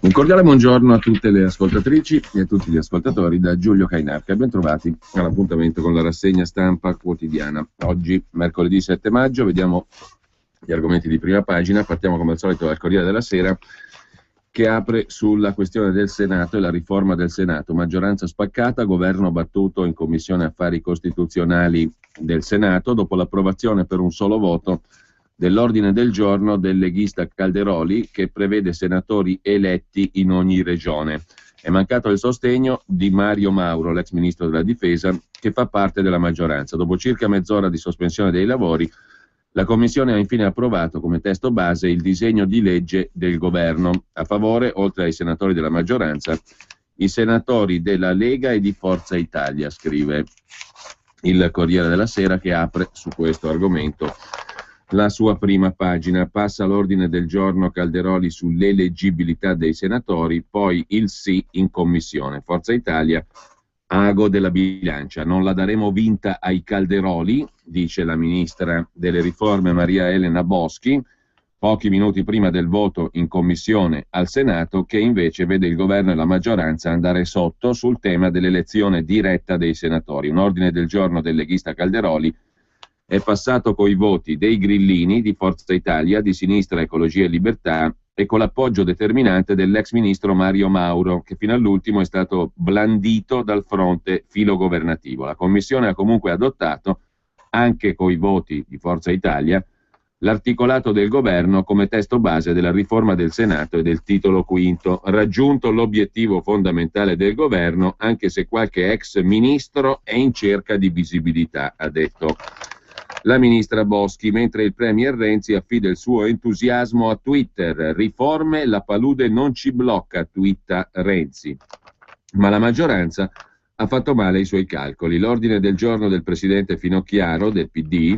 Un cordiale buongiorno a tutte le ascoltatrici e a tutti gli ascoltatori da Giulio Cainarca. Ben trovati all'appuntamento con la rassegna stampa quotidiana. Oggi, mercoledì 7 maggio, vediamo gli argomenti di prima pagina. Partiamo come al solito dal Corriere della Sera, che apre sulla questione del Senato e la riforma del Senato. Maggioranza spaccata, governo battuto in Commissione Affari Costituzionali del Senato dopo l'approvazione per un solo voto dell'ordine del giorno del leghista Calderoli, che prevede senatori eletti in ogni regione. È mancato il sostegno di Mario Mauro, l'ex ministro della Difesa, che fa parte della maggioranza. Dopo circa mezz'ora di sospensione dei lavori, la Commissione ha infine approvato come testo base il disegno di legge del governo. A favore, oltre ai senatori della maggioranza, i senatori della Lega e di Forza Italia, scrive il Corriere della Sera, che apre su questo argomento la sua prima pagina. Passa l'ordine del giorno Calderoli sull'eleggibilità dei senatori, poi il sì in commissione. Forza Italia, ago della bilancia. Non la daremo vinta ai Calderoli, dice la ministra delle riforme Maria Elena Boschi, pochi minuti prima del voto in commissione al Senato, che invece vede il governo e la maggioranza andare sotto sul tema dell'elezione diretta dei senatori. Un ordine del giorno del leghista Calderoli è passato coi voti dei grillini, di Forza Italia, di Sinistra Ecologia e Libertà e con l'appoggio determinante dell'ex ministro Mario Mauro, che fino all'ultimo è stato blandito dal fronte filogovernativo. La Commissione ha comunque adottato, anche coi voti di Forza Italia, l'articolato del governo come testo base della riforma del Senato e del titolo quinto. Raggiunto l'obiettivo fondamentale del governo, anche se qualche ex ministro è in cerca di visibilità, ha detto la ministra Boschi, mentre il premier Renzi affida il suo entusiasmo a Twitter. Riforme, la palude non ci blocca, twitta Renzi. Ma la maggioranza ha fatto male i suoi calcoli. L'ordine del giorno del presidente Finocchiaro, del PD,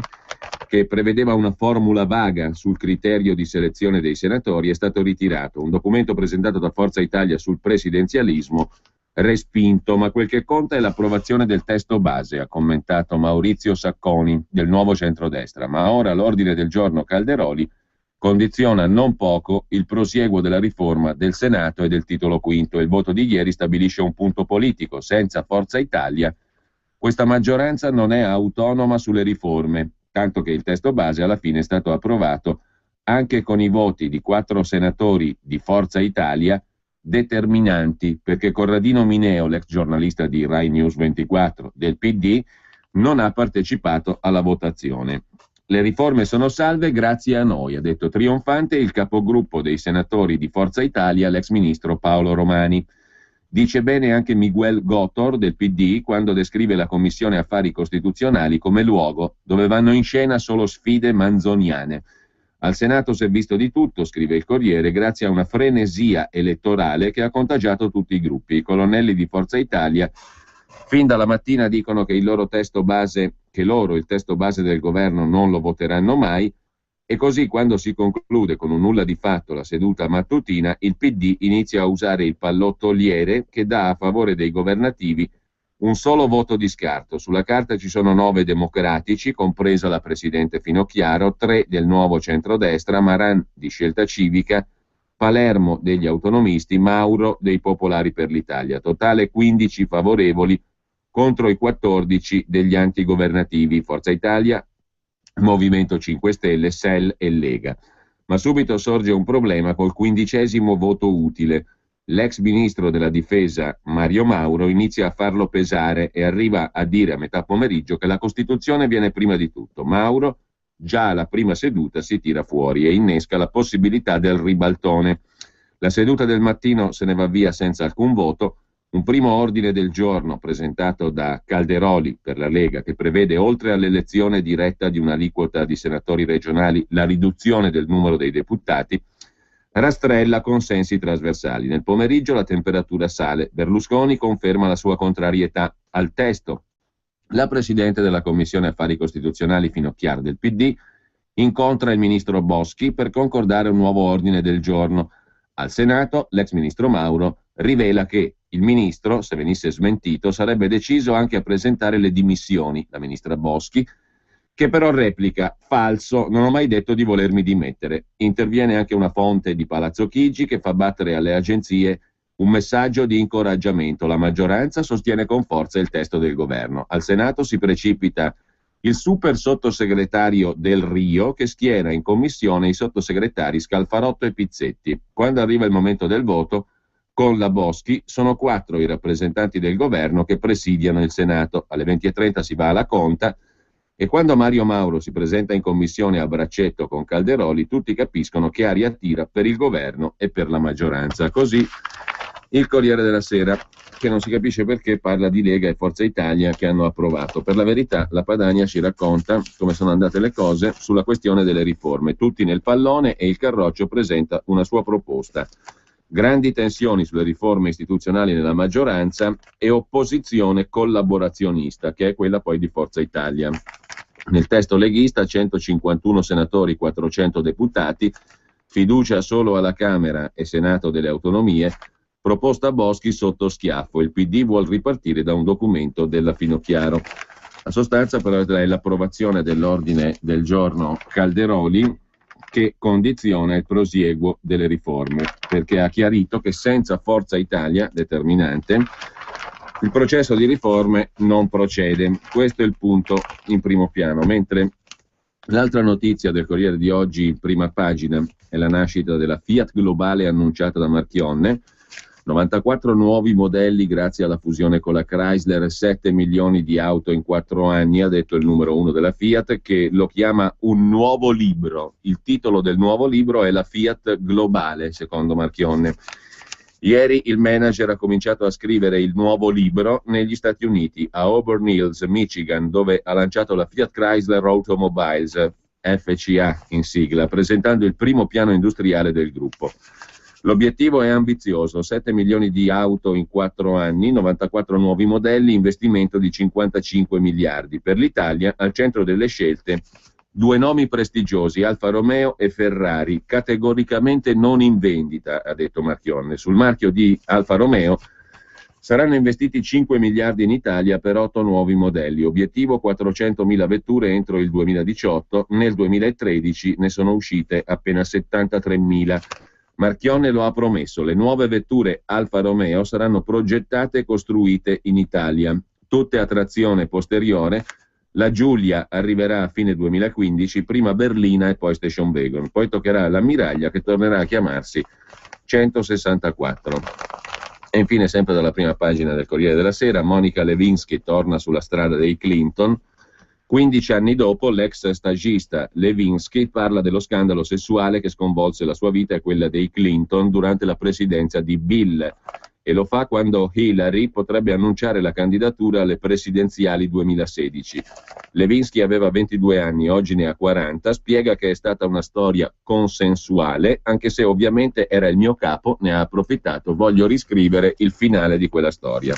che prevedeva una formula vaga sul criterio di selezione dei senatori, è stato ritirato. Un documento presentato da Forza Italia sul presidenzialismo respinto, ma quel che conta è l'approvazione del testo base, ha commentato Maurizio Sacconi del Nuovo Centrodestra. Ma ora l'ordine del giorno Calderoli condiziona non poco il prosieguo della riforma del Senato e del titolo quinto. Il voto di ieri stabilisce un punto politico: senza Forza Italia questa maggioranza non è autonoma sulle riforme, tanto che il testo base alla fine è stato approvato anche con i voti di 4 senatori di Forza Italia determinanti, perché Corradino Mineo, l'ex giornalista di Rai News 24 del PD, non ha partecipato alla votazione. Le riforme sono salve grazie a noi, ha detto trionfante il capogruppo dei senatori di Forza Italia, l'ex ministro Paolo Romani. Dice bene anche Miguel Gotor del PD quando descrive la Commissione Affari Costituzionali come luogo dove vanno in scena solo sfide manzoniane. Al Senato si è visto di tutto, scrive il Corriere, grazie a una frenesia elettorale che ha contagiato tutti i gruppi. I colonnelli di Forza Italia fin dalla mattina dicono che il testo base del governo non lo voteranno mai, e così quando si conclude con un nulla di fatto la seduta mattutina, il PD inizia a usare il pallottoliere che dà a favore dei governativi un solo voto di scarto. Sulla carta ci sono 9 democratici, compresa la presidente Finocchiaro, 3 del Nuovo Centrodestra, Maran di Scelta Civica, Palermo degli autonomisti, Mauro dei Popolari per l'Italia. Totale 15 favorevoli contro i 14 degli antigovernativi, Forza Italia, Movimento 5 Stelle, SEL e Lega. Ma subito sorge un problema col 15° voto utile. L'ex ministro della Difesa Mario Mauro inizia a farlo pesare e arriva a dire a metà pomeriggio che la Costituzione viene prima di tutto. Mauro già alla prima seduta si tira fuori e innesca la possibilità del ribaltone. La seduta del mattino se ne va via senza alcun voto. Un primo ordine del giorno presentato da Calderoli per la Lega, che prevede, oltre all'elezione diretta di un'aliquota di senatori regionali, la riduzione del numero dei deputati, rastrella consensi trasversali. Nel pomeriggio la temperatura sale. Berlusconi conferma la sua contrarietà al testo. La presidente della Commissione Affari Costituzionali Finocchiaro del PD incontra il ministro Boschi per concordare un nuovo ordine del giorno. Al Senato l'ex ministro Mauro rivela che il ministro, se venisse smentito, sarebbe deciso anche a presentare le dimissioni. La ministra Boschi che però replica: falso, non ho mai detto di volermi dimettere. Interviene anche una fonte di Palazzo Chigi che fa battere alle agenzie un messaggio di incoraggiamento. La maggioranza sostiene con forza il testo del governo. Al Senato si precipita il super sottosegretario Del Rio che schiera in commissione i sottosegretari Scalfarotto e Pizzetti. Quando arriva il momento del voto, con la Boschi sono 4 i rappresentanti del governo che presidiano il Senato. Alle 20:30 si va alla conta e quando Mario Mauro si presenta in commissione a braccetto con Calderoli, tutti capiscono che aria tira per il governo e per la maggioranza. Così il Corriere della Sera, che non si capisce perché parla di Lega e Forza Italia che hanno approvato. Per la verità la Padania ci racconta come sono andate le cose sulla questione delle riforme. Tutti nel pallone e il Carroccio presenta una sua proposta. Grandi tensioni sulle riforme istituzionali nella maggioranza e opposizione collaborazionista, che è quella poi di Forza Italia. Nel testo leghista 151 senatori, 400 deputati, fiducia solo alla Camera e Senato delle Autonomie, proposta Boschi sotto schiaffo. Il PD vuol ripartire da un documento della Finocchiaro. La sostanza però è l'approvazione dell'ordine del giorno Calderoli che condiziona il prosieguo delle riforme, perché ha chiarito che senza Forza Italia, determinante, il processo di riforme non procede. Questo è il punto in primo piano, mentre l'altra notizia del Corriere di oggi, in prima pagina, è la nascita della Fiat Globale annunciata da Marchionne. 94 nuovi modelli grazie alla fusione con la Chrysler, 7 milioni di auto in 4 anni, ha detto il numero 1 della Fiat, che lo chiama un nuovo libro. Il titolo del nuovo libro è la Fiat Globale, secondo Marchionne. Ieri il manager ha cominciato a scrivere il nuovo libro negli Stati Uniti, a Auburn Hills, Michigan, dove ha lanciato la Fiat Chrysler Automobiles, FCA in sigla, presentando il primo piano industriale del gruppo. L'obiettivo è ambizioso: 7 milioni di auto in 4 anni, 94 nuovi modelli, investimento di 55 miliardi. Per l'Italia, al centro delle scelte, 2 nomi prestigiosi, Alfa Romeo e Ferrari, categoricamente non in vendita, ha detto Marchionne. Sul marchio di Alfa Romeo saranno investiti 5 miliardi in Italia per 8 nuovi modelli. Obiettivo 400.000 vetture entro il 2018, nel 2013 ne sono uscite appena 73.000. Marchionne lo ha promesso: le nuove vetture Alfa Romeo saranno progettate e costruite in Italia, tutte a trazione posteriore. La Giulia arriverà a fine 2015, prima berlina e poi station wagon. Poi toccherà all'ammiraglia, che tornerà a chiamarsi 164. E infine, sempre dalla prima pagina del Corriere della Sera, Monica Lewinsky torna sulla strada dei Clinton. 15 anni dopo, l'ex stagista Lewinsky parla dello scandalo sessuale che sconvolse la sua vita e quella dei Clinton durante la presidenza di Bill, e lo fa quando Hillary potrebbe annunciare la candidatura alle presidenziali 2016. Lewinsky aveva 22 anni, oggi ne ha 40, spiega che è stata una storia consensuale, anche se ovviamente era il mio capo, ne ha approfittato, voglio riscrivere il finale di quella storia,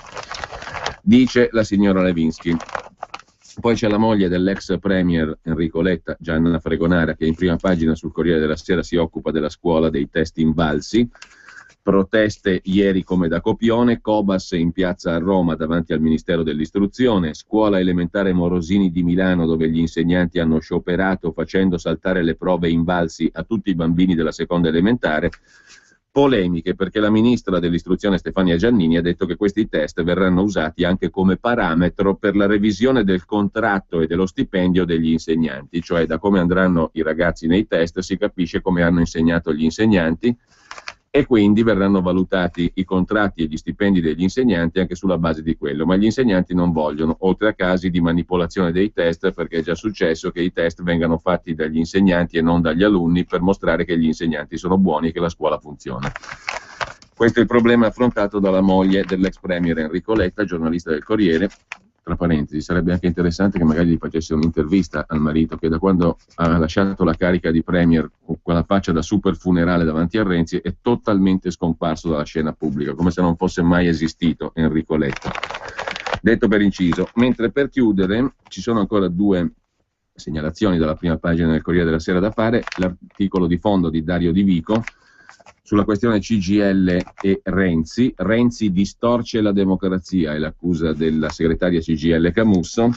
dice la signora Lewinsky. Poi c'è la moglie dell'ex premier Enrico Letta, Gianna Fregonara, che in prima pagina sul Corriere della Sera si occupa della scuola dei test invalsi. Proteste ieri come da copione, Cobas in piazza a Roma davanti al Ministero dell'Istruzione, scuola elementare Morosini di Milano dove gli insegnanti hanno scioperato facendo saltare le prove invalsi a tutti i bambini della seconda elementare. Polemiche perché la ministra dell'istruzione Stefania Giannini ha detto che questi test verranno usati anche come parametro per la revisione del contratto e dello stipendio degli insegnanti, cioè da come andranno i ragazzi nei test si capisce come hanno insegnato gli insegnanti e quindi verranno valutati i contratti e gli stipendi degli insegnanti anche sulla base di quello, ma gli insegnanti non vogliono, oltre a casi di manipolazione dei test, perché è già successo che i test vengano fatti dagli insegnanti e non dagli alunni per mostrare che gli insegnanti sono buoni e che la scuola funziona. Questo è il problema affrontato dalla moglie dell'ex premier Enrico Letta, giornalista del Corriere. Tra parentesi, sarebbe anche interessante che magari gli facesse un'intervista al marito, che da quando ha lasciato la carica di premier con quella faccia da super funerale davanti a Renzi è totalmente scomparso dalla scena pubblica, come se non fosse mai esistito Enrico Letta. Detto per inciso. Mentre per chiudere ci sono ancora 2 segnalazioni dalla prima pagina del Corriere della Sera da fare. L'articolo di fondo di Dario Di Vico sulla questione CGIL e Renzi. Renzi distorce la democrazia, è l'accusa della segretaria CGIL Camusso.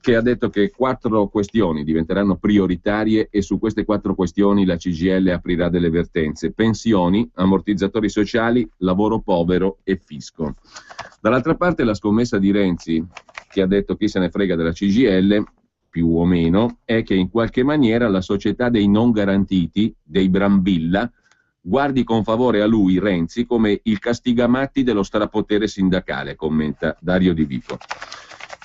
che ha detto che 4 questioni diventeranno prioritarie e su queste 4 questioni la CGIL aprirà delle vertenze: pensioni, ammortizzatori sociali, lavoro povero e fisco. Dall'altra parte la scommessa di Renzi, che ha detto chi se ne frega della CGIL, più o meno, è che in qualche maniera la società dei non garantiti, dei Brambilla, guardi con favore a lui, Renzi, come il Castigamatti dello strapotere sindacale, commenta Dario Di Vico.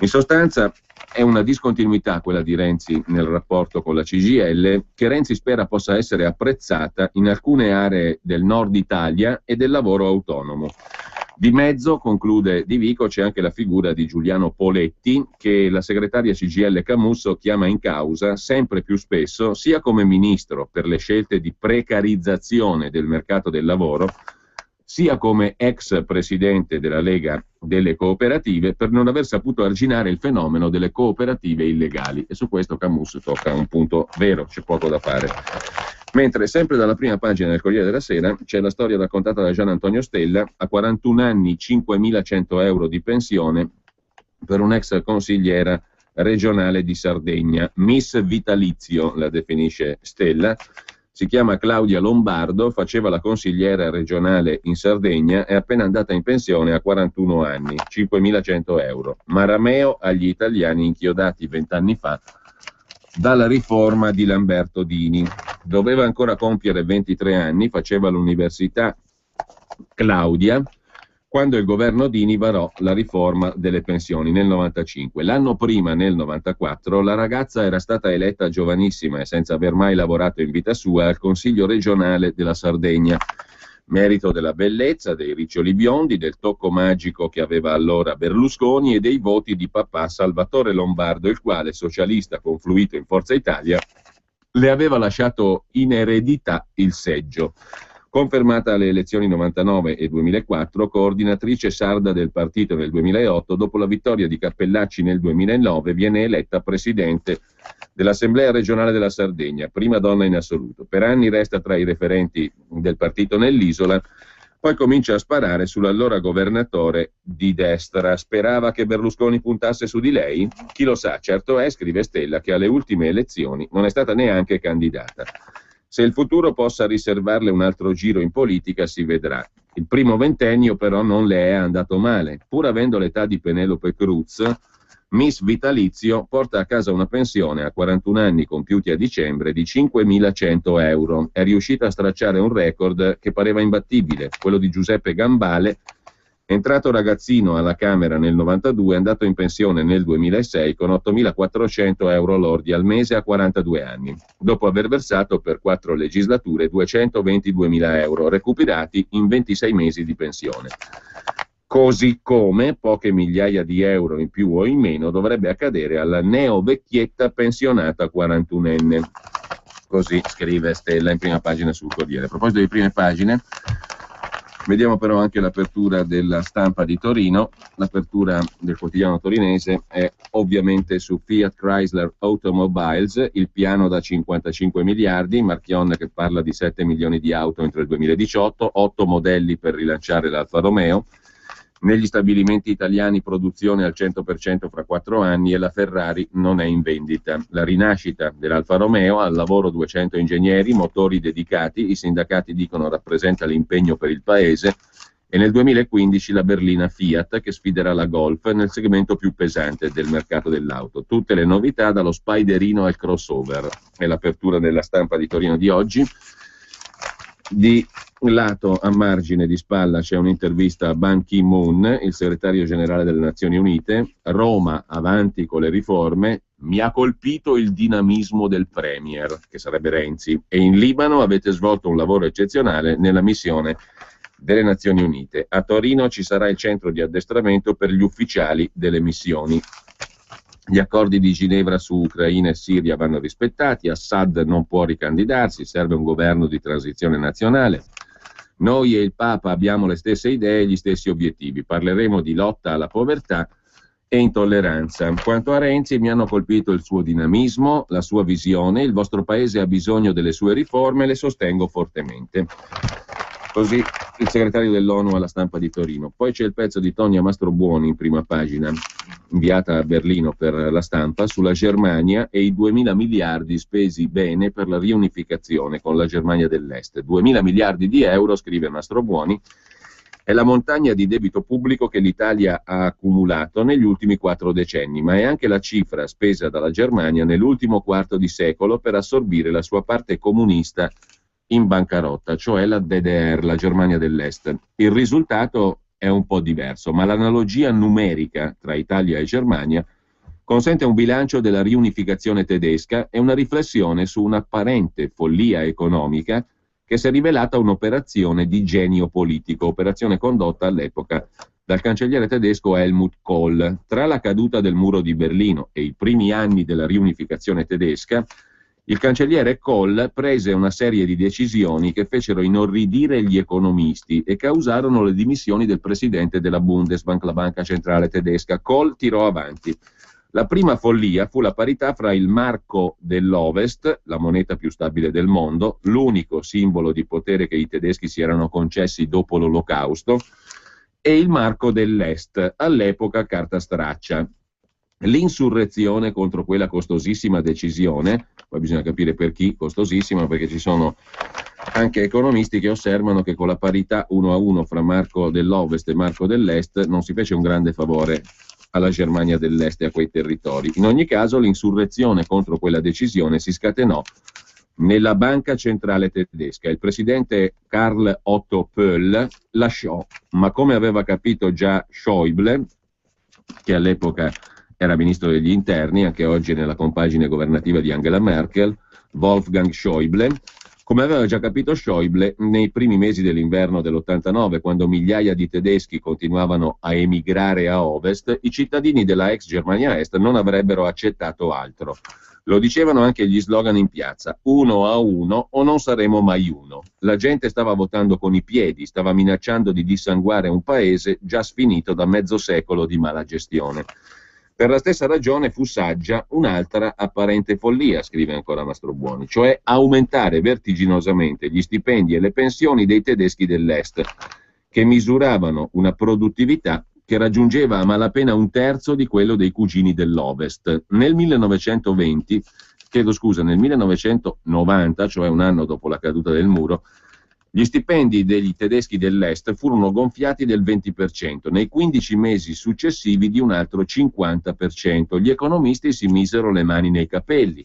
In sostanza è una discontinuità quella di Renzi nel rapporto con la CGIL, che Renzi spera possa essere apprezzata in alcune aree del nord Italia e del lavoro autonomo. Di mezzo, conclude Di Vico, c'è anche la figura di Giuliano Poletti, che la segretaria CGIL Camusso chiama in causa sempre più spesso, sia come ministro per le scelte di precarizzazione del mercato del lavoro, sia come ex presidente della Lega delle Cooperative, per non aver saputo arginare il fenomeno delle cooperative illegali. E su questo Camusso tocca un punto vero, c'è poco da fare. Mentre sempre dalla prima pagina del Corriere della Sera c'è la storia raccontata da Gian Antonio Stella: a 41 anni 5.100 euro di pensione per un'ex consigliera regionale di Sardegna, Miss Vitalizio la definisce Stella. Si chiama Claudia Lombardo, faceva la consigliera regionale in Sardegna, è appena andata in pensione a 41 anni, 5.100 euro. Marameo agli italiani inchiodati 20 anni fa dalla riforma di Lamberto Dini. Doveva ancora compiere 23 anni, faceva l'università Claudia, quando il governo Dini varò la riforma delle pensioni nel 95. L'anno prima, nel 94, la ragazza era stata eletta giovanissima e senza aver mai lavorato in vita sua al Consiglio regionale della Sardegna. Merito della bellezza, dei riccioli biondi, del tocco magico che aveva allora Berlusconi e dei voti di papà Salvatore Lombardo, il quale, socialista confluito in Forza Italia, le aveva lasciato in eredità il seggio. Confermata alle elezioni 99 e 2004, coordinatrice sarda del partito nel 2008, dopo la vittoria di Cappellacci nel 2009 viene eletta presidente dell'Assemblea regionale della Sardegna, prima donna in assoluto. Per anni resta tra i referenti del partito nell'isola, poi comincia a sparare sull'allora governatore di destra. Sperava che Berlusconi puntasse su di lei? Chi lo sa, certo è, scrive Stella, che alle ultime elezioni non è stata neanche candidata. Se il futuro possa riservarle un altro giro in politica si vedrà. Il primo ventennio però non le è andato male. Pur avendo l'età di Penelope Cruz, Miss Vitalizio porta a casa una pensione a 41 anni compiuti a dicembre di 5.100 euro. È riuscita a stracciare un record che pareva imbattibile, quello di Giuseppe Gambale, entrato ragazzino alla Camera nel 92, è andato in pensione nel 2006 con 8.400 euro lordi al mese a 42 anni, dopo aver versato per 4 legislature 222.000 euro, recuperati in 26 mesi di pensione. Così come poche migliaia di euro in più o in meno dovrebbe accadere alla neovecchietta pensionata 41enne. Così scrive Stella in prima pagina sul Corriere. A proposito di prime pagine, vediamo però anche l'apertura della Stampa di Torino. L'apertura del quotidiano torinese è ovviamente su Fiat Chrysler Automobiles, il piano da 55 miliardi, Marchion che parla di 7 milioni di auto entro il 2018, 8 modelli per rilanciare l'Alfa Romeo. Negli stabilimenti italiani produzione al 100% fra 4 anni e la Ferrari non è in vendita. La rinascita dell'Alfa Romeo, al lavoro 200 ingegneri, motori dedicati, i sindacati dicono rappresenta l'impegno per il paese, e nel 2015 la berlina Fiat che sfiderà la Golf nel segmento più pesante del mercato dell'auto. Tutte le novità dallo Spiderino al crossover. È l'apertura della Stampa di Torino di oggi. Di lato, a margine di spalla, c'è un'intervista a Ban Ki-moon, il segretario generale delle Nazioni Unite. Roma avanti con le riforme, mi ha colpito il dinamismo del premier, che sarebbe Renzi, e in Libano avete svolto un lavoro eccezionale nella missione delle Nazioni Unite. A Torino ci sarà il centro di addestramento per gli ufficiali delle missioni. Gli accordi di Ginevra su Ucraina e Siria vanno rispettati, Assad non può ricandidarsi, serve un governo di transizione nazionale. Noi e il Papa abbiamo le stesse idee e gli stessi obiettivi, parleremo di lotta alla povertà e intolleranza. Quanto a Renzi, mi hanno colpito il suo dinamismo, la sua visione, il vostro paese ha bisogno delle sue riforme, le sostengo fortemente. Così il segretario dell'ONU alla Stampa di Torino. Poi c'è il pezzo di Tonia Mastrobuoni in prima pagina. inviata a Berlino per la Stampa sulla Germania e i 2.000 miliardi spesi bene per la riunificazione con la Germania dell'Est. 2.000 miliardi di euro, scrive Mastrobuoni, è la montagna di debito pubblico che l'Italia ha accumulato negli ultimi 4 decenni, ma è anche la cifra spesa dalla Germania nell'ultimo quarto di secolo per assorbire la sua parte comunista in bancarotta, cioè la DDR, la Germania dell'Est. Il risultato è un po' diverso, ma l'analogia numerica tra Italia e Germania consente un bilancio della riunificazione tedesca e una riflessione su un'apparente follia economica che si è rivelata un'operazione di genio politico, operazione condotta all'epoca dal cancelliere tedesco Helmut Kohl. Tra la caduta del muro di Berlino e i primi anni della riunificazione tedesca, il cancelliere Kohl prese una serie di decisioni che fecero inorridire gli economisti e causarono le dimissioni del presidente della Bundesbank, la banca centrale tedesca. Kohl tirò avanti. La prima follia fu la parità fra il marco dell'Ovest, la moneta più stabile del mondo, l'unico simbolo di potere che i tedeschi si erano concessi dopo l'Olocausto, e il marco dell'Est, all'epoca carta straccia. L'insurrezione contro quella costosissima decisione, poi bisogna capire per chi costosissima, perché ci sono anche economisti che osservano che con la parità 1-1 fra marco dell'Ovest e marco dell'Est non si fece un grande favore alla Germania dell'Est e a quei territori. In ogni caso l'insurrezione contro quella decisione si scatenò nella banca centrale tedesca. Il presidente Karl Otto Pöll lasciò, ma come aveva capito già Schäuble, che all'epoca era ministro degli interni, anche oggi nella compagine governativa di Angela Merkel, Wolfgang Schäuble, come aveva già capito Schäuble nei primi mesi dell'inverno dell'89, quando migliaia di tedeschi continuavano a emigrare a ovest, i cittadini della ex Germania Est non avrebbero accettato altro. Lo dicevano anche gli slogan in piazza: 1-1 o non saremo mai uno. La gente stava votando con i piedi, stava minacciando di dissanguare un paese già sfinito da mezzo secolo di mala gestione. Per la stessa ragione fu saggia un'altra apparente follia, scrive ancora Mastrobuoni, cioè aumentare vertiginosamente gli stipendi e le pensioni dei tedeschi dell'Est, che misuravano una produttività che raggiungeva a malapena un terzo di quello dei cugini dell'Ovest. Nel 1990, cioè un anno dopo la caduta del muro, gli stipendi degli tedeschi dell'Est furono gonfiati del 20%, nei 15 mesi successivi di un altro 50%. Gli economisti si misero le mani nei capelli.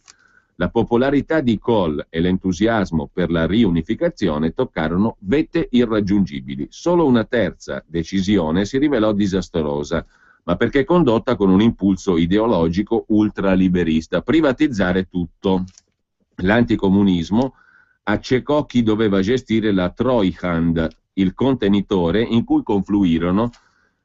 La popolarità di Kohl e l'entusiasmo per la riunificazione toccarono vette irraggiungibili. Solo una terza decisione si rivelò disastrosa, ma perché condotta con un impulso ideologico ultraliberista: privatizzare tutto. L'anticomunismo accecò chi doveva gestire la Treuhand, il contenitore in cui confluirono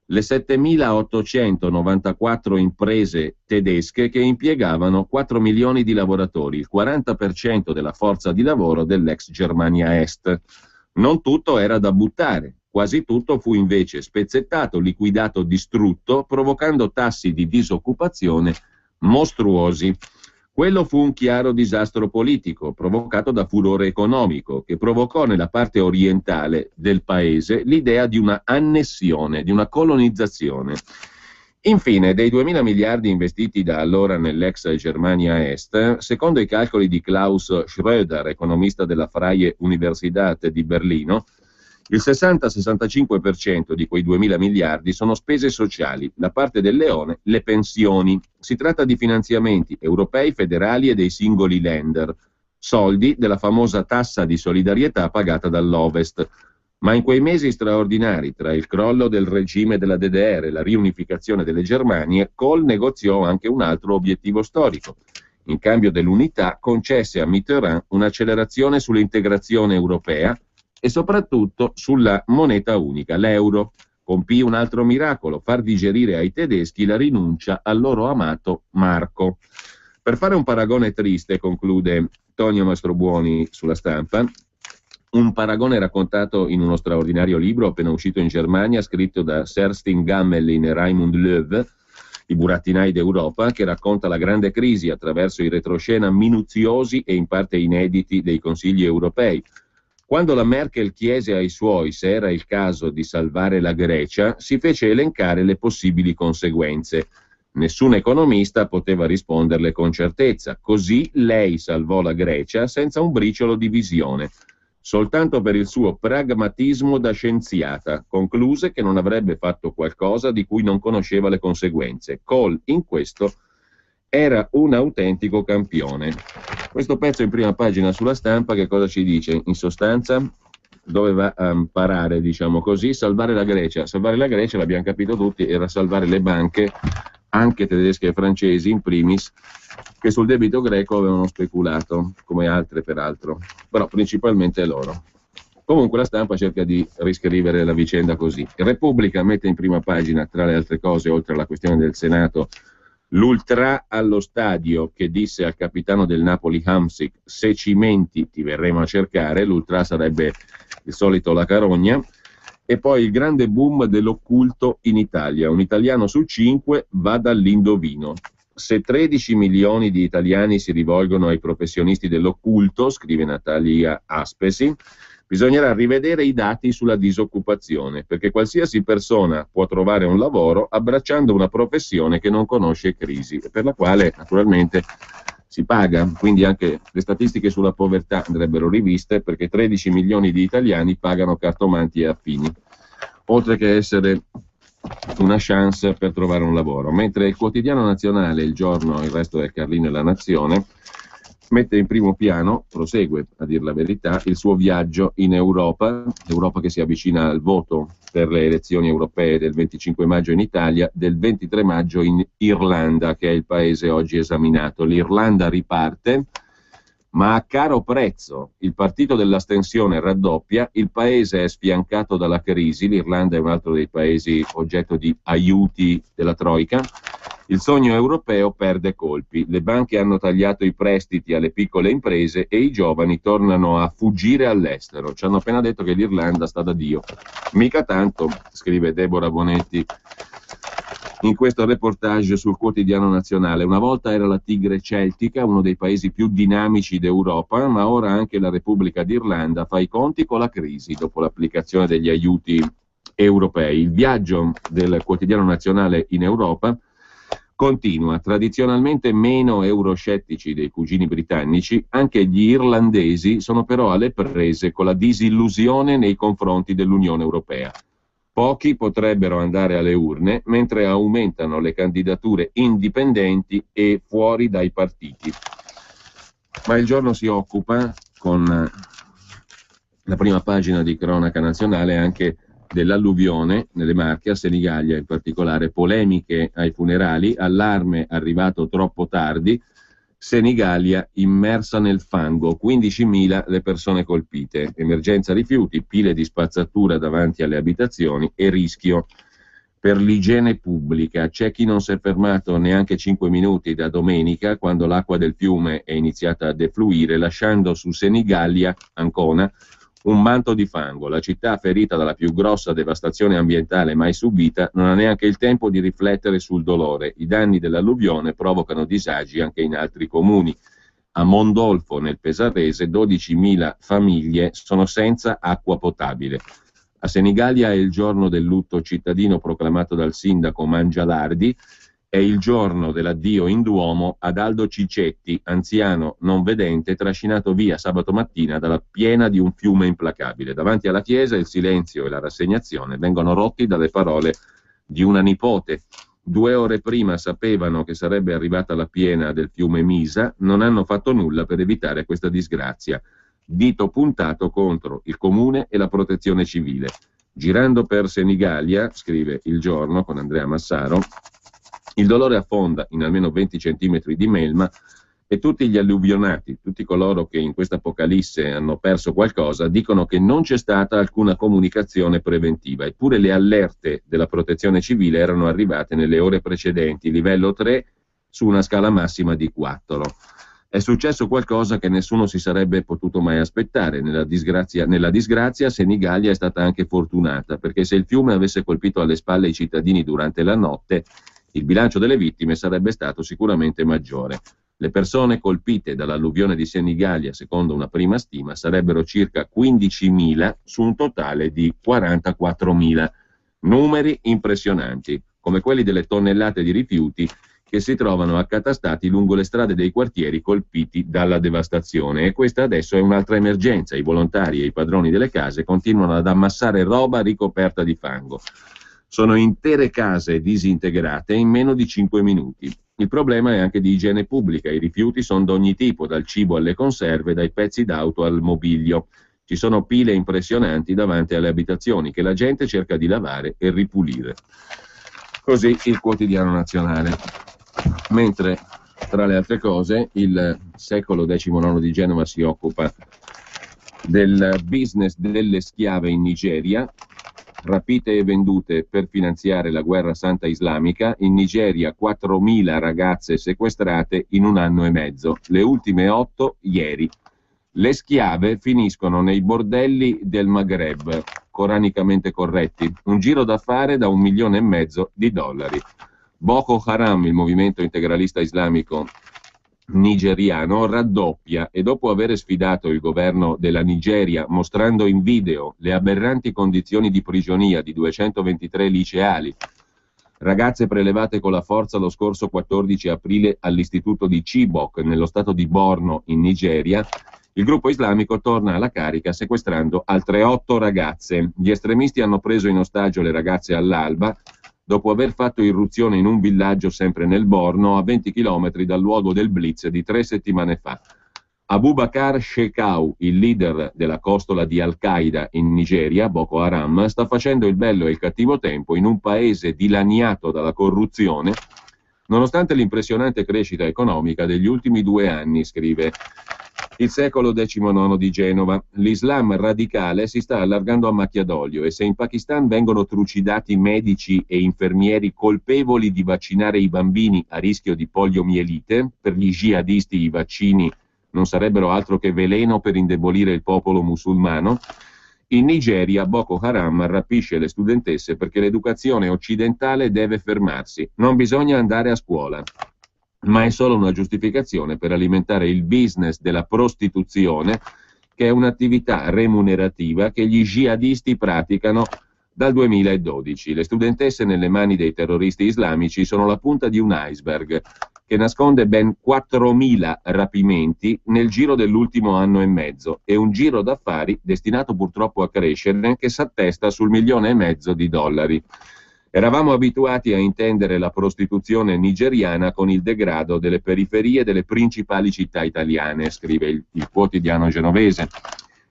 le 7.894 imprese tedesche che impiegavano 4 milioni di lavoratori, il 40% della forza di lavoro dell'ex Germania Est. Non tutto era da buttare, quasi tutto fu invece spezzettato, liquidato, distrutto, provocando tassi di disoccupazione mostruosi. Quello fu un chiaro disastro politico, provocato da furore economico, che provocò nella parte orientale del paese l'idea di una annessione, di una colonizzazione. Infine, dei 2.000 miliardi investiti da allora nell'ex Germania Est, secondo i calcoli di Klaus Schröder, economista della Freie Universität di Berlino, il 60-65% di quei 2.000 miliardi sono spese sociali, da parte del leone le pensioni. Si tratta di finanziamenti europei, federali e dei singoli Länder, soldi della famosa tassa di solidarietà pagata dall'Ovest. Ma in quei mesi straordinari, tra il crollo del regime della DDR e la riunificazione delle Germanie, Kohl negoziò anche un altro obiettivo storico. In cambio dell'unità, concesse a Mitterrand un'accelerazione sull'integrazione europea e soprattutto sulla moneta unica, l'euro. Compì un altro miracolo: far digerire ai tedeschi la rinuncia al loro amato marco. Per fare un paragone triste, conclude Tonio Mastrobuoni sulla Stampa, un paragone raccontato in uno straordinario libro appena uscito in Germania, scritto da Kerstin Gammelin e Raimund Löw, I burattinai d'Europa, che racconta la grande crisi attraverso i retroscena minuziosi e in parte inediti dei consigli europei. Quando la Merkel chiese ai suoi se era il caso di salvare la Grecia, si fece elencare le possibili conseguenze. Nessun economista poteva risponderle con certezza. Così lei salvò la Grecia senza un briciolo di visione. Soltanto per il suo pragmatismo da scienziata, concluse che non avrebbe fatto qualcosa di cui non conosceva le conseguenze. Kohl, in questo, era un autentico campione. Questo pezzo in prima pagina sulla Stampa che cosa ci dice? In sostanza, dove va a parare, diciamo così, salvare la Grecia. Salvare la Grecia, l'abbiamo capito tutti, era salvare le banche, anche tedesche e francesi in primis, che sul debito greco avevano speculato, come altre peraltro, però principalmente loro. Comunque la Stampa cerca di riscrivere la vicenda così. Repubblica mette in prima pagina, tra le altre cose, oltre alla questione del Senato, l'ultra allo stadio che disse al capitano del Napoli Hamsik: se ci menti ti verremo a cercare. L'ultra sarebbe il solito La Carogna. E poi il grande boom dell'occulto in Italia. Un italiano su 5 va dall'indovino. Se 13 milioni di italiani si rivolgono ai professionisti dell'occulto, scrive Natalia Aspesi, bisognerà rivedere i dati sulla disoccupazione, perché qualsiasi persona può trovare un lavoro abbracciando una professione che non conosce crisi e per la quale naturalmente si paga. Quindi anche le statistiche sulla povertà andrebbero riviste, perché 13 milioni di italiani pagano cartomanti e affini, oltre che essere una chance per trovare un lavoro. Mentre il quotidiano nazionale, Il Giorno, Il Resto del Carlino e La Nazione mette in primo piano, prosegue a dir la verità, il suo viaggio in Europa, l'Europa che si avvicina al voto per le elezioni europee del 25 maggio in Italia, del 23 maggio in Irlanda, che è il paese oggi esaminato. L'Irlanda riparte, ma a caro prezzo. Il partito dell'astensione raddoppia, il paese è sfiancato dalla crisi, l'Irlanda è un altro dei paesi oggetto di aiuti della Troica. Il sogno europeo perde colpi, le banche hanno tagliato i prestiti alle piccole imprese e i giovani tornano a fuggire all'estero. Ci hanno appena detto che l'Irlanda sta da Dio. Mica tanto, scrive Deborah Bonetti in questo reportage sul Quotidiano Nazionale. Una volta era la Tigre Celtica, uno dei paesi più dinamici d'Europa, ma ora anche la Repubblica d'Irlanda fa i conti con la crisi dopo l'applicazione degli aiuti europei. Il viaggio del Quotidiano Nazionale in Europa continua. Tradizionalmente meno euroscettici dei cugini britannici, anche gli irlandesi sono però alle prese con la disillusione nei confronti dell'Unione Europea. Pochi potrebbero andare alle urne, mentre aumentano le candidature indipendenti e fuori dai partiti. Ma il Giorno si occupa, con la prima pagina di cronaca nazionale, anche dell'alluvione nelle Marche, a Senigallia in particolare, polemiche ai funerali, allarme arrivato troppo tardi, Senigallia immersa nel fango, 15.000 le persone colpite, emergenza rifiuti, pile di spazzatura davanti alle abitazioni e rischio per l'igiene pubblica. C'è chi non si è fermato neanche 5 minuti da domenica, quando l'acqua del fiume è iniziata a defluire, lasciando su Senigallia, Ancona, un manto di fango. La città, ferita dalla più grossa devastazione ambientale mai subita, non ha neanche il tempo di riflettere sul dolore. I danni dell'alluvione provocano disagi anche in altri comuni. A Mondolfo, nel Pesarese, 12.000 famiglie sono senza acqua potabile. A Senigallia è il giorno del lutto cittadino proclamato dal sindaco Mangialardi. È il giorno dell'addio in Duomo ad Aldo Cicetti, anziano non vedente, trascinato via sabato mattina dalla piena di un fiume implacabile. Davanti alla chiesa il silenzio e la rassegnazione vengono rotti dalle parole di una nipote. 2 ore prima sapevano che sarebbe arrivata la piena del fiume Misa, non hanno fatto nulla per evitare questa disgrazia. Dito puntato contro il comune e la protezione civile. Girando per Senigallia, scrive Il Giorno con Andrea Massaro, il dolore affonda in almeno 20 centimetri di melma e tutti gli alluvionati, tutti coloro che in questa apocalisse hanno perso qualcosa, dicono che non c'è stata alcuna comunicazione preventiva, eppure le allerte della protezione civile erano arrivate nelle ore precedenti, livello 3 su una scala massima di 4. È successo qualcosa che nessuno si sarebbe potuto mai aspettare. Nella disgrazia Senigallia è stata anche fortunata, perché se il fiume avesse colpito alle spalle i cittadini durante la notte, il bilancio delle vittime sarebbe stato sicuramente maggiore. Le persone colpite dall'alluvione di Senigallia, secondo una prima stima, sarebbero circa 15.000 su un totale di 44.000. Numeri impressionanti. come quelli delle tonnellate di rifiuti che si trovano accatastati lungo le strade dei quartieri colpiti dalla devastazione. E questa adesso è un'altra emergenza. I volontari e i padroni delle case continuano ad ammassare roba ricoperta di fango. Sono intere case disintegrate in meno di 5 minuti. Il problema è anche di igiene pubblica. I rifiuti sono d'ogni tipo, dal cibo alle conserve, dai pezzi d'auto al mobilio. Ci sono pile impressionanti davanti alle abitazioni che la gente cerca di lavare e ripulire. Così il Quotidiano Nazionale. Mentre, tra le altre cose, il Secolo XIX di Genova si occupa del business delle schiave in Nigeria, rapite e vendute per finanziare la guerra santa islamica. In Nigeria 4.000 ragazze sequestrate in 1 anno e mezzo, le ultime 8 ieri. Le schiave finiscono nei bordelli del Maghreb, coranicamente corretti, un giro d'affare da $1,5 milioni di dollari. Boko Haram, il movimento integralista islamico nigeriano, raddoppia e dopo aver sfidato il governo della Nigeria mostrando in video le aberranti condizioni di prigionia di 223 liceali, ragazze prelevate con la forza lo scorso 14 aprile all'istituto di Chibok nello stato di Borno in Nigeria, il gruppo islamico torna alla carica sequestrando altre 8 ragazze. Gli estremisti hanno preso in ostaggio le ragazze all'alba, dopo aver fatto irruzione in un villaggio sempre nel Borno, a 20 km dal luogo del blitz di 3 settimane fa. Abubakar Shekau, il leader della costola di Al-Qaeda in Nigeria, Boko Haram, sta facendo il bello e il cattivo tempo in un paese dilaniato dalla corruzione, nonostante l'impressionante crescita economica degli ultimi 2 anni, scrive il Secolo XIX di Genova. L'Islam radicale si sta allargando a macchia d'olio e se in Pakistan vengono trucidati medici e infermieri colpevoli di vaccinare i bambini a rischio di poliomielite, per gli jihadisti i vaccini non sarebbero altro che veleno per indebolire il popolo musulmano, in Nigeria Boko Haram rapisce le studentesse perché l'educazione occidentale deve fermarsi, non bisogna andare a scuola. Ma è solo una giustificazione per alimentare il business della prostituzione, che è un'attività remunerativa che gli jihadisti praticano dal 2012. Le studentesse nelle mani dei terroristi islamici sono la punta di un iceberg che nasconde ben 4.000 rapimenti nel giro dell'ultimo anno e mezzo e un giro d'affari destinato purtroppo a crescere che s'attesta sul $1,5 milioni di dollari. Eravamo abituati a intendere la prostituzione nigeriana con il degrado delle periferie delle principali città italiane, scrive il Quotidiano genovese.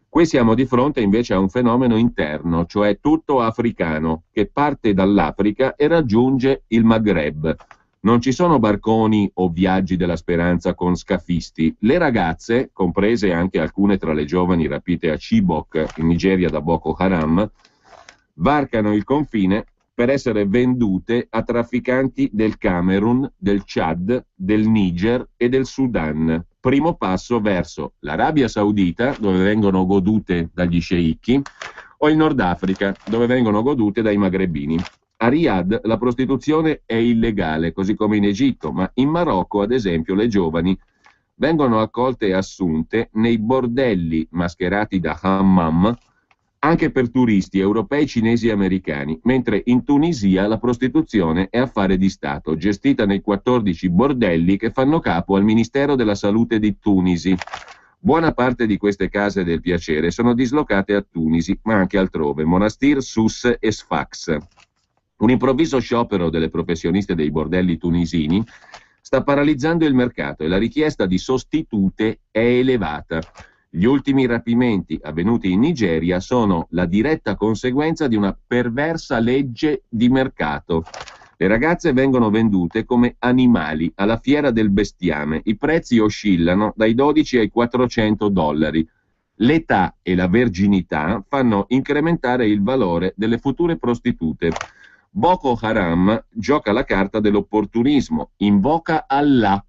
Qui siamo di fronte invece a un fenomeno interno, cioè tutto africano, che parte dall'Africa e raggiunge il Maghreb. Non ci sono barconi o viaggi della speranza con scafisti. Le ragazze, comprese anche alcune tra le giovani rapite a Chibok, in Nigeria da Boko Haram, varcano il confine per essere vendute a trafficanti del Camerun, del Chad, del Niger e del Sudan. Primo passo verso l'Arabia Saudita, dove vengono godute dagli sceicchi, o il Nord Africa, dove vengono godute dai magrebini. A Riyadh la prostituzione è illegale, così come in Egitto, ma in Marocco, ad esempio, le giovani vengono accolte e assunte nei bordelli mascherati da hammam, anche per turisti europei, cinesi e americani, mentre in Tunisia la prostituzione è affare di Stato, gestita nei 14 bordelli che fanno capo al Ministero della Salute di Tunisi. Buona parte di queste case del piacere sono dislocate a Tunisi, ma anche altrove, Monastir, Sousse e Sfax. Un improvviso sciopero delle professioniste dei bordelli tunisini sta paralizzando il mercato e la richiesta di sostitute è elevata. Gli ultimi rapimenti avvenuti in Nigeria sono la diretta conseguenza di una perversa legge di mercato. Le ragazze vengono vendute come animali alla fiera del bestiame. I prezzi oscillano dai 12 ai $400. L'età e la verginità fanno incrementare il valore delle future prostitute. Boko Haram gioca la carta dell'opportunismo, invoca Allah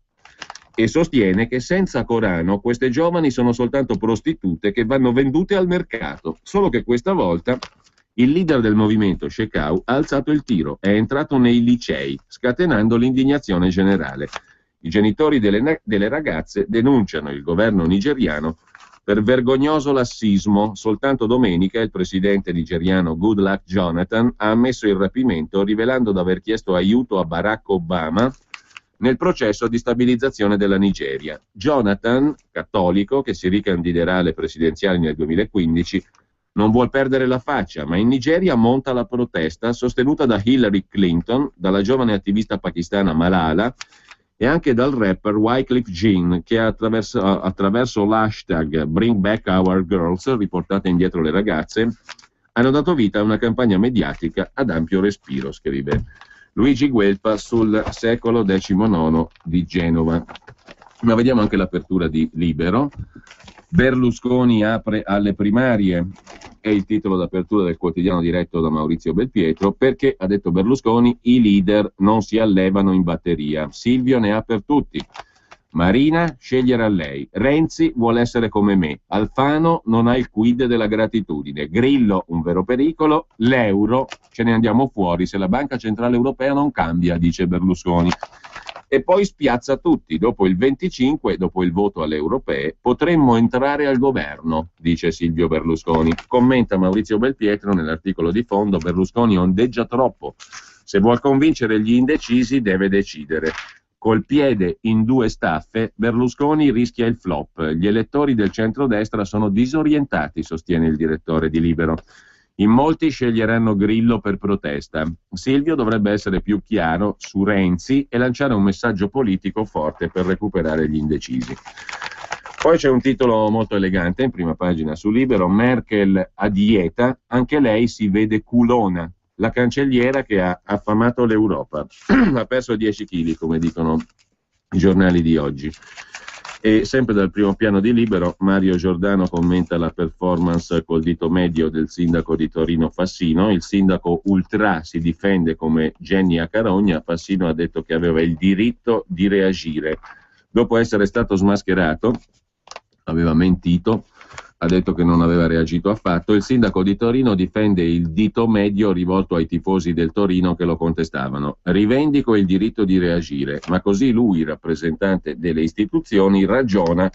e sostiene che senza Corano queste giovani sono soltanto prostitute che vanno vendute al mercato. Solo che questa volta il leader del movimento, Shekau, ha alzato il tiro, è entrato nei licei, scatenando l'indignazione generale. I genitori delle ragazze denunciano il governo nigeriano per vergognoso lassismo. Soltanto domenica il presidente nigeriano Goodluck Jonathan ha ammesso il rapimento, rivelando di aver chiesto aiuto a Barack Obama nel processo di stabilizzazione della Nigeria. Jonathan, cattolico, che si ricandiderà alle presidenziali nel 2015, non vuol perdere la faccia, ma in Nigeria monta la protesta sostenuta da Hillary Clinton, dalla giovane attivista pakistana Malala e anche dal rapper Wyclef Jean, che attraverso l'hashtag Bring Back Our Girls, riportate indietro le ragazze, hanno dato vita a una campagna mediatica ad ampio respiro, scrive Luigi Guelpa sul Secolo XIX di Genova. Ma vediamo anche l'apertura di Libero. Berlusconi apre alle primarie, è il titolo d'apertura del quotidiano diretto da Maurizio Belpietro, perché, ha detto Berlusconi, i leader non si allevano in batteria. Silvio ne ha per tutti. Marina sceglierà lei. Renzi vuole essere come me. Alfano non ha il quid della gratitudine. Grillo un vero pericolo. L'euro ce ne andiamo fuori se la Banca Centrale Europea non cambia, dice Berlusconi. E poi spiazza tutti. Dopo il 25, dopo il voto alle europee, potremmo entrare al governo, dice Silvio Berlusconi. Commenta Maurizio Belpietro nell'articolo di fondo: Berlusconi ondeggia troppo. Se vuol convincere gli indecisi deve decidere. Col piede in due staffe, Berlusconi rischia il flop. Gli elettori del centrodestra sono disorientati, sostiene il direttore di Libero. In molti sceglieranno Grillo per protesta. Silvio dovrebbe essere più chiaro su Renzi e lanciare un messaggio politico forte per recuperare gli indecisi. Poi c'è un titolo molto elegante in prima pagina su Libero: Merkel a dieta, anche lei si vede culona. La cancelliera che ha affamato l'Europa. Ha perso 10 kg, come dicono i giornali di oggi. E sempre dal primo piano di Libero, Mario Giordano commenta la performance col dito medio del sindaco di Torino Fassino. Il sindaco ultra si difende come Jenny a Carogna. Fassino ha detto che aveva il diritto di reagire. Dopo essere stato smascherato, aveva mentito, ha detto che non aveva reagito affatto. Il sindaco di Torino difende il dito medio rivolto ai tifosi del Torino che lo contestavano. Rivendico il diritto di reagire, ma così lui, rappresentante delle istituzioni, ragiona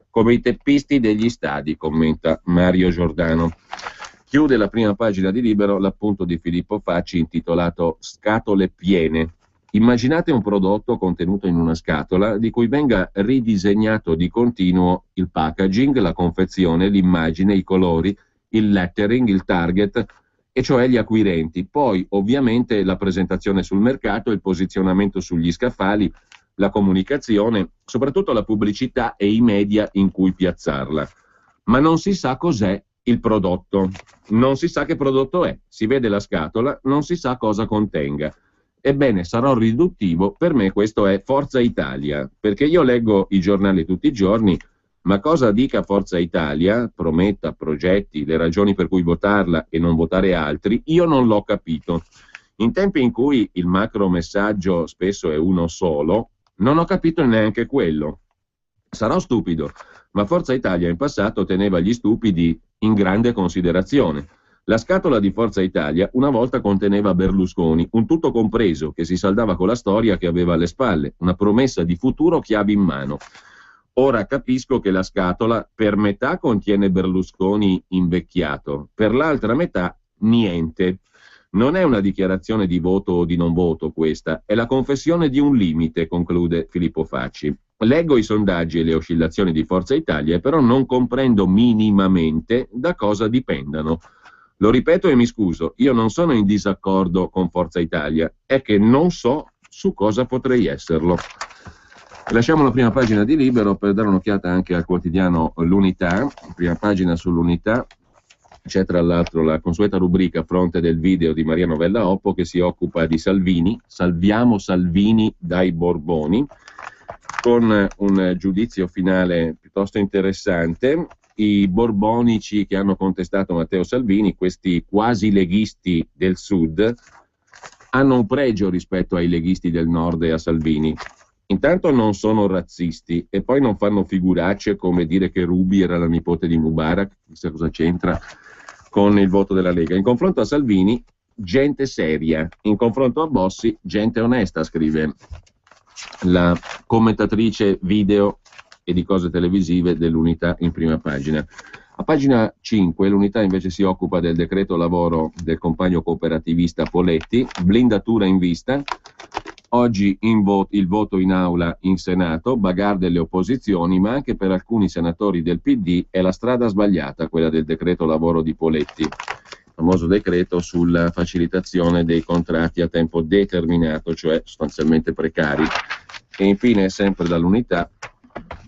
come i teppisti degli stadi, commenta Mario Giordano. Chiude la prima pagina di Libero l'appunto di Filippo Facci intitolato Scatole piene. Immaginate un prodotto contenuto in una scatola di cui venga ridisegnato di continuo il packaging, la confezione, l'immagine, i colori, il lettering, il target, e cioè gli acquirenti. Poi ovviamente la presentazione sul mercato, il posizionamento sugli scaffali, la comunicazione, soprattutto la pubblicità e i media in cui piazzarla. Ma non si sa cos'è il prodotto, non si sa che prodotto è, si vede la scatola, non si sa cosa contenga. Ebbene, sarò riduttivo, per me questo è Forza Italia, perché io leggo i giornali tutti i giorni, ma cosa dica Forza Italia, prometta, progetti, le ragioni per cui votarla e non votare altri, io non l'ho capito. In tempi in cui il macro messaggio spesso è uno solo, non ho capito neanche quello. Sarò stupido, ma Forza Italia in passato teneva gli stupidi in grande considerazione. La scatola di Forza Italia una volta conteneva Berlusconi, un tutto compreso che si saldava con la storia che aveva alle spalle, una promessa di futuro chiave in mano. Ora capisco che la scatola per metà contiene Berlusconi invecchiato, per l'altra metà niente. Non è una dichiarazione di voto o di non voto questa, è la confessione di un limite, conclude Filippo Facci. Leggo i sondaggi e le oscillazioni di Forza Italia, però non comprendo minimamente da cosa dipendano. Lo ripeto e mi scuso, io non sono in disaccordo con Forza Italia, è che non so su cosa potrei esserlo. Lasciamo la prima pagina di Libero per dare un'occhiata anche al quotidiano L'Unità. Prima pagina sull'Unità c'è tra l'altro la consueta rubrica Fronte del video di Maria Novella Oppo che si occupa di Salvini, salviamo Salvini dai Borboni, con un giudizio finale piuttosto interessante. I borbonici che hanno contestato Matteo Salvini, questi quasi leghisti del sud, hanno un pregio rispetto ai leghisti del nord e a Salvini. Intanto non sono razzisti e poi non fanno figuracce come dire che Ruby era la nipote di Mubarak, chissà cosa c'entra con il voto della Lega. In confronto a Salvini, gente seria, in confronto a Bossi, gente onesta, scrive la commentatrice video e di cose televisive dell'Unità in prima pagina. A pagina 5 l'Unità invece si occupa del decreto lavoro del compagno cooperativista Poletti, blindatura in vista. Oggi il voto in aula in Senato, bagarre delle opposizioni, ma anche per alcuni senatori del PD è la strada sbagliata, quella del decreto lavoro di Poletti, il famoso decreto sulla facilitazione dei contratti a tempo determinato, cioè sostanzialmente precari. E infine, sempre dall'Unità,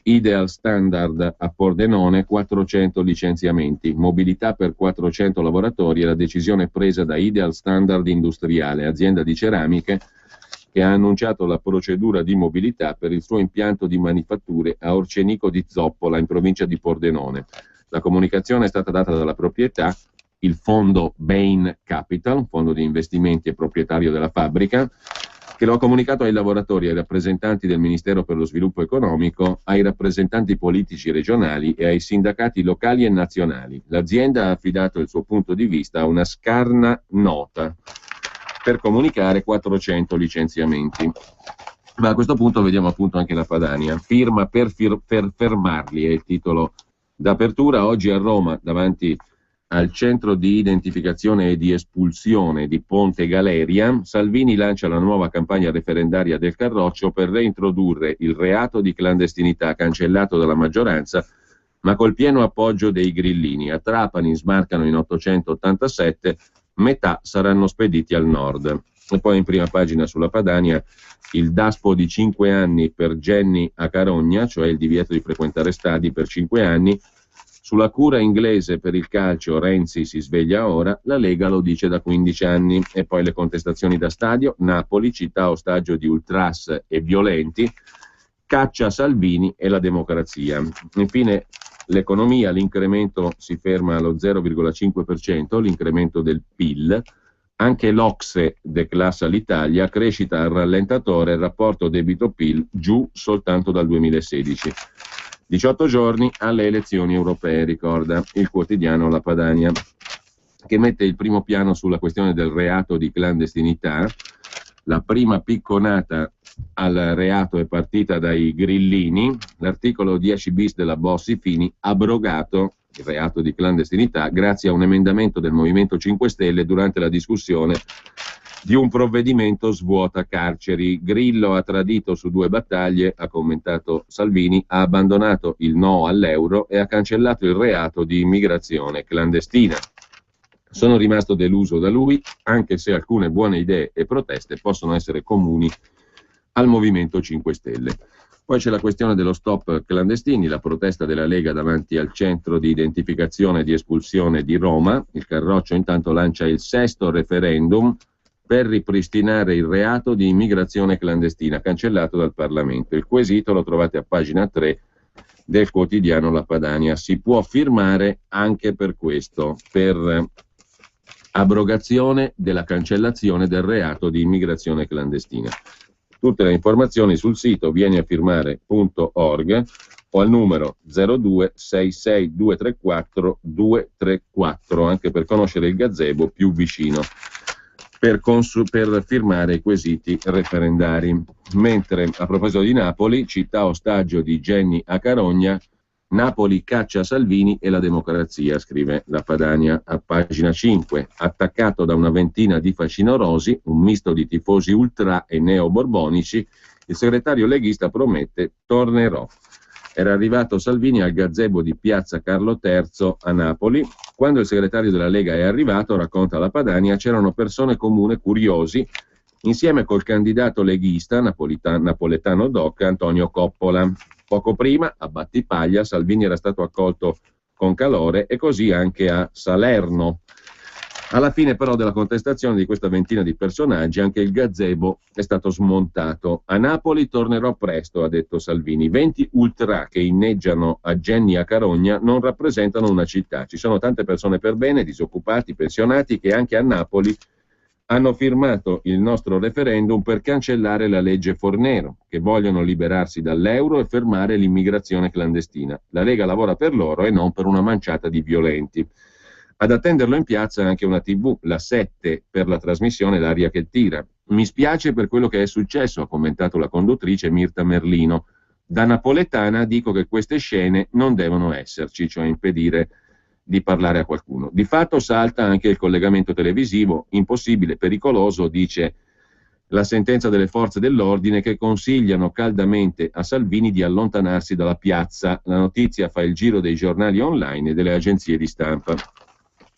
Ideal Standard a Pordenone, 400 licenziamenti, mobilità per 400 lavoratori è la decisione presa da Ideal Standard Industriale, azienda di ceramiche, che ha annunciato la procedura di mobilità per il suo impianto di manifatture a Orcenico di Zoppola, in provincia di Pordenone. La comunicazione è stata data dalla proprietà, il fondo Bain Capital, un fondo di investimenti e proprietario della fabbrica, che lo ha comunicato ai lavoratori, ai rappresentanti del Ministero per lo Sviluppo Economico, ai rappresentanti politici regionali e ai sindacati locali e nazionali. L'azienda ha affidato il suo punto di vista a una scarna nota per comunicare 400 licenziamenti. Ma a questo punto vediamo appunto anche la Padania. Firma per fermarli è il titolo d'apertura. Oggi a Roma, davanti al centro di identificazione e di espulsione di Ponte Galeria, Salvini lancia la nuova campagna referendaria del Carroccio per reintrodurre il reato di clandestinità cancellato dalla maggioranza, ma col pieno appoggio dei grillini. A Trapani sbarcano in 887, metà saranno spediti al nord. E poi in prima pagina sulla Padania il daspo di 5 anni per Jenny a Carogna, cioè il divieto di frequentare stadi per 5 anni. Sulla cura inglese per il calcio Renzi si sveglia ora, la Lega lo dice da 15 anni. E poi le contestazioni da stadio, Napoli, città ostaggio di ultras e violenti, caccia Salvini e la democrazia. Infine l'economia, l'incremento si ferma allo 0,5%, l'incremento del PIL. Anche l'Ocse declassa l'Italia, crescita al rallentatore, rapporto debito-PIL giù soltanto dal 2016. 18 giorni alle elezioni europee, ricorda il quotidiano La Padania, che mette il primo piano sulla questione del reato di clandestinità. La prima picconata al reato è partita dai grillini, l'articolo 10 bis della Bossi-Fini abrogato il reato di clandestinità grazie a un emendamento del Movimento 5 Stelle durante la discussione di un provvedimento svuota carceri. Grillo ha tradito su 2 battaglie, ha commentato Salvini, ha abbandonato il no all'euro e ha cancellato il reato di immigrazione clandestina. Sono rimasto deluso da lui, anche se alcune buone idee e proteste possono essere comuni al Movimento 5 Stelle. Poi c'è la questione dello stop clandestini, la protesta della Lega davanti al centro di identificazione e di espulsione di Roma. Il Carroccio intanto lancia il 6° referendum per ripristinare il reato di immigrazione clandestina, cancellato dal Parlamento. Il quesito lo trovate a pagina 3 del quotidiano La Padania. Si può firmare anche per questo, per abrogazione della cancellazione del reato di immigrazione clandestina. Tutte le informazioni sul sito vieniafirmare.org o al numero 0266234234, anche per conoscere il gazebo più vicino per firmare i quesiti referendari. Mentre a proposito di Napoli, città ostaggio di Jenny a Carogna, Napoli caccia Salvini e la democrazia, scrive La Padania a pagina 5. Attaccato da una ventina di facinorosi, un misto di tifosi ultra e neoborbonici, il segretario leghista promette tornerò. Era arrivato Salvini al gazebo di Piazza Carlo III a Napoli. Quando il segretario della Lega è arrivato, racconta La Padania, c'erano persone comuni curiosi, insieme col candidato leghista napoletano doc Antonio Coppola. Poco prima, a Battipaglia, Salvini era stato accolto con calore e così anche a Salerno. Alla fine però della contestazione di questa ventina di personaggi anche il gazebo è stato smontato. A Napoli tornerò presto, ha detto Salvini. 20 ultra che inneggiano a Jenny a Carogna non rappresentano una città. Ci sono tante persone per bene, disoccupati, pensionati, che anche a Napoli hanno firmato il nostro referendum per cancellare la legge Fornero, che vogliono liberarsi dall'euro e fermare l'immigrazione clandestina. La Lega lavora per loro e non per una manciata di violenti. Ad attenderlo in piazza anche una TV, la 7, per la trasmissione L'aria che tira. Mi spiace per quello che è successo, ha commentato la conduttrice Mirta Merlino. Da napoletana dico che queste scene non devono esserci, cioè impedire di parlare a qualcuno. Di fatto salta anche il collegamento televisivo, impossibile, pericoloso, dice la sentenza delle forze dell'ordine che consigliano caldamente a Salvini di allontanarsi dalla piazza. La notizia fa il giro dei giornali online e delle agenzie di stampa,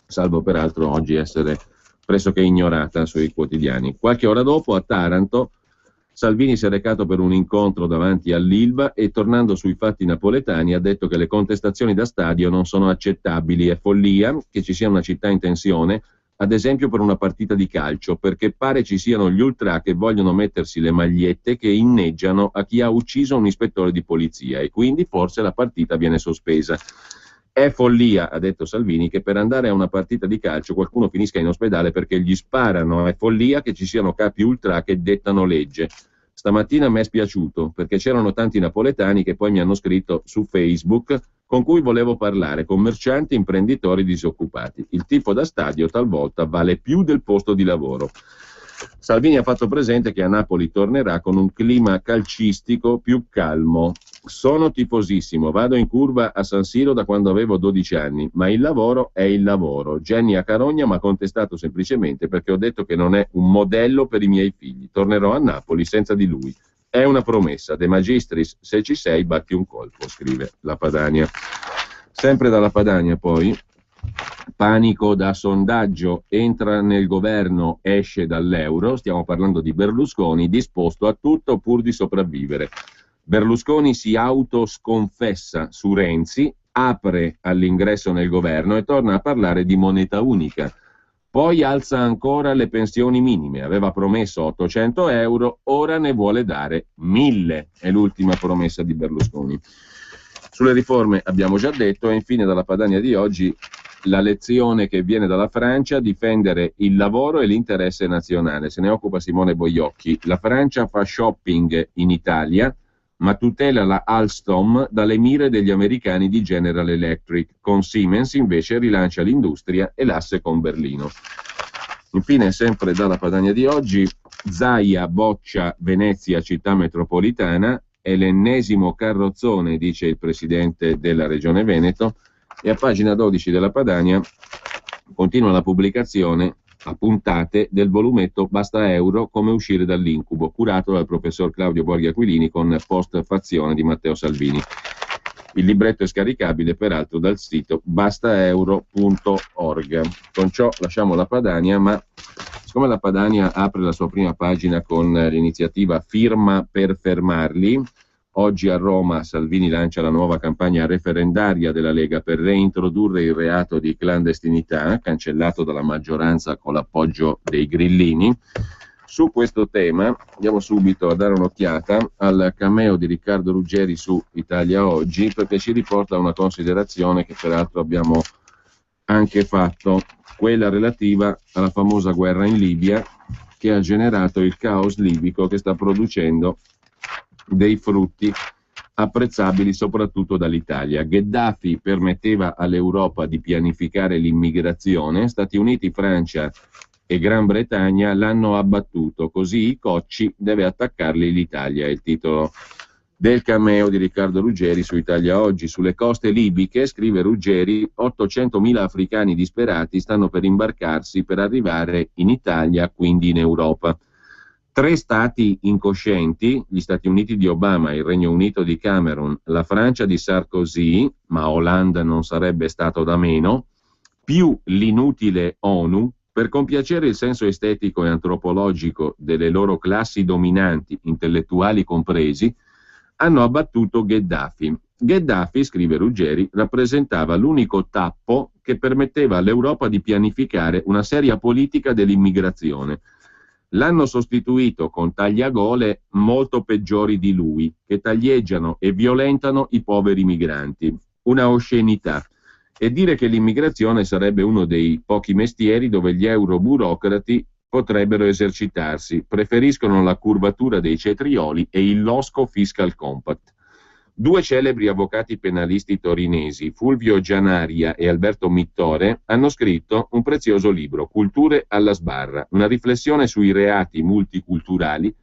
salvo peraltro oggi essere pressoché ignorata sui quotidiani. Qualche ora dopo a Taranto Salvini si è recato per un incontro davanti all'Ilva e, tornando sui fatti napoletani, ha detto che le contestazioni da stadio non sono accettabili, è follia che ci sia una città in tensione, ad esempio per una partita di calcio, perché pare ci siano gli ultra che vogliono mettersi le magliette che inneggiano a chi ha ucciso un ispettore di polizia e quindi forse la partita viene sospesa. È follia, ha detto Salvini, che per andare a una partita di calcio qualcuno finisca in ospedale perché gli sparano. È follia che ci siano capi ultra che dettano legge. Stamattina mi è spiaciuto perché c'erano tanti napoletani che poi mi hanno scritto su Facebook con cui volevo parlare, commercianti, imprenditori, disoccupati. Il tifo da stadio talvolta vale più del posto di lavoro. Salvini ha fatto presente che a Napoli tornerà con un clima calcistico più calmo. Sono tifosissimo, vado in curva a San Siro da quando avevo 12 anni, ma il lavoro è il lavoro. Jenny a Carogna mi ha contestato semplicemente perché ho detto che non è un modello per i miei figli. Tornerò a Napoli senza di lui. È una promessa. De Magistris, se ci sei, batti un colpo, scrive la Padania. Sempre dalla Padania poi, panico da sondaggio, entra nel governo, esce dall'euro, stiamo parlando di Berlusconi, disposto a tutto pur di sopravvivere. Berlusconi si autosconfessa su Renzi, apre all'ingresso nel governo e torna a parlare di moneta unica. Poi alza ancora le pensioni minime, aveva promesso 800 euro, ora ne vuole dare 1000, è l'ultima promessa di Berlusconi. Sulle riforme abbiamo già detto e infine dalla Padania di oggi la lezione che viene dalla Francia, difendere il lavoro e l'interesse nazionale. Se ne occupa Simone Boiocchi. La Francia fa shopping in Italia, ma tutela la Alstom dalle mire degli americani di General Electric. Con Siemens invece rilancia l'industria e l'asse con Berlino. Infine, sempre dalla Padania di oggi, Zaia boccia Venezia città metropolitana, è l'ennesimo carrozzone, dice il presidente della Regione Veneto, e a pagina 12 della Padania continua la pubblicazione a puntate del volumetto Basta Euro, come uscire dall'incubo, curato dal professor Claudio Borghi Aquilini con post-fazione di Matteo Salvini. Il libretto è scaricabile peraltro dal sito bastaeuro.org. Con ciò lasciamo la Padania, ma siccome la Padania apre la sua prima pagina con l'iniziativa Firma per fermarli, oggi a Roma Salvini lancia la nuova campagna referendaria della Lega per reintrodurre il reato di clandestinità, cancellato dalla maggioranza con l'appoggio dei grillini. Su questo tema andiamo subito a dare un'occhiata al cameo di Riccardo Ruggeri su Italia Oggi, perché ci riporta una considerazione che peraltro abbiamo anche fatto, quella relativa alla famosa guerra in Libia che ha generato il caos libico che sta producendo dei frutti apprezzabili soprattutto dall'Italia. Gheddafi permetteva all'Europa di pianificare l'immigrazione, Stati Uniti, Francia e Gran Bretagna l'hanno abbattuto, così i cocci deve attaccarli l'Italia, è il titolo del cameo di Riccardo Ruggeri su Italia Oggi. Sulle coste libiche, scrive Ruggeri, 800.000 africani disperati stanno per imbarcarsi per arrivare in Italia, quindi in Europa. 3 stati incoscienti, gli Stati Uniti di Obama, il Regno Unito di Cameron, la Francia di Sarkozy, ma Hollande non sarebbe stato da meno, più l'inutile ONU, per compiacere il senso estetico e antropologico delle loro classi dominanti, intellettuali compresi, hanno abbattuto Gheddafi. Gheddafi, scrive Ruggeri, rappresentava l'unico tappo che permetteva all'Europa di pianificare una seria politica dell'immigrazione. L'hanno sostituito con tagliagole molto peggiori di lui, che taglieggiano e violentano i poveri migranti. Una oscenità. E dire che l'immigrazione sarebbe uno dei pochi mestieri dove gli euroburocrati potrebbero esercitarsi. Preferiscono la curvatura dei cetrioli e il losco fiscal compact. 2 celebri avvocati penalisti torinesi, Fulvio Gianaria e Alberto Mittore, hanno scritto un prezioso libro, Culture alla sbarra, una riflessione sui reati multiculturali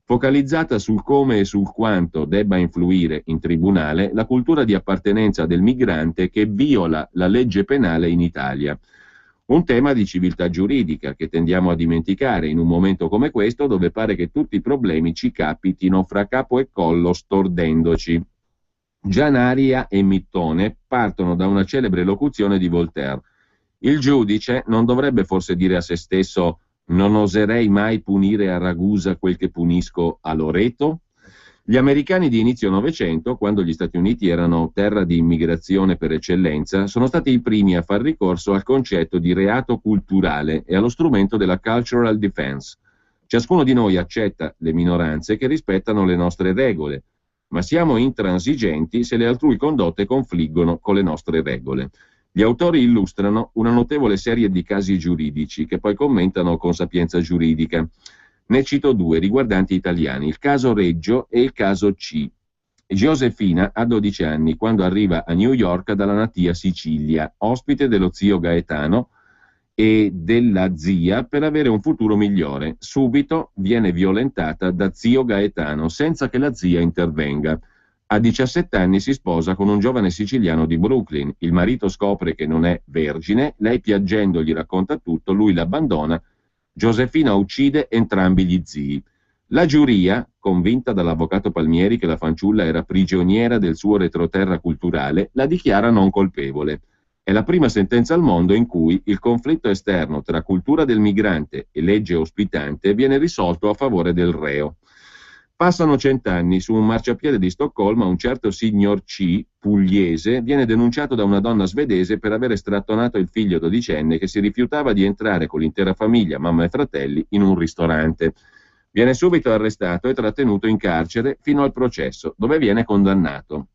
focalizzata sul come e sul quanto debba influire in tribunale la cultura di appartenenza del migrante che viola la legge penale in Italia. Un tema di civiltà giuridica che tendiamo a dimenticare in un momento come questo, dove pare che tutti i problemi ci capitino fra capo e collo stordendoci. Gianaria e Mittone partono da una celebre locuzione di Voltaire: il giudice non dovrebbe forse dire a se stesso «non oserei mai punire a Ragusa quel che punisco a Loreto»? Gli americani di inizio Novecento, quando gli Stati Uniti erano terra di immigrazione per eccellenza, sono stati i primi a far ricorso al concetto di reato culturale e allo strumento della cultural defense. Ciascuno di noi accetta le minoranze che rispettano le nostre regole, ma siamo intransigenti se le altrui condotte confliggono con le nostre regole. Gli autori illustrano una notevole serie di casi giuridici che poi commentano con sapienza giuridica. Ne cito due riguardanti italiani, il caso Reggio e il caso C. Giosefina ha 12 anni quando arriva a New York dalla natia Sicilia, ospite dello zio Gaetano e della zia per avere un futuro migliore. Subito viene violentata da zio Gaetano senza che la zia intervenga. A 17 anni si sposa con un giovane siciliano di Brooklyn. Il marito scopre che non è vergine, lei piangendo gli racconta tutto, lui l'abbandona. Giosefina uccide entrambi gli zii. La giuria, convinta dall'avvocato Palmieri che la fanciulla era prigioniera del suo retroterra culturale, la dichiara non colpevole. È la prima sentenza al mondo in cui il conflitto esterno tra cultura del migrante e legge ospitante viene risolto a favore del reo. Passano 100 anni, su un marciapiede di Stoccolma un certo signor C, pugliese, viene denunciato da una donna svedese per aver strattonato il figlio dodicenne che si rifiutava di entrare con l'intera famiglia, mamma e fratelli, in un ristorante. Viene subito arrestato e trattenuto in carcere fino al processo, dove viene condannato.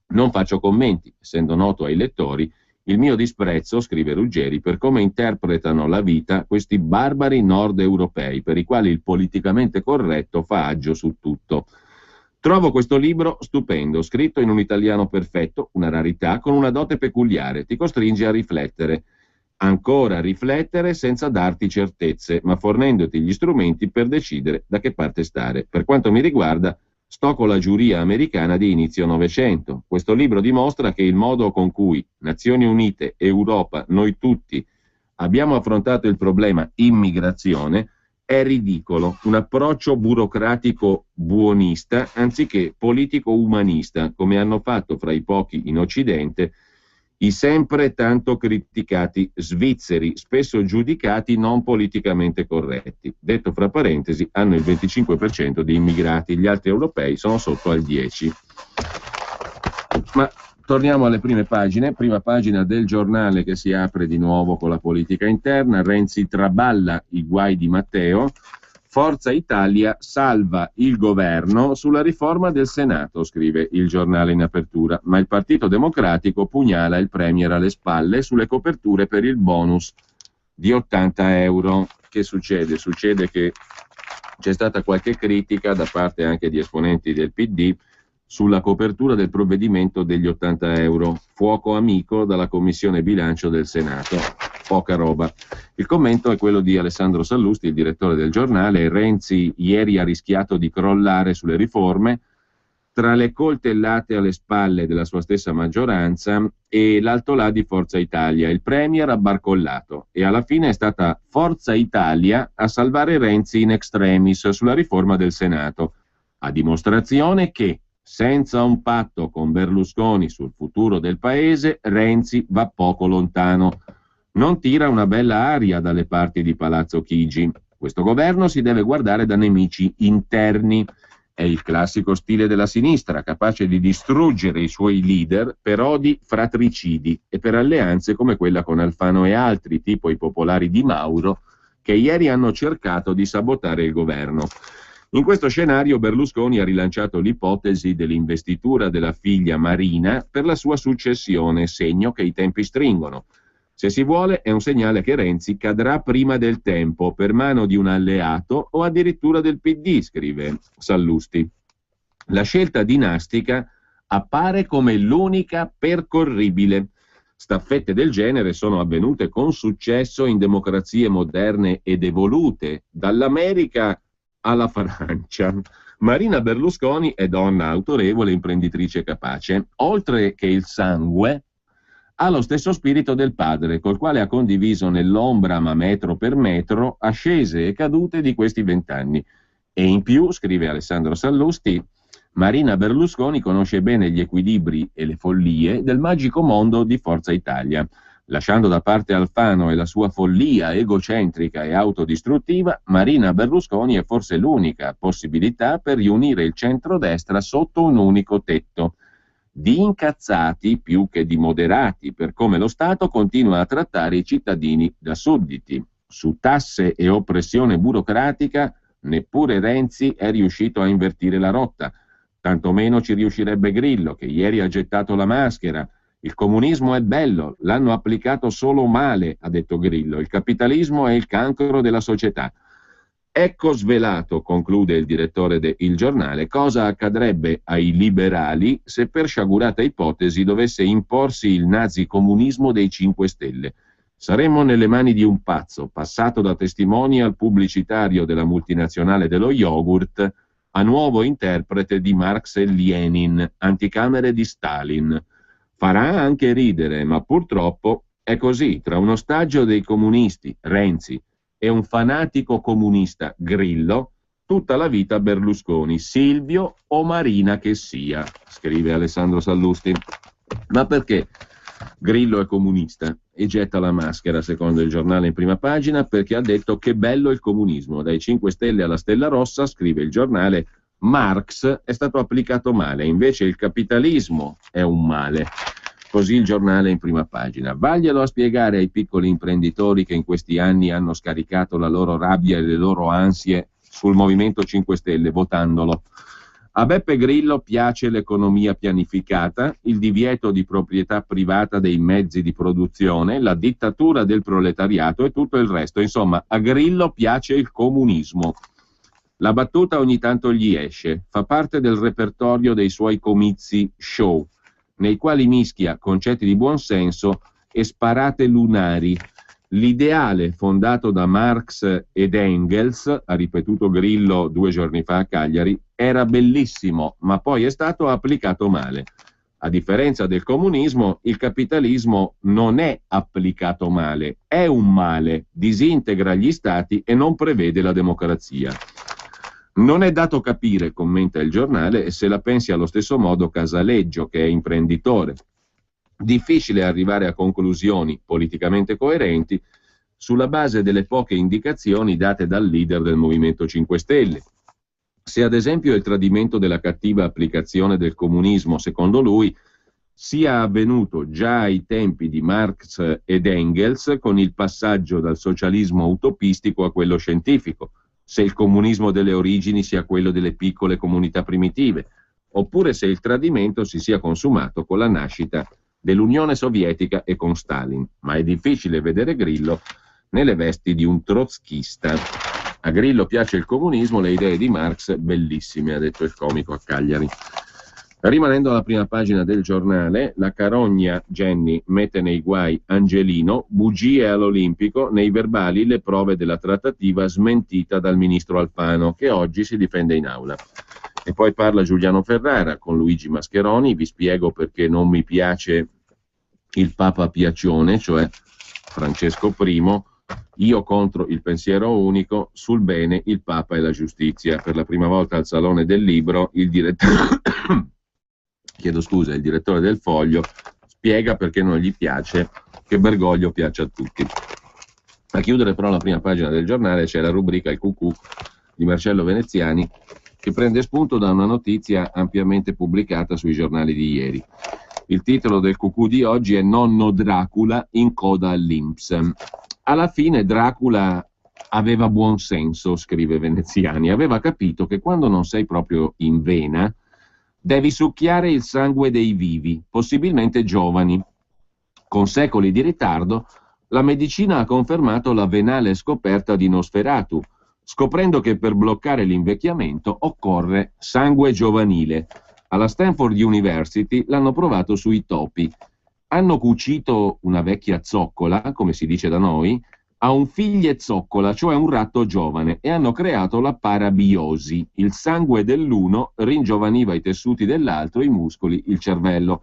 Non faccio commenti, essendo noto ai lettori il mio disprezzo, scrive Ruggeri, per come interpretano la vita questi barbari nord europei, per i quali il politicamente corretto fa aggio su tutto. Trovo questo libro stupendo, scritto in un italiano perfetto, una rarità, con una dote peculiare, ti costringe a riflettere. Ancora riflettere senza darti certezze, ma fornendoti gli strumenti per decidere da che parte stare. Per quanto mi riguarda, sto con la giuria americana di inizio Novecento. Questo libro dimostra che il modo con cui Nazioni Unite, Europa, noi tutti abbiamo affrontato il problema immigrazione è ridicolo, un approccio burocratico buonista anziché politico umanista, come hanno fatto fra i pochi in Occidente i sempre tanto criticati svizzeri, spesso giudicati non politicamente corretti. Detto fra parentesi, hanno il 25% di immigrati, gli altri europei sono sotto al 10%. Ma torniamo alle prime pagine. Prima pagina del Giornale che si apre di nuovo con la politica interna. Renzi traballa i guai di Matteo. Forza Italia salva il governo sulla riforma del Senato, scrive il Giornale in apertura, ma il Partito Democratico pugnala il Premier alle spalle sulle coperture per il bonus di 80 euro. Che succede? Succede che c'è stata qualche critica da parte anche di esponenti del PD sulla copertura del provvedimento degli 80 euro. Fuoco amico dalla Commissione Bilancio del Senato. Poca roba. Il commento è quello di Alessandro Sallusti, il direttore del Giornale. Renzi ieri ha rischiato di crollare sulle riforme tra le coltellate alle spalle della sua stessa maggioranza e l'altolà di Forza Italia. Il Premier ha barcollato e alla fine è stata Forza Italia a salvare Renzi in extremis sulla riforma del Senato, a dimostrazione che senza un patto con Berlusconi sul futuro del paese, Renzi va poco lontano. Non tira una bella aria dalle parti di Palazzo Chigi. Questo governo si deve guardare da nemici interni. È il classico stile della sinistra, capace di distruggere i suoi leader per odi fratricidi e per alleanze come quella con Alfano e altri, tipo i popolari di Mauro, che ieri hanno cercato di sabotare il governo. In questo scenario Berlusconi ha rilanciato l'ipotesi dell'investitura della figlia Marina per la sua successione, segno che i tempi stringono. Se si vuole, è un segnale che Renzi cadrà prima del tempo per mano di un alleato o addirittura del PD, scrive Sallusti. La scelta dinastica appare come l'unica percorribile. Staffette del genere sono avvenute con successo in democrazie moderne ed evolute, dall'America alla Francia. Marina Berlusconi è donna autorevole, imprenditrice capace. Oltre che il sangue, ha lo stesso spirito del padre, col quale ha condiviso nell'ombra, ma metro per metro, ascese e cadute di questi 20 anni. E in più, scrive Alessandro Sallusti, Marina Berlusconi conosce bene gli equilibri e le follie del magico mondo di Forza Italia. Lasciando da parte Alfano e la sua follia egocentrica e autodistruttiva, Marina Berlusconi è forse l'unica possibilità per riunire il centrodestra sotto un unico tetto. Di incazzati più che di moderati, per come lo Stato continua a trattare i cittadini da sudditi. Su tasse e oppressione burocratica neppure Renzi è riuscito a invertire la rotta. Tantomeno ci riuscirebbe Grillo, che ieri ha gettato la maschera. Il comunismo è bello, l'hanno applicato solo male, ha detto Grillo. Il capitalismo è il cancro della società. Ecco svelato, conclude il direttore de Il Giornale, cosa accadrebbe ai liberali se per sciagurata ipotesi dovesse imporsi il nazicomunismo dei 5 Stelle. Saremmo nelle mani di un pazzo, passato da testimonial pubblicitario della multinazionale dello yogurt a nuovo interprete di Marx e Lenin, anticamere di Stalin. Farà anche ridere, ma purtroppo è così. Tra un ostaggio dei comunisti, Renzi, e un fanatico comunista, Grillo, tutta la vita Berlusconi, Silvio o Marina che sia, scrive Alessandro Sallusti. Ma perché Grillo è comunista e getta la maschera, secondo il Giornale in prima pagina? Perché ha detto che bello il comunismo. Dai 5 Stelle alla Stella Rossa, scrive il Giornale, Marx è stato applicato male, invece il capitalismo è un male. Così il Giornale in prima pagina. Vaglielo a spiegare ai piccoli imprenditori che in questi anni hanno scaricato la loro rabbia e le loro ansie sul Movimento 5 Stelle votandolo. A Beppe Grillo piace l'economia pianificata, il divieto di proprietà privata dei mezzi di produzione, la dittatura del proletariato e tutto il resto. Insomma, a Grillo piace il comunismo. La battuta ogni tanto gli esce, fa parte del repertorio dei suoi comizi show, nei quali mischia concetti di buonsenso e sparate lunari. L'ideale fondato da Marx ed Engels, ha ripetuto Grillo 2 giorni fa a Cagliari, era bellissimo, ma poi è stato applicato male. A differenza del comunismo, il capitalismo non è applicato male, è un male, disintegra gli stati e non prevede la democrazia. Non è dato capire, commenta il Giornale, se la pensi allo stesso modo Casaleggio, che è imprenditore. Difficile arrivare a conclusioni politicamente coerenti sulla base delle poche indicazioni date dal leader del Movimento 5 Stelle. Se ad esempio il tradimento della cattiva applicazione del comunismo, secondo lui, sia avvenuto già ai tempi di Marx ed Engels con il passaggio dal socialismo utopistico a quello scientifico, se il comunismo delle origini sia quello delle piccole comunità primitive, oppure se il tradimento si sia consumato con la nascita dell'Unione Sovietica e con Stalin. Ma è difficile vedere Grillo nelle vesti di un trotskista. A Grillo piace il comunismo, le idee di Marx bellissime, ha detto il comico a Cagliari. Rimanendo alla prima pagina del Giornale, la carogna Jenny mette nei guai Angelino, bugie all'Olimpico, nei verbali le prove della trattativa smentita dal ministro Alfano, che oggi si difende in aula. E poi parla Giuliano Ferrara con Luigi Mascheroni, vi spiego perché non mi piace il Papa Piacione, cioè Francesco I, io contro il pensiero unico, sul bene il Papa e la giustizia. Per la prima volta al Salone del Libro il direttore il direttore del Foglio spiega perché non gli piace che Bergoglio piaccia a tutti. A chiudere però la prima pagina del Giornale c'è la rubrica Il Cucù di Marcello Veneziani, che prende spunto da una notizia ampiamente pubblicata sui giornali di ieri. Il titolo del Cucù di oggi è Nonno Dracula in coda all'Inps. Alla fine Dracula aveva buon senso, scrive Veneziani, aveva capito che quando non sei proprio in vena devi succhiare il sangue dei vivi, possibilmente giovani. Con secoli di ritardo, la medicina ha confermato la venale scoperta di Nosferatu, scoprendo che per bloccare l'invecchiamento occorre sangue giovanile. Alla Stanford University l'hanno provato sui topi. Hanno cucito una vecchia zoccola, come si dice da noi, ha un figliezzocola, cioè un ratto giovane, e hanno creato la parabiosi. Il sangue dell'uno ringiovaniva i tessuti dell'altro, i muscoli, il cervello.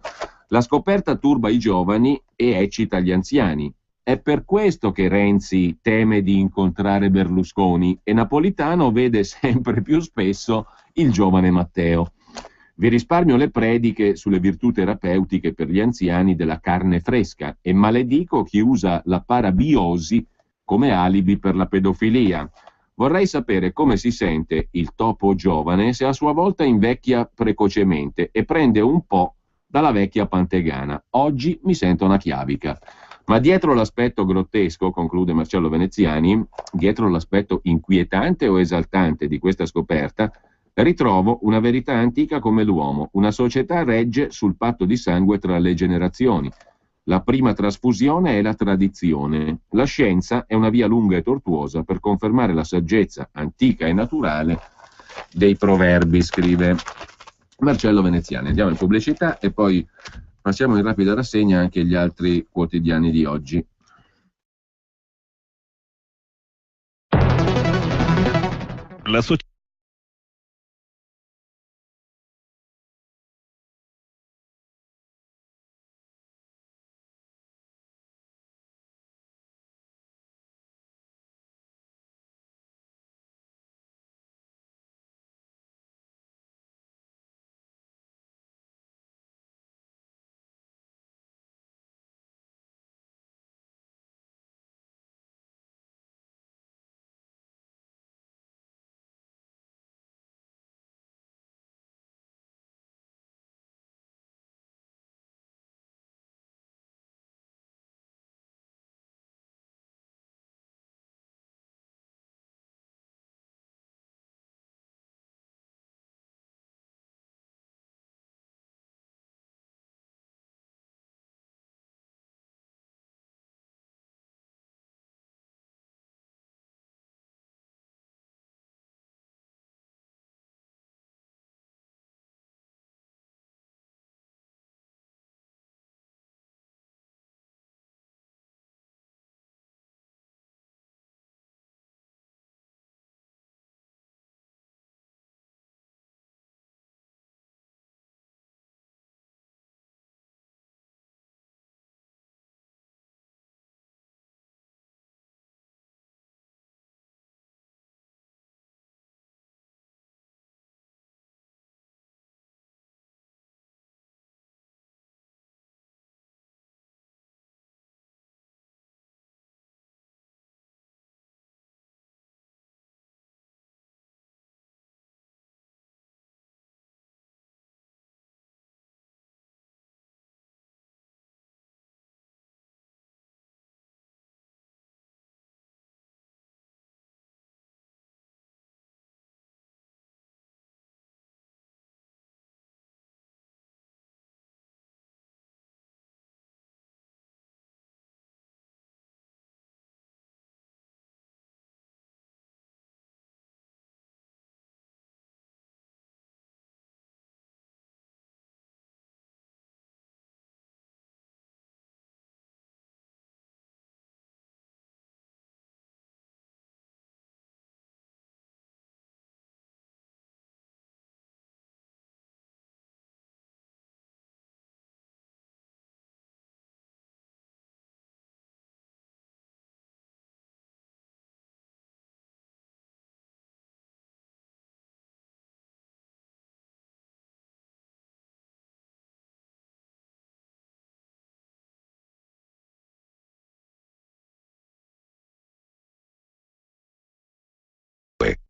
La scoperta turba i giovani e eccita gli anziani. È per questo che Renzi teme di incontrare Berlusconi e Napolitano vede sempre più spesso il giovane Matteo. Vi risparmio le prediche sulle virtù terapeutiche per gli anziani della carne fresca e maledico chi usa la parabiosi come alibi per la pedofilia. Vorrei sapere come si sente il topo giovane se a sua volta invecchia precocemente e prende un po' dalla vecchia pantegana. Oggi mi sento una chiavica. Ma dietro l'aspetto grottesco, conclude Marcello Veneziani, dietro l'aspetto inquietante o esaltante di questa scoperta, ritrovo una verità antica come l'uomo. Una società regge sul patto di sangue tra le generazioni. La prima trasfusione è la tradizione. La scienza è una via lunga e tortuosa per confermare la saggezza antica e naturale dei proverbi, scrive Marcello Veneziani. Andiamo in pubblicità e poi passiamo in rapida rassegna anche gli altri quotidiani di oggi. La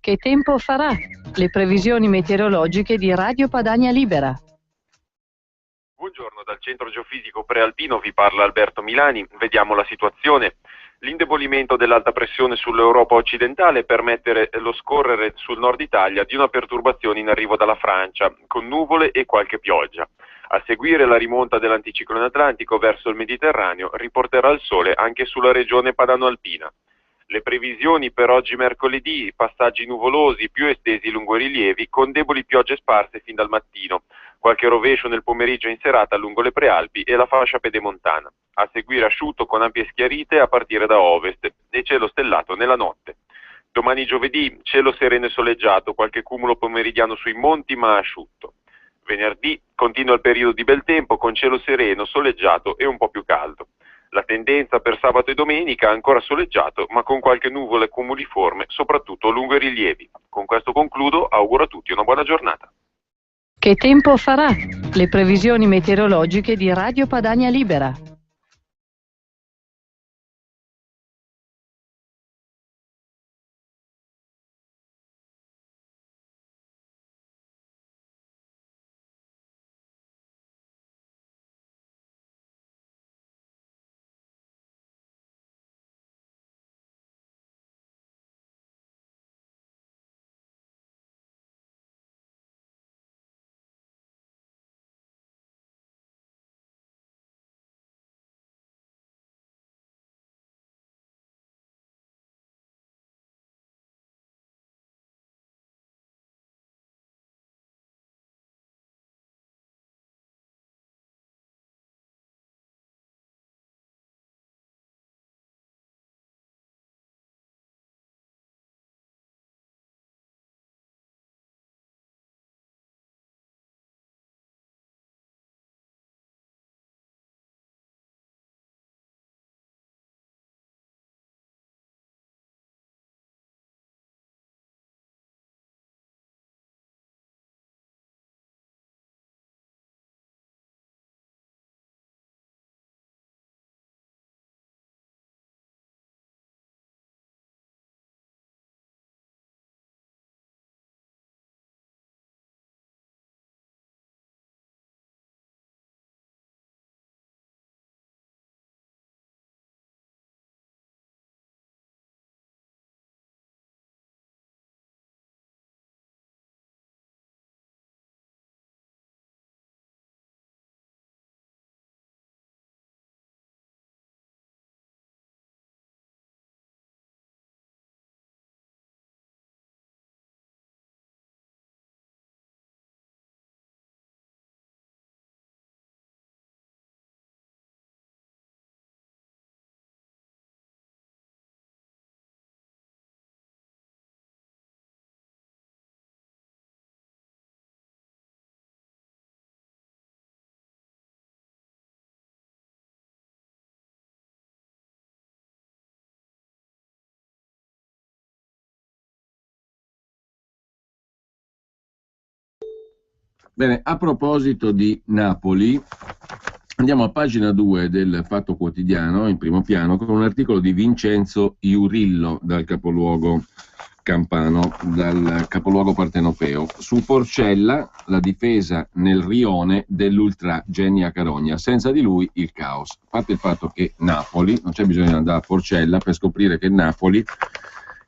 Che tempo farà? Le previsioni meteorologiche di Radio Padania Libera. Buongiorno, dal centro geofisico prealpino vi parla Alberto Milani. Vediamo la situazione. L'indebolimento dell'alta pressione sull'Europa occidentale permette lo scorrere sul nord Italia di una perturbazione in arrivo dalla Francia, con nuvole e qualche pioggia. A seguire la rimonta dell'anticiclone atlantico verso il Mediterraneo riporterà il sole anche sulla regione padano-alpina. Le previsioni per oggi mercoledì: passaggi nuvolosi più estesi lungo i rilievi con deboli piogge sparse fin dal mattino. qualche rovescio nel pomeriggio e in serata lungo le prealpi e la fascia pedemontana. A seguire asciutto con ampie schiarite a partire da ovest e cielo stellato nella notte. Domani giovedì cielo sereno e soleggiato, qualche cumulo pomeridiano sui monti ma asciutto. Venerdì continua il periodo di bel tempo con cielo sereno, soleggiato e un po' più caldo. La tendenza per sabato e domenica ancora soleggiato ma con qualche nuvola cumuliforme soprattutto lungo i rilievi. Con questo concludo, auguro a tutti una buona giornata. Che tempo farà? Le previsioni meteorologiche di Radio Padania Libera. Bene, a proposito di Napoli, andiamo a pagina 2 del Fatto Quotidiano, in primo piano, con un articolo di Vincenzo Iurillo dal capoluogo campano, dal capoluogo partenopeo, su Porcella, la difesa nel rione dell'ultra Genia Carogna. Senza di lui il caos. A parte il fatto che Napoli, non c'è bisogno di andare a Porcella per scoprire che Napoli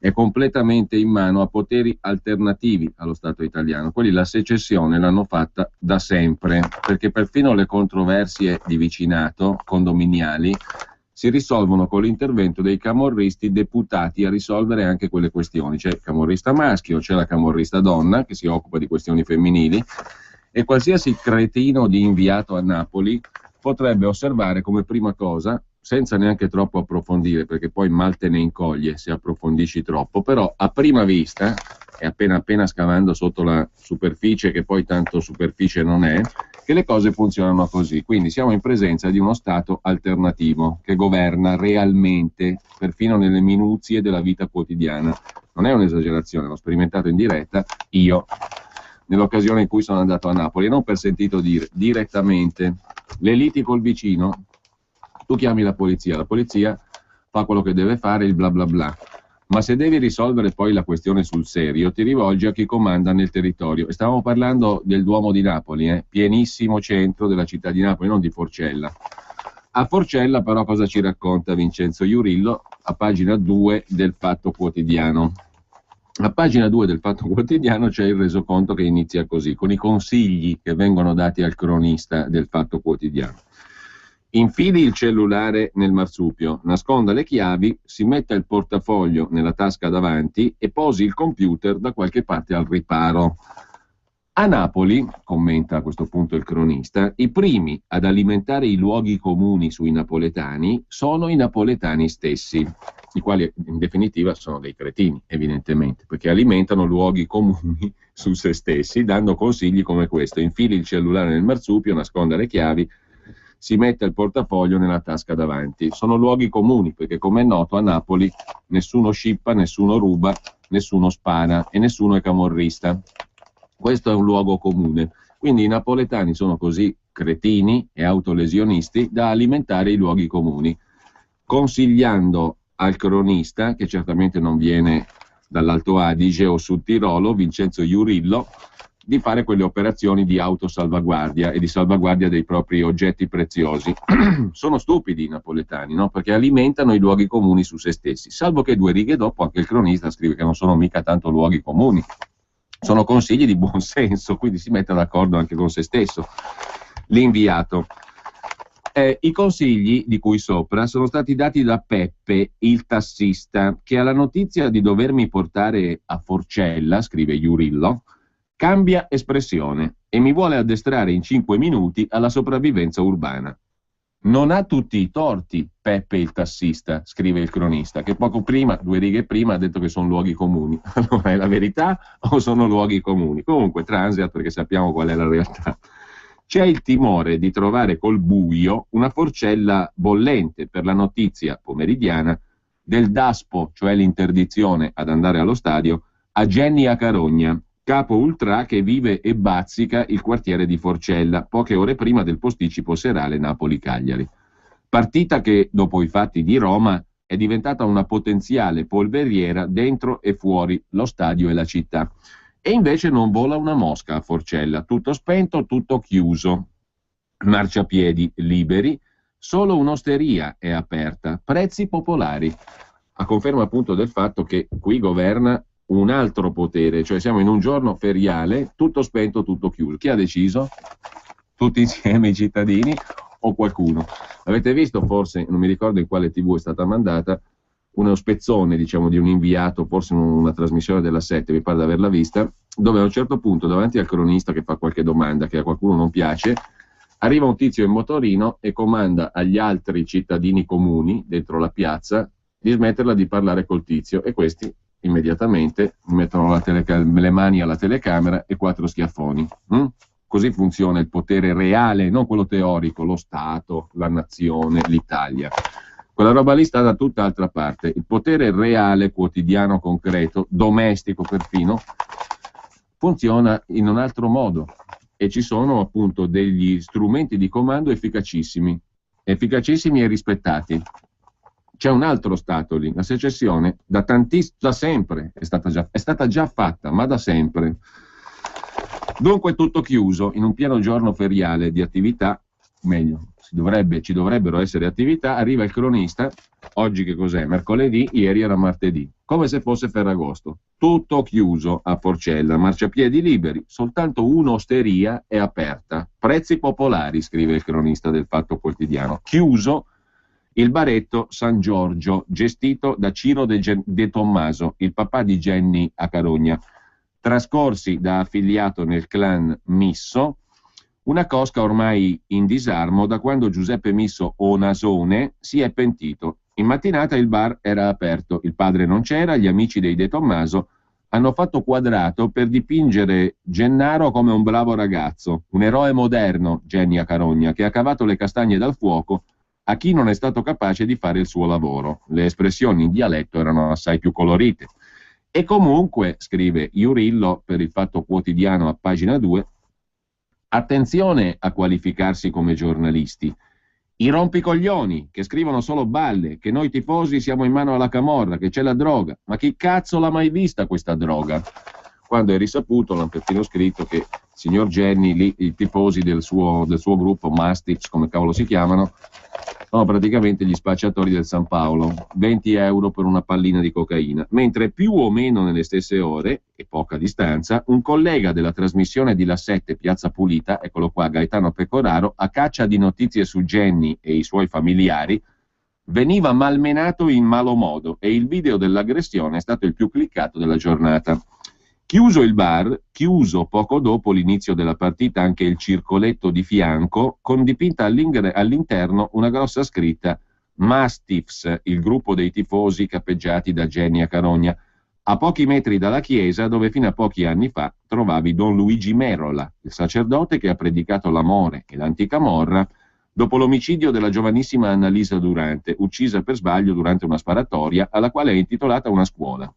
è completamente in mano a poteri alternativi allo Stato italiano. Quelli la secessione l'hanno fatta da sempre, perché perfino le controversie di vicinato condominiali si risolvono con l'intervento dei camorristi deputati a risolvere anche quelle questioni. C'è il camorrista maschio, c'è la camorrista donna che si occupa di questioni femminili e qualsiasi cretino di inviato a Napoli potrebbe osservare come prima cosa, senza neanche troppo approfondire, perché poi mal te ne incoglie se approfondisci troppo, però a prima vista, e appena scavando sotto la superficie, che poi tanto superficie non è, che le cose funzionano così. Quindi siamo in presenza di uno Stato alternativo che governa realmente, perfino nelle minuzie della vita quotidiana. Non è un'esagerazione, l'ho sperimentato in diretta io, nell'occasione in cui sono andato a Napoli, e non per sentito dire, direttamente. Le liti col vicino, tu chiami la polizia fa quello che deve fare, il bla bla bla. Ma se devi risolvere poi la questione sul serio, ti rivolgi a chi comanda nel territorio. E stavamo parlando del Duomo di Napoli, pienissimo centro della città di Napoli, non di Forcella. A Forcella però cosa ci racconta Vincenzo Iurillo a pagina 2 del Fatto Quotidiano? A pagina 2 del Fatto Quotidiano c'è il resoconto che inizia così, con i consigli che vengono dati al cronista del Fatto Quotidiano. Infili il cellulare nel marsupio, nasconda le chiavi, si metta il portafoglio nella tasca davanti e posi il computer da qualche parte al riparo. A Napoli, commenta a questo punto il cronista, i primi ad alimentare i luoghi comuni sui napoletani sono i napoletani stessi, i quali in definitiva sono dei cretini, evidentemente, perché alimentano luoghi comuni su se stessi, dando consigli come questo: infili il cellulare nel marsupio, nasconda le chiavi, si mette il portafoglio nella tasca davanti. Sono luoghi comuni, perché come è noto a Napoli nessuno scippa, nessuno ruba, nessuno spara e nessuno è camorrista. Questo è un luogo comune. Quindi i napoletani sono così cretini e autolesionisti da alimentare i luoghi comuni, consigliando al cronista, che certamente non viene dall'Alto Adige o Sud Tirolo, Vincenzo Iurillo, di fare quelle operazioni di autosalvaguardia e di salvaguardia dei propri oggetti preziosi. Sono stupidi i napoletani, no? Perché alimentano i luoghi comuni su se stessi, salvo che 2 righe dopo anche il cronista scrive che non sono mica tanto luoghi comuni, sono consigli di buon senso, quindi si mette d'accordo anche con se stesso l'inviato. I consigli di cui sopra sono stati dati da Peppe, il tassista, che alla notizia di dovermi portare a Forcella, scrive Iurillo, cambia espressione e mi vuole addestrare in 5 minuti alla sopravvivenza urbana. Non ha tutti i torti Peppe il tassista, scrive il cronista, che poco prima, 2 righe prima, ha detto che sono luoghi comuni. Allora è la verità o sono luoghi comuni? Comunque transiat, perché sappiamo qual è la realtà. C'è il timore di trovare col buio una forcella bollente per la notizia pomeridiana del DASPO, cioè l'interdizione ad andare allo stadio, a Genny Acarogna, capo ultra che vive e bazzica il quartiere di Forcella, poche ore prima del posticipo serale Napoli-Cagliari. Partita che, dopo i fatti di Roma, è diventata una potenziale polveriera dentro e fuori lo stadio e la città. E invece non vola una mosca a Forcella, tutto spento, tutto chiuso. Marciapiedi liberi, solo un'osteria è aperta, prezzi popolari. A conferma appunto del fatto che qui governa un altro potere, cioè siamo in un giorno feriale, tutto spento, tutto chiuso. Chi ha deciso? Tutti insieme i cittadini o qualcuno? Avete visto forse, non mi ricordo in quale TV è stata mandata, uno spezzone, diciamo, di un inviato, forse una trasmissione della 7, mi pare di averla vista, dove a un certo punto, davanti al cronista che fa qualche domanda che a qualcuno non piace, arriva un tizio in motorino e comanda agli altri cittadini comuni dentro la piazza di smetterla di parlare col tizio, e questi immediatamente mettono le mani alla telecamera e 4 schiaffoni. Così funziona il potere reale, non quello teorico, lo Stato, la nazione, l'Italia. Quella roba lì sta da tutt'altra parte. Il potere reale, quotidiano, concreto, domestico perfino, funziona in un altro modo, e ci sono appunto degli strumenti di comando efficacissimi e rispettati. C'è un altro Stato lì, la secessione da sempre è stata già fatta, ma da sempre. Dunque tutto chiuso, in un pieno giorno feriale di attività, meglio, ci dovrebbero essere attività, arriva il cronista, oggi che cos'è? Mercoledì, ieri era martedì, come se fosse Ferragosto. Tutto chiuso a Forcella, marciapiedi liberi, soltanto un'osteria è aperta. Prezzi popolari, scrive il cronista del Fatto Quotidiano. Chiuso il baretto San Giorgio, gestito da Ciro De Tommaso, il papà di Genny Acarogna, trascorsi da affiliato nel clan Misso, una cosca ormai in disarmo da quando Giuseppe Misso o Nasone si è pentito. In mattinata il bar era aperto, il padre non c'era, gli amici dei De Tommaso hanno fatto quadrato per dipingere Gennaro come un bravo ragazzo, un eroe moderno, Genny Acarogna, che ha cavato le castagne dal fuoco a chi non è stato capace di fare il suo lavoro. Le espressioni in dialetto erano assai più colorite. E comunque, scrive Iurillo per il Fatto Quotidiano a pagina 2, attenzione a qualificarsi come giornalisti. I rompicoglioni che scrivono solo balle, che noi tifosi siamo in mano alla camorra, che c'è la droga. Ma chi cazzo l'ha mai vista questa droga? Quando è risaputo, l'hanno perfino scritto, che il signor Genny, lì, i tifosi del suo gruppo, Mastics, come cavolo si chiamano, sono praticamente gli spacciatori del San Paolo, 20 euro per una pallina di cocaina, mentre più o meno nelle stesse ore, e poca distanza, un collega della trasmissione di La 7 Piazza Pulita, eccolo qua, Gaetano Pecoraro, a caccia di notizie su Genny e i suoi familiari, veniva malmenato in malo modo e il video dell'aggressione è stato il più cliccato della giornata. Chiuso il bar, chiuso poco dopo l'inizio della partita anche il circoletto di fianco, con dipinta all'interno una grossa scritta Mastiffs, il gruppo dei tifosi cappeggiati da Jenny a Carogna, a pochi metri dalla chiesa dove fino a pochi anni fa trovavi Don Luigi Merola, il sacerdote che ha predicato l'amore e l'anticamorra dopo l'omicidio della giovanissima Annalisa Durante, uccisa per sbaglio durante una sparatoria alla quale è intitolata una scuola.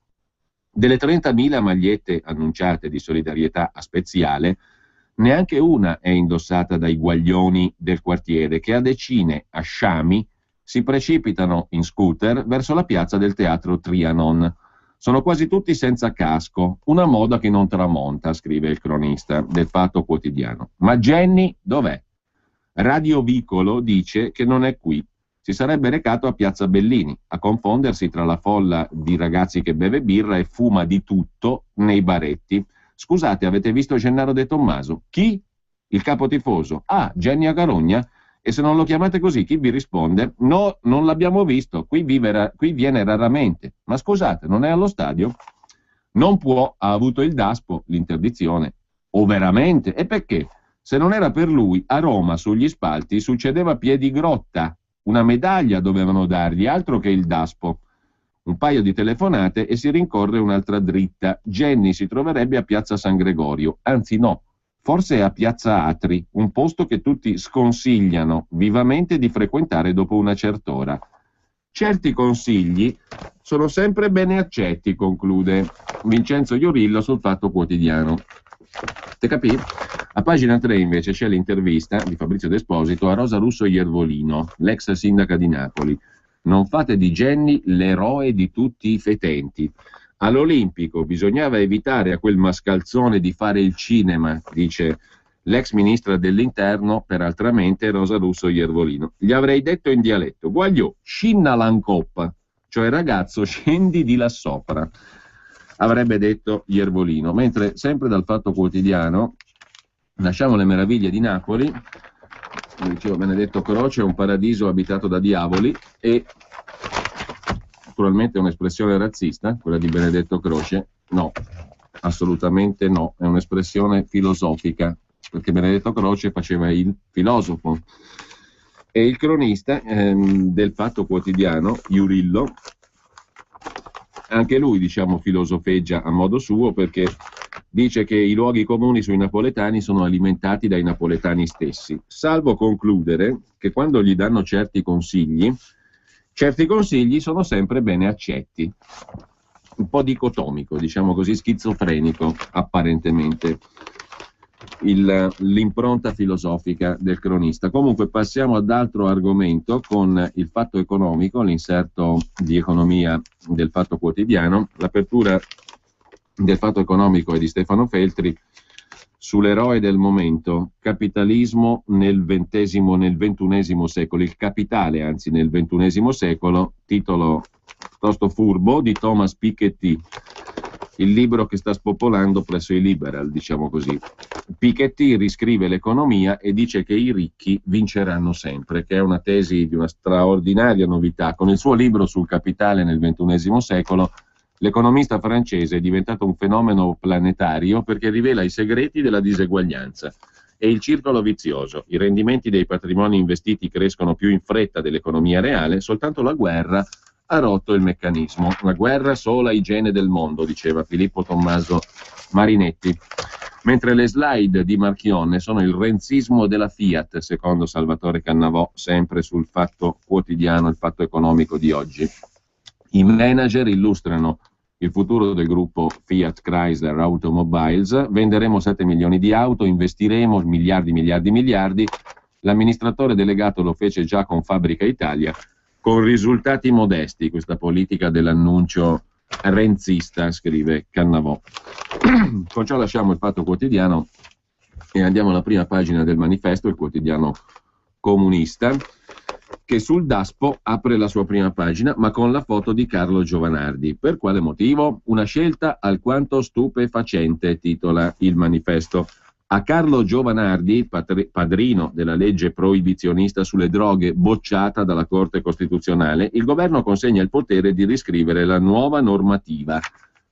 Delle 30.000 magliette annunciate di solidarietà a Speziale, neanche una è indossata dai guaglioni del quartiere che a decine, a sciami, si precipitano in scooter verso la piazza del Teatro Trianon. Sono quasi tutti senza casco, una moda che non tramonta, scrive il cronista del Fatto Quotidiano. Ma Jenny dov'è? Radio Vicolo dice che non è qui. Si sarebbe recato a Piazza Bellini, a confondersi tra la folla di ragazzi che beve birra e fuma di tutto nei baretti. Scusate, avete visto Gennaro De Tommaso? Chi? Il capotifoso. Ah, Jenny a Carogna? E se non lo chiamate così, chi vi risponde? No, non l'abbiamo visto, qui viene raramente. Ma scusate, non è allo stadio? Non può, ha avuto il DASPO, l'interdizione. O veramente? E perché? Se non era per lui, a Roma, sugli spalti, succedeva Piedigrotta. Una medaglia dovevano dargli, altro che il DASPO. Un paio di telefonate e si rincorre un'altra dritta. Jenny si troverebbe a Piazza San Gregorio, anzi no, forse è a Piazza Atri, un posto che tutti sconsigliano vivamente di frequentare dopo una certa ora. Certi consigli sono sempre bene accetti, conclude Vincenzo Iorillo sul Fatto Quotidiano. Te capì? A pagina 3 invece c'è l'intervista di Fabrizio D'Esposito a Rosa Russo Iervolino, l'ex sindaca di Napoli. Non fate di Jenny l'eroe di tutti i fetenti. All'Olimpico bisognava evitare a quel mascalzone di fare il cinema, dice l'ex ministra dell'Interno, peraltramente Rosa Russo Iervolino. Gli avrei detto in dialetto: guagliò, scinna l'ancoppa, cioè ragazzo scendi di là sopra, avrebbe detto Iervolino. Mentre sempre dal Fatto Quotidiano lasciamo le meraviglie di Napoli. Dicevo, Benedetto Croce è un paradiso abitato da diavoli, e naturalmente è un'espressione razzista quella di Benedetto Croce? No, assolutamente no, è un'espressione filosofica, perché Benedetto Croce faceva il filosofo. E il cronista del Fatto Quotidiano, Iorillo, anche lui diciamo filosofeggia a modo suo, perché dice che i luoghi comuni sui napoletani sono alimentati dai napoletani stessi, salvo concludere che quando gli danno certi consigli sono sempre bene accetti. Un po' dicotomico, diciamo così, schizofrenico apparentemente l'impronta filosofica del cronista. Comunque passiamo ad altro argomento con il Fatto Economico, l'inserto di economia del Fatto Quotidiano. L'apertura del Fatto Economico è di Stefano Feltri sull'eroe del momento, capitalismo nel XXI secolo, il capitale anzi nel XXI secolo, titolo piuttosto furbo di Thomas Piketty, il libro che sta spopolando presso i liberal, diciamo così. Piketty riscrive l'economia e dice che i ricchi vinceranno sempre, che è una tesi di una straordinaria novità. Con il suo libro sul capitale nel XXI secolo, l'economista francese è diventato un fenomeno planetario perché rivela i segreti della diseguaglianza e il circolo vizioso. I rendimenti dei patrimoni investiti crescono più in fretta dell'economia reale, soltanto la guerra ha rotto il meccanismo. Una guerra sola igiene del mondo, diceva Filippo Tommaso Marinetti. Mentre le slide di Marchionne sono il renzismo della Fiat, secondo Salvatore Cannavò, sempre sul Fatto Quotidiano, il Fatto Economico di oggi. I manager illustrano il futuro del gruppo Fiat Chrysler Automobiles: venderemo 7 milioni di auto, investiremo miliardi. L'amministratore delegato lo fece già con Fabbrica Italia, con risultati modesti, questa politica dell'annuncio renzista, scrive Cannavò. Con ciò lasciamo il Fatto Quotidiano e andiamo alla prima pagina del Manifesto, il quotidiano comunista, che sul DASPO apre la sua prima pagina, ma con la foto di Carlo Giovanardi. Per quale motivo? Una scelta alquanto stupefacente, titola il Manifesto. A Carlo Giovanardi, padrino della legge proibizionista sulle droghe bocciata dalla Corte Costituzionale, il governo consegna il potere di riscrivere la nuova normativa.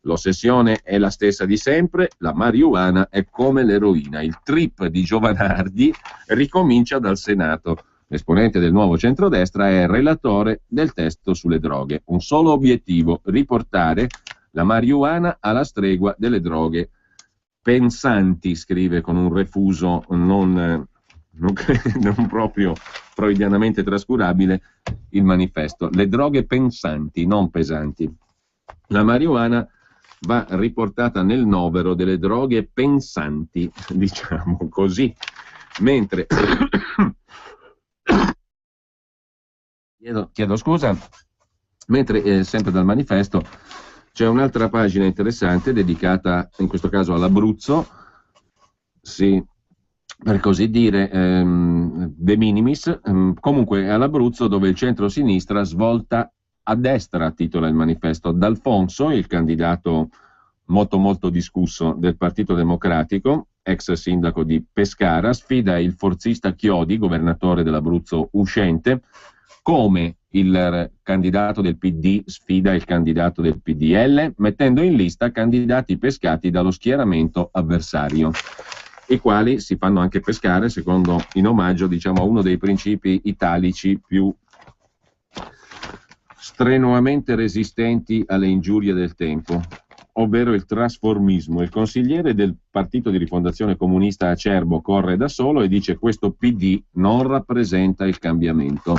L'ossessione è la stessa di sempre, la marijuana è come l'eroina. Il trip di Giovanardi ricomincia dal Senato. L'esponente del nuovo centrodestra è relatore del testo sulle droghe. Un solo obiettivo: riportare la marijuana alla stregua delle droghe pensanti, scrive con un refuso non proprio freudianamente trascurabile il manifesto. Le droghe pensanti, non pesanti. La marijuana va riportata nel novero delle droghe pensanti, diciamo così, mentre chiedo scusa, mentre sempre dal manifesto c'è un'altra pagina interessante dedicata in questo caso all'Abruzzo, sì, per così dire de minimis, comunque all'Abruzzo, dove il centro-sinistra svolta a destra, titola il manifesto. D'Alfonso, il candidato molto discusso del Partito Democratico, ex sindaco di Pescara, sfida il forzista Chiodi, governatore dell'Abruzzo uscente, come il candidato del PD sfida il candidato del PDL, mettendo in lista candidati pescati dallo schieramento avversario, i quali si fanno anche pescare secondo, in omaggio, diciamo, a uno dei principi italici più strenuamente resistenti alle ingiurie del tempo, ovvero il trasformismo. Il consigliere del Partito di Rifondazione Comunista Acerbo corre da solo e dice: questo PD non rappresenta il cambiamento.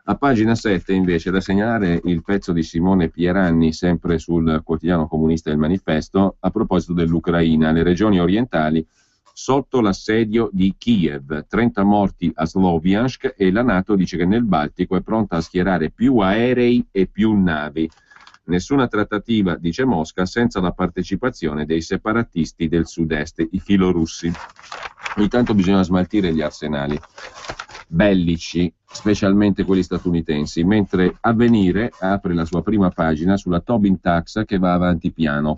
A pagina 7 invece da segnalare il pezzo di Simone Pieranni, sempre sul quotidiano comunista Il Manifesto, a proposito dell'Ucraina. Le regioni orientali sotto l'assedio di Kiev, 30 morti a Sloviansk, e la NATO dice che nel Baltico è pronta a schierare più aerei e più navi. Nessuna trattativa, dice Mosca, senza la partecipazione dei separatisti del sud-est, i filorussi. Intanto bisogna smaltire gli arsenali bellici, specialmente quelli statunitensi, mentre Avvenire apre la sua prima pagina sulla Tobin Tax che va avanti piano.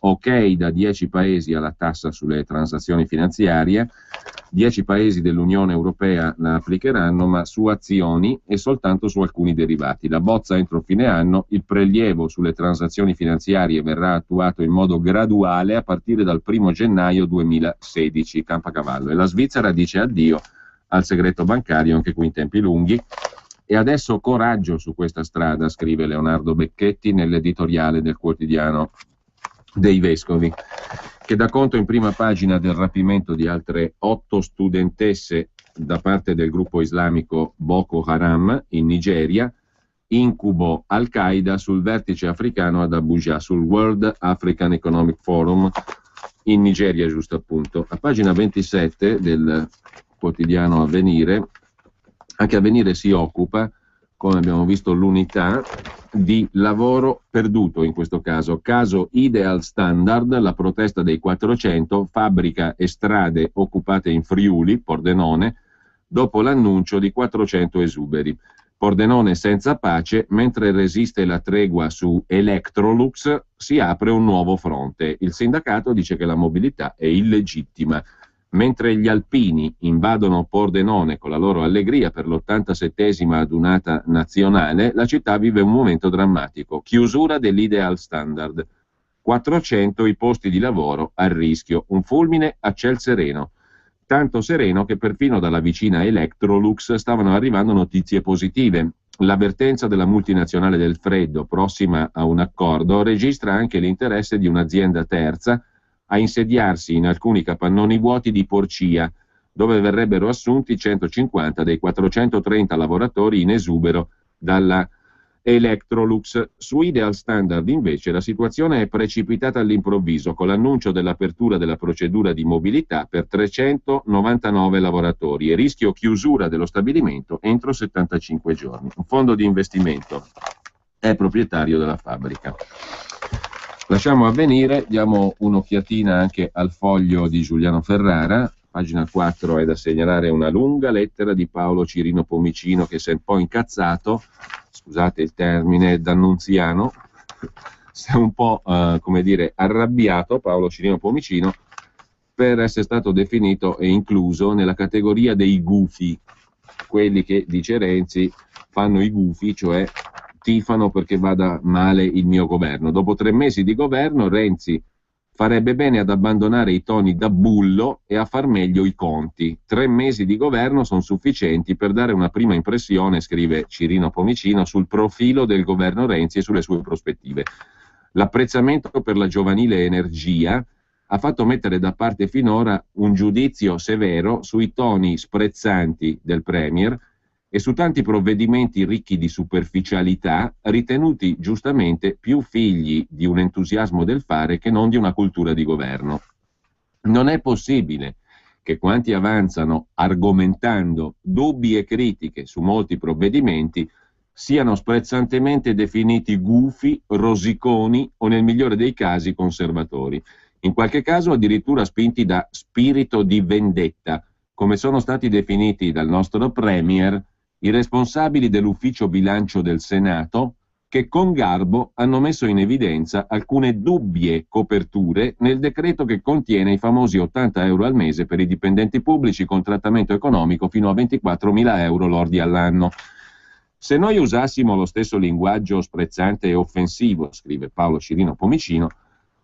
Ok da 10 paesi alla tassa sulle transazioni finanziarie, 10 paesi dell'Unione Europea la applicheranno, ma su azioni e soltanto su alcuni derivati. La bozza entro fine anno: il prelievo sulle transazioni finanziarie verrà attuato in modo graduale a partire dal 1 gennaio 2016, Campacavallo. E la Svizzera dice addio al segreto bancario, anche qui in tempi lunghi. E adesso coraggio su questa strada, scrive Leonardo Becchetti nell'editoriale del quotidiano dei Vescovi, che dà conto in prima pagina del rapimento di altre 8 studentesse da parte del gruppo islamico Boko Haram in Nigeria, incubo Al-Qaeda sul vertice africano ad Abuja, sul World African Economic Forum in Nigeria, giusto appunto. A pagina 27 del quotidiano Avvenire, anche Avvenire si occupa, come abbiamo visto, l'Unità, di lavoro perduto in questo caso Ideal Standard, la protesta dei 400, fabbrica e strade occupate in Friuli, Pordenone, dopo l'annuncio di 400 esuberi. Pordenone senza pace, mentre resiste la tregua su Electrolux, si apre un nuovo fronte. Il sindacato dice che la mobilità è illegittima. Mentre gli alpini invadono Pordenone con la loro allegria per l'87esima adunata nazionale, la città vive un momento drammatico. Chiusura dell'Ideal Standard. 400 i posti di lavoro a rischio. Un fulmine a ciel sereno. Tanto sereno che perfino dalla vicina Electrolux stavano arrivando notizie positive. L'avvertenza della multinazionale del freddo, prossima a un accordo, registra anche l'interesse di un'azienda terza a insediarsi in alcuni capannoni vuoti di Porcia, dove verrebbero assunti 150 dei 430 lavoratori in esubero dalla Electrolux. Su Ideal Standard invece la situazione è precipitata all'improvviso con l'annuncio dell'apertura della procedura di mobilità per 399 lavoratori e rischio chiusura dello stabilimento entro 75 giorni. Un fondo di investimento è proprietario della fabbrica. Lasciamo Avvenire, diamo un'occhiatina anche al Foglio di Giuliano Ferrara. Pagina 4 è da segnalare una lunga lettera di Paolo Cirino Pomicino, che si è un po' incazzato, scusate il termine d'annunziano, si è un po' arrabbiato Paolo Cirino Pomicino per essere stato definito e incluso nella categoria dei gufi, quelli che, dice Renzi, fanno i gufi, cioè tifano perché vada male il mio governo. Dopo 3 mesi di governo Renzi farebbe bene ad abbandonare i toni da bullo e a far meglio i conti. 3 mesi di governo sono sufficienti per dare una prima impressione, scrive Cirino Pomicino, sul profilo del governo Renzi e sulle sue prospettive. L'apprezzamento per la giovanile energia ha fatto mettere da parte finora un giudizio severo sui toni sprezzanti del Premier e su tanti provvedimenti ricchi di superficialità, ritenuti giustamente più figli di un entusiasmo del fare che non di una cultura di governo. Non è possibile che quanti avanzano argomentando dubbi e critiche su molti provvedimenti siano sprezzantemente definiti gufi, rosiconi o nel migliore dei casi conservatori. In qualche caso addirittura spinti da spirito di vendetta, come sono stati definiti dal nostro Premier i responsabili dell'ufficio bilancio del Senato, che con garbo hanno messo in evidenza alcune dubbie coperture nel decreto che contiene i famosi 80 euro al mese per i dipendenti pubblici con trattamento economico fino a 24.000 euro lordi all'anno. Se noi usassimo lo stesso linguaggio sprezzante e offensivo, scrive Paolo Cirino Pomicino,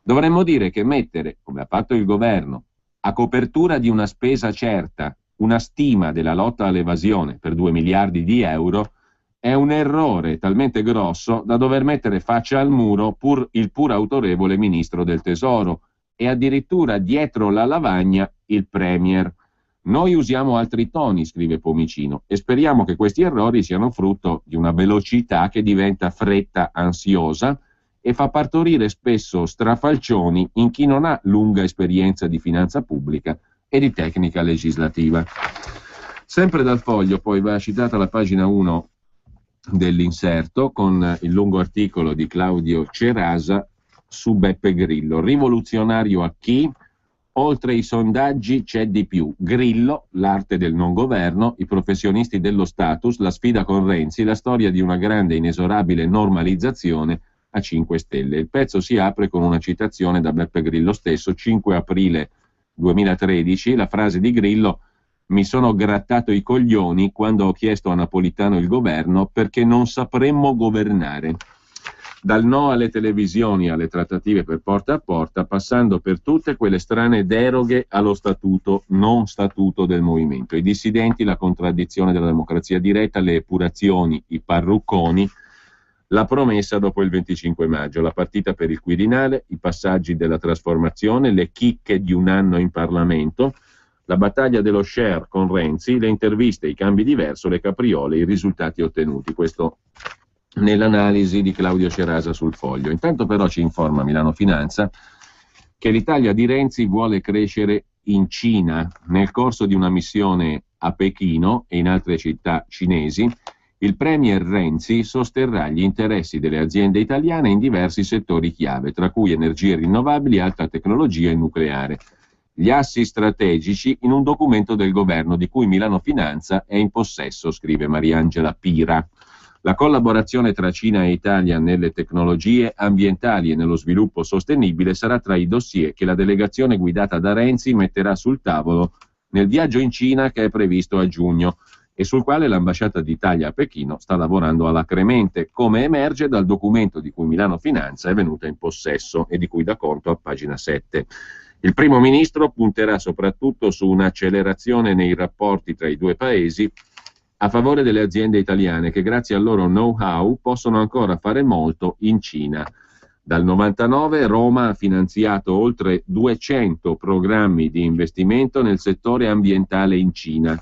dovremmo dire che mettere, come ha fatto il governo, a copertura di una spesa certa, una stima della lotta all'evasione per 2 miliardi di euro, è un errore talmente grosso da dover mettere faccia al muro il pur autorevole ministro del Tesoro e addirittura dietro la lavagna il Premier. Noi usiamo altri toni, scrive Pomicino, e speriamo che questi errori siano frutto di una velocità che diventa fretta ansiosa e fa partorire spesso strafalcioni in chi non ha lunga esperienza di finanza pubblica e di tecnica legislativa. Sempre dal Foglio poi va citata la pagina 1 dell'inserto con il lungo articolo di Claudio Cerasa su Beppe Grillo. Rivoluzionario a chi? Oltre i sondaggi c'è di più. Grillo, l'arte del non governo, i professionisti dello status, la sfida con Renzi, la storia di una grande inesorabile normalizzazione a 5 Stelle. Il pezzo si apre con una citazione da Beppe Grillo stesso, 5 aprile 2013, la frase di Grillo: mi sono grattato i coglioni quando ho chiesto a Napolitano il governo perché non sapremmo governare. Dal no alle televisioni alle trattative per porta a porta, passando per tutte quelle strane deroghe allo statuto, non statuto del movimento. I dissidenti, la contraddizione della democrazia diretta, le epurazioni, i parrucconi, la promessa dopo il 25 maggio, la partita per il Quirinale, i passaggi della trasformazione, le chicche di un anno in Parlamento, la battaglia dello share con Renzi, le interviste, i cambi di verso, le capriole, i risultati ottenuti. Questo nell'analisi di Claudio Cerasa sul Foglio. Intanto però ci informa Milano Finanza che l'Italia di Renzi vuole crescere in Cina. Nel corso di una missione a Pechino e in altre città cinesi, il premier Renzi sosterrà gli interessi delle aziende italiane in diversi settori chiave, tra cui energie rinnovabili, alta tecnologia e nucleare. Gli assi strategici in un documento del governo di cui Milano Finanza è in possesso, scrive Mariangela Pira. La collaborazione tra Cina e Italia nelle tecnologie ambientali e nello sviluppo sostenibile sarà tra i dossier che la delegazione guidata da Renzi metterà sul tavolo nel viaggio in Cina che è previsto a giugno e sul quale l'ambasciata d'Italia a Pechino sta lavorando alacremente, come emerge dal documento di cui Milano Finanza è venuta in possesso e di cui dà conto a pagina 7. Il primo ministro punterà soprattutto su un'accelerazione nei rapporti tra i due paesi a favore delle aziende italiane che grazie al loro know-how possono ancora fare molto in Cina. Dal 1999 Roma ha finanziato oltre 200 programmi di investimento nel settore ambientale in Cina.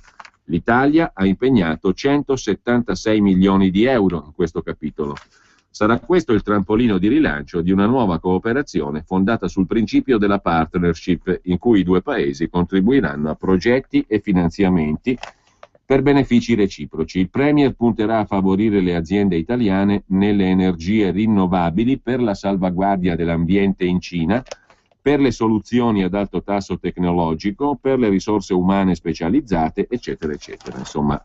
L'Italia ha impegnato 176 milioni di euro in questo capitolo. Sarà questo il trampolino di rilancio di una nuova cooperazione fondata sul principio della partnership, in cui i due paesi contribuiranno a progetti e finanziamenti per benefici reciproci. Il Premier punterà a favorire le aziende italiane nelle energie rinnovabili per la salvaguardia dell'ambiente in Cina, per le soluzioni ad alto tasso tecnologico, per le risorse umane specializzate, eccetera, eccetera. Insomma,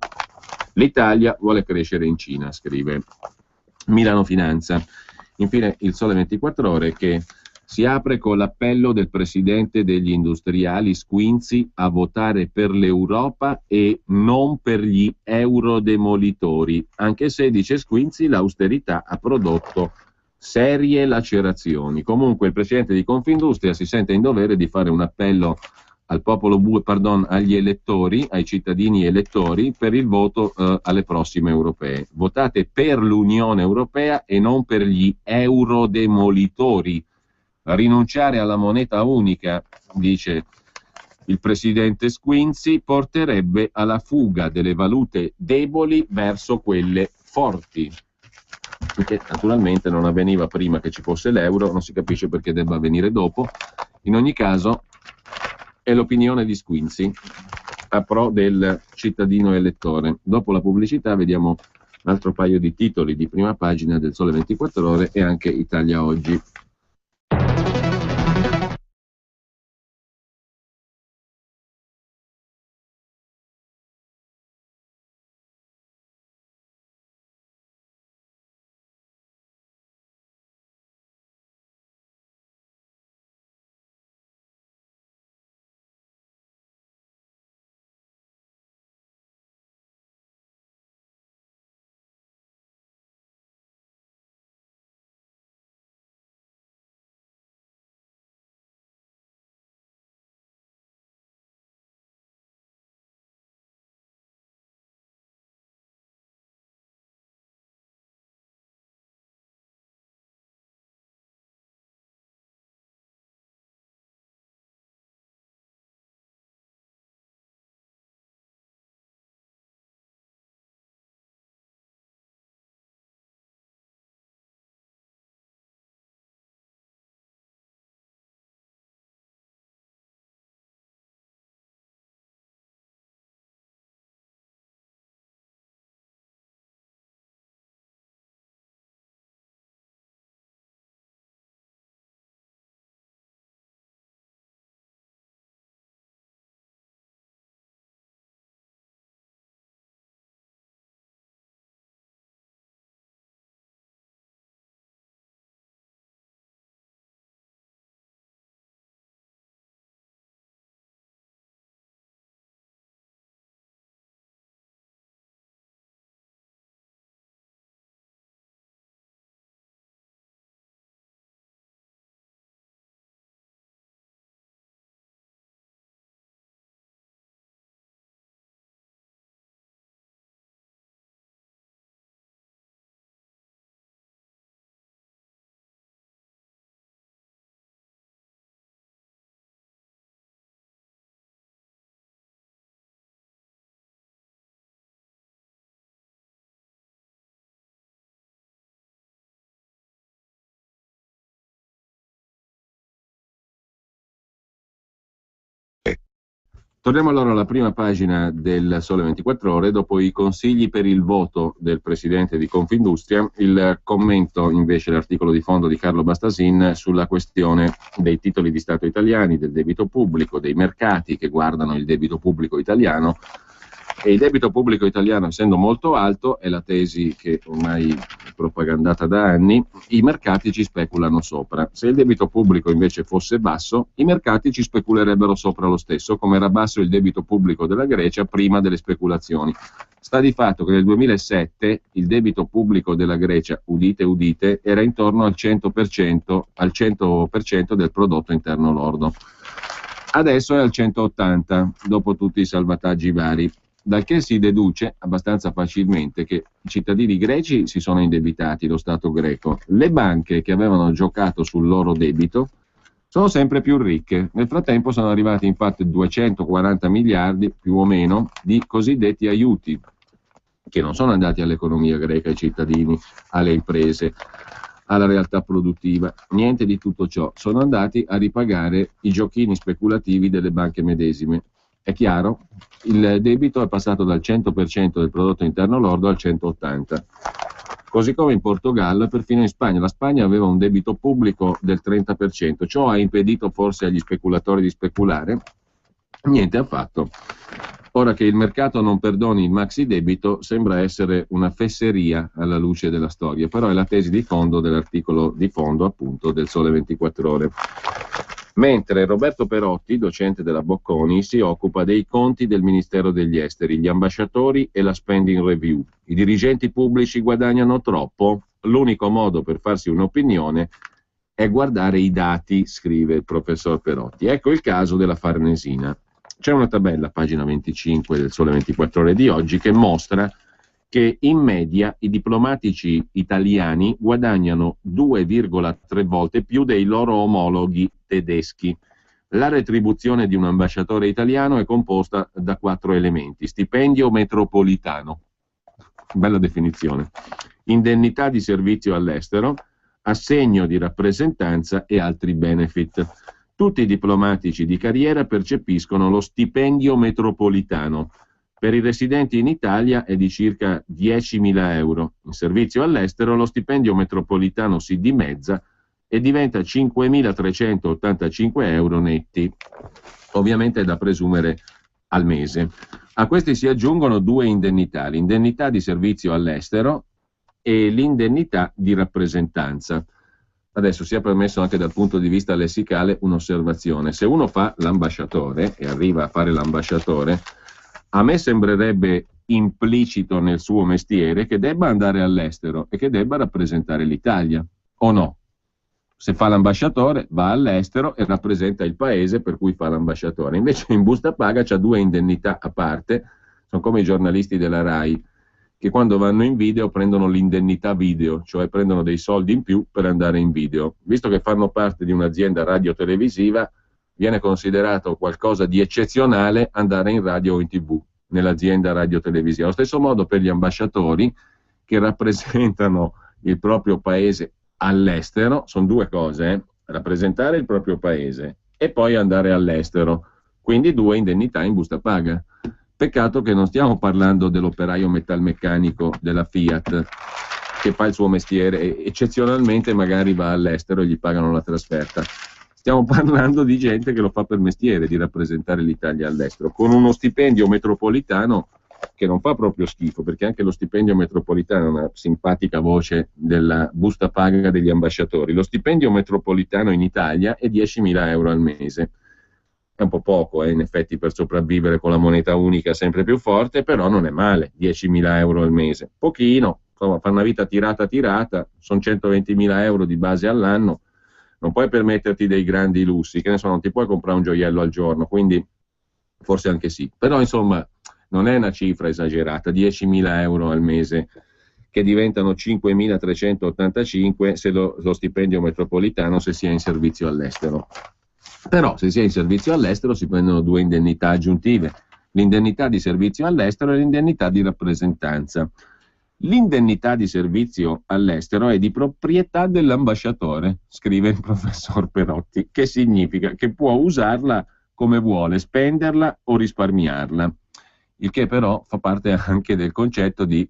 l'Italia vuole crescere in Cina, scrive Milano Finanza. Infine il Sole 24 Ore che Si apre con l'appello del presidente degli industriali Squinzi a votare per l'Europa e non per gli eurodemolitori, anche se, dice Squinzi, l'austerità ha prodotto serie lacerazioni. Comunque il presidente di Confindustria si sente in dovere di fare un appello al agli elettori, ai cittadini elettori, per il voto alle prossime europee. Votate per l'Unione Europea e non per gli eurodemolitori. Rinunciare alla moneta unica, dice il presidente Squinzi, porterebbe alla fuga delle valute deboli verso quelle forti, che naturalmente non avveniva prima che ci fosse l'euro, non si capisce perché debba avvenire dopo. In ogni caso è l'opinione di Squinzi a pro del cittadino elettore. Dopo la pubblicità vediamo un altro paio di titoli di prima pagina del Sole 24 Ore e anche Italia Oggi. Torniamo allora alla prima pagina del Sole 24 Ore. Dopo i consigli per il voto del presidente di Confindustria, il commento invece, l'articolo di fondo di Carlo Bastasin sulla questione dei titoli di Stato italiani, del debito pubblico, dei mercati che guardano il debito pubblico italiano. E il debito pubblico italiano, essendo molto alto, è la tesi che ormai è propagandata da anni, i mercati ci speculano sopra. Se il debito pubblico invece fosse basso, i mercati ci speculerebbero sopra lo stesso, come era basso il debito pubblico della Grecia prima delle speculazioni. Sta di fatto che nel 2007 il debito pubblico della Grecia, udite udite, era intorno al 100% del prodotto interno lordo. Adesso è al 180%, dopo tutti i salvataggi vari. Dal che si deduce abbastanza facilmente che i cittadini greci si sono indebitati, lo Stato greco. Le banche che avevano giocato sul loro debito sono sempre più ricche. Nel frattempo sono arrivati infatti 240 miliardi più o meno di cosiddetti aiuti, che non sono andati all'economia greca, ai cittadini, alle imprese, alla realtà produttiva. Niente di tutto ciò. Sono andati a ripagare i giochini speculativi delle banche medesime. È chiaro? Il debito è passato dal 100% del prodotto interno lordo al 180%. Così come in Portogallo e perfino in Spagna. La Spagna aveva un debito pubblico del 30%. Ciò ha impedito forse agli speculatori di speculare? Niente affatto. Ora che il mercato non perdoni il maxi debito sembra essere una fesseria alla luce della storia, però è la tesi di fondo dell'articolo di fondo appunto del Sole 24 Ore. Mentre Roberto Perotti, docente della Bocconi, si occupa dei conti del Ministero degli Esteri, gli ambasciatori e la spending review. I dirigenti pubblici guadagnano troppo? L'unico modo per farsi un'opinione è guardare i dati, scrive il professor Perotti. Ecco il caso della Farnesina. C'è una tabella, pagina 25 del Sole 24 Ore di oggi, che mostra che in media i diplomatici italiani guadagnano 2,3 volte più dei loro omologhi tedeschi. La retribuzione di un ambasciatore italiano è composta da 4 elementi: stipendio metropolitano, bella definizione, indennità di servizio all'estero, assegno di rappresentanza e altri benefit. Tutti i diplomatici di carriera percepiscono lo stipendio metropolitano. Per i residenti in Italia è di circa 10.000 euro. In servizio all'estero lo stipendio metropolitano si dimezza e diventa 5.385 euro netti. Ovviamente è da presumere al mese. A questi si aggiungono 2 indennità: l'indennità di servizio all'estero e l'indennità di rappresentanza. Adesso sia permesso anche dal punto di vista lessicale un'osservazione: se uno fa l'ambasciatore e arriva a fare l'ambasciatore, a me sembrerebbe implicito nel suo mestiere che debba andare all'estero e che debba rappresentare l'Italia, o no? Se fa l'ambasciatore va all'estero e rappresenta il paese per cui fa l'ambasciatore. Invece in busta paga c'ha 2 indennità a parte, sono come i giornalisti della RAI che quando vanno in video prendono l'indennità video, cioè prendono dei soldi in più per andare in video. Visto che fanno parte di un'azienda radiotelevisiva, viene considerato qualcosa di eccezionale andare in radio o in TV nell'azienda radiotelevisiva. Allo stesso modo per gli ambasciatori che rappresentano il proprio paese all'estero, sono 2 cose, rappresentare il proprio paese e poi andare all'estero, quindi 2 indennità in busta paga. Peccato che non stiamo parlando dell'operaio metalmeccanico della Fiat che fa il suo mestiere e eccezionalmente magari va all'estero e gli pagano la trasferta. Stiamo parlando di gente che lo fa per mestiere, di rappresentare l'Italia all'estero, con uno stipendio metropolitano che non fa proprio schifo, perché anche lo stipendio metropolitano è una simpatica voce della busta paga degli ambasciatori. Lo stipendio metropolitano in Italia è 10.000 euro al mese. È un po' poco, in effetti, per sopravvivere con la moneta unica sempre più forte, però non è male, 10.000 euro al mese. Pochino, insomma, fa una vita tirata, sono 120.000 euro di base all'anno, non puoi permetterti dei grandi lussi, che ne so, non ti puoi comprare un gioiello al giorno, quindi forse anche sì. Però, insomma, non è una cifra esagerata, 10.000 euro al mese, che diventano 5.385 se lo stipendio metropolitano se si è in servizio all'estero. Però se si è in servizio all'estero si prendono 2 indennità aggiuntive, l'indennità di servizio all'estero e l'indennità di rappresentanza. L'indennità di servizio all'estero è di proprietà dell'ambasciatore, scrive il professor Perotti, che significa che può usarla come vuole, spenderla o risparmiarla, il che però fa parte anche del concetto di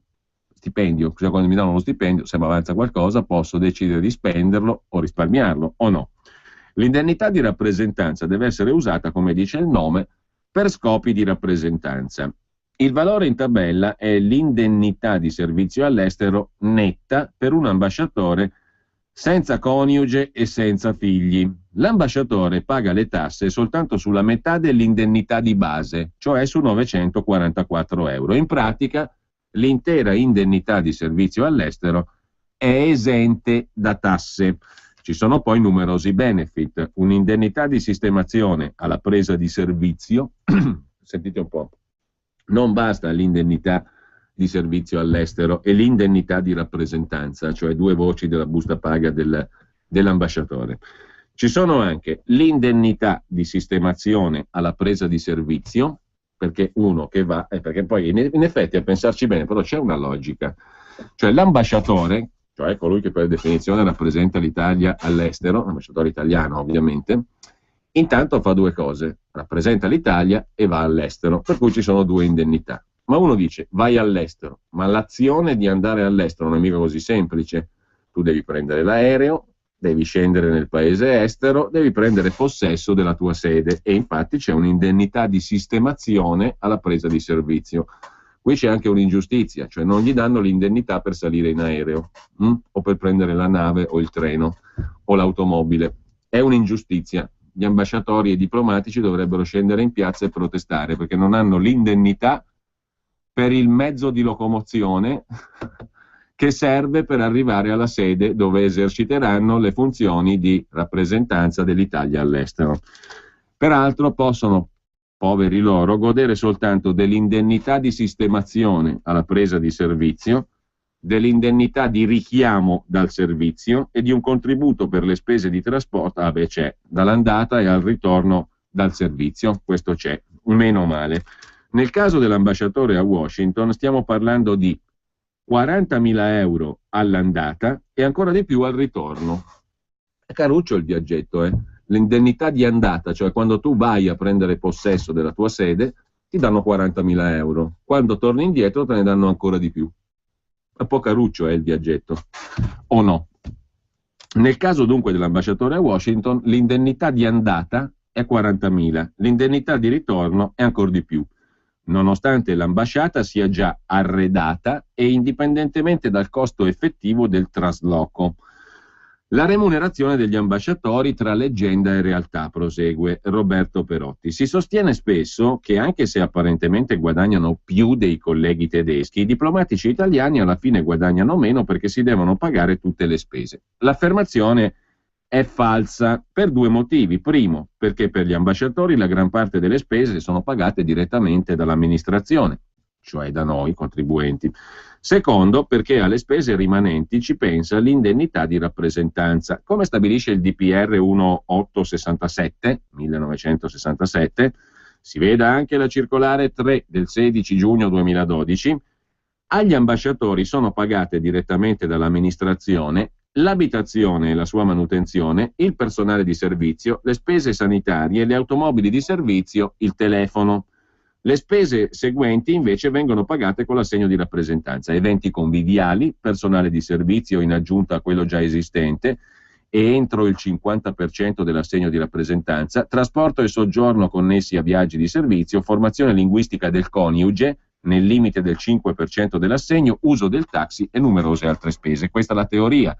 stipendio, cioè quando mi danno lo stipendio, se mi avanza qualcosa posso decidere di spenderlo o risparmiarlo o no. L'indennità di rappresentanza deve essere usata, come dice il nome, per scopi di rappresentanza. Il valore in tabella è l'indennità di servizio all'estero netta per un ambasciatore senza coniuge e senza figli. L'ambasciatore paga le tasse soltanto sulla metà dell'indennità di base, cioè su 944 euro. In pratica, l'intera indennità di servizio all'estero è esente da tasse. Ci sono poi numerosi benefit, un'indennità di sistemazione alla presa di servizio, sentite un po', non basta l'indennità di servizio all'estero e l'indennità di rappresentanza, cioè 2 voci della busta paga dell'ambasciatore. Ci sono anche l'indennità di sistemazione alla presa di servizio, perché uno che va, perché poi in effetti a pensarci bene, però c'è una logica, cioè l'ambasciatore, cioè colui che per definizione rappresenta l'Italia all'estero, l'ambasciatore italiano ovviamente, intanto fa 2 cose, rappresenta l'Italia e va all'estero, per cui ci sono 2 indennità. Ma uno dice, vai all'estero, ma l'azione di andare all'estero non è mica così semplice, tu devi prendere l'aereo, devi scendere nel paese estero, devi prendere possesso della tua sede e infatti c'è un'indennità di sistemazione alla presa di servizio. Qui c'è anche un'ingiustizia, cioè non gli danno l'indennità per salire in aereo o per prendere la nave o il treno o l'automobile. È un'ingiustizia. Gli ambasciatori e i diplomatici dovrebbero scendere in piazza e protestare perché non hanno l'indennità per il mezzo di locomozione che serve per arrivare alla sede dove eserciteranno le funzioni di rappresentanza dell'Italia all'estero. Peraltro possono, poveri loro, godere soltanto dell'indennità di sistemazione alla presa di servizio, dell'indennità di richiamo dal servizio e di un contributo per le spese di trasporto, c'è, dall'andata e al ritorno dal servizio, questo c'è, meno male. Nel caso dell'ambasciatore a Washington stiamo parlando di 40.000 euro all'andata e ancora di più al ritorno. È caruccio il viaggetto, L'indennità di andata, cioè quando tu vai a prendere possesso della tua sede, ti danno 40.000 euro. Quando torni indietro te ne danno ancora di più. Un po' caruccio è il viaggetto, o no? Nel caso dunque dell'ambasciatore a Washington, l'indennità di andata è 40.000, l'indennità di ritorno è ancora di più, nonostante l'ambasciata sia già arredata e indipendentemente dal costo effettivo del trasloco. La remunerazione degli ambasciatori tra leggenda e realtà, prosegue Roberto Perotti. Si sostiene spesso che anche se apparentemente guadagnano più dei colleghi tedeschi, i diplomatici italiani alla fine guadagnano meno perché si devono pagare tutte le spese. L'affermazione è falsa per due motivi. Primo, perché per gli ambasciatori la gran parte delle spese sono pagate direttamente dall'amministrazione, cioè da noi contribuenti. Secondo, perché alle spese rimanenti ci pensa l'indennità di rappresentanza. Come stabilisce il DPR 1867, 1967, si veda anche la circolare 3 del 16 giugno 2012, agli ambasciatori sono pagate direttamente dall'amministrazione l'abitazione e la sua manutenzione, il personale di servizio, le spese sanitarie, le automobili di servizio, il telefono. Le spese seguenti invece vengono pagate con l'assegno di rappresentanza: eventi conviviali, personale di servizio in aggiunta a quello già esistente e entro il 50% dell'assegno di rappresentanza, trasporto e soggiorno connessi a viaggi di servizio, formazione linguistica del coniuge nel limite del 5% dell'assegno, uso del taxi e numerose altre spese. Questa è la teoria.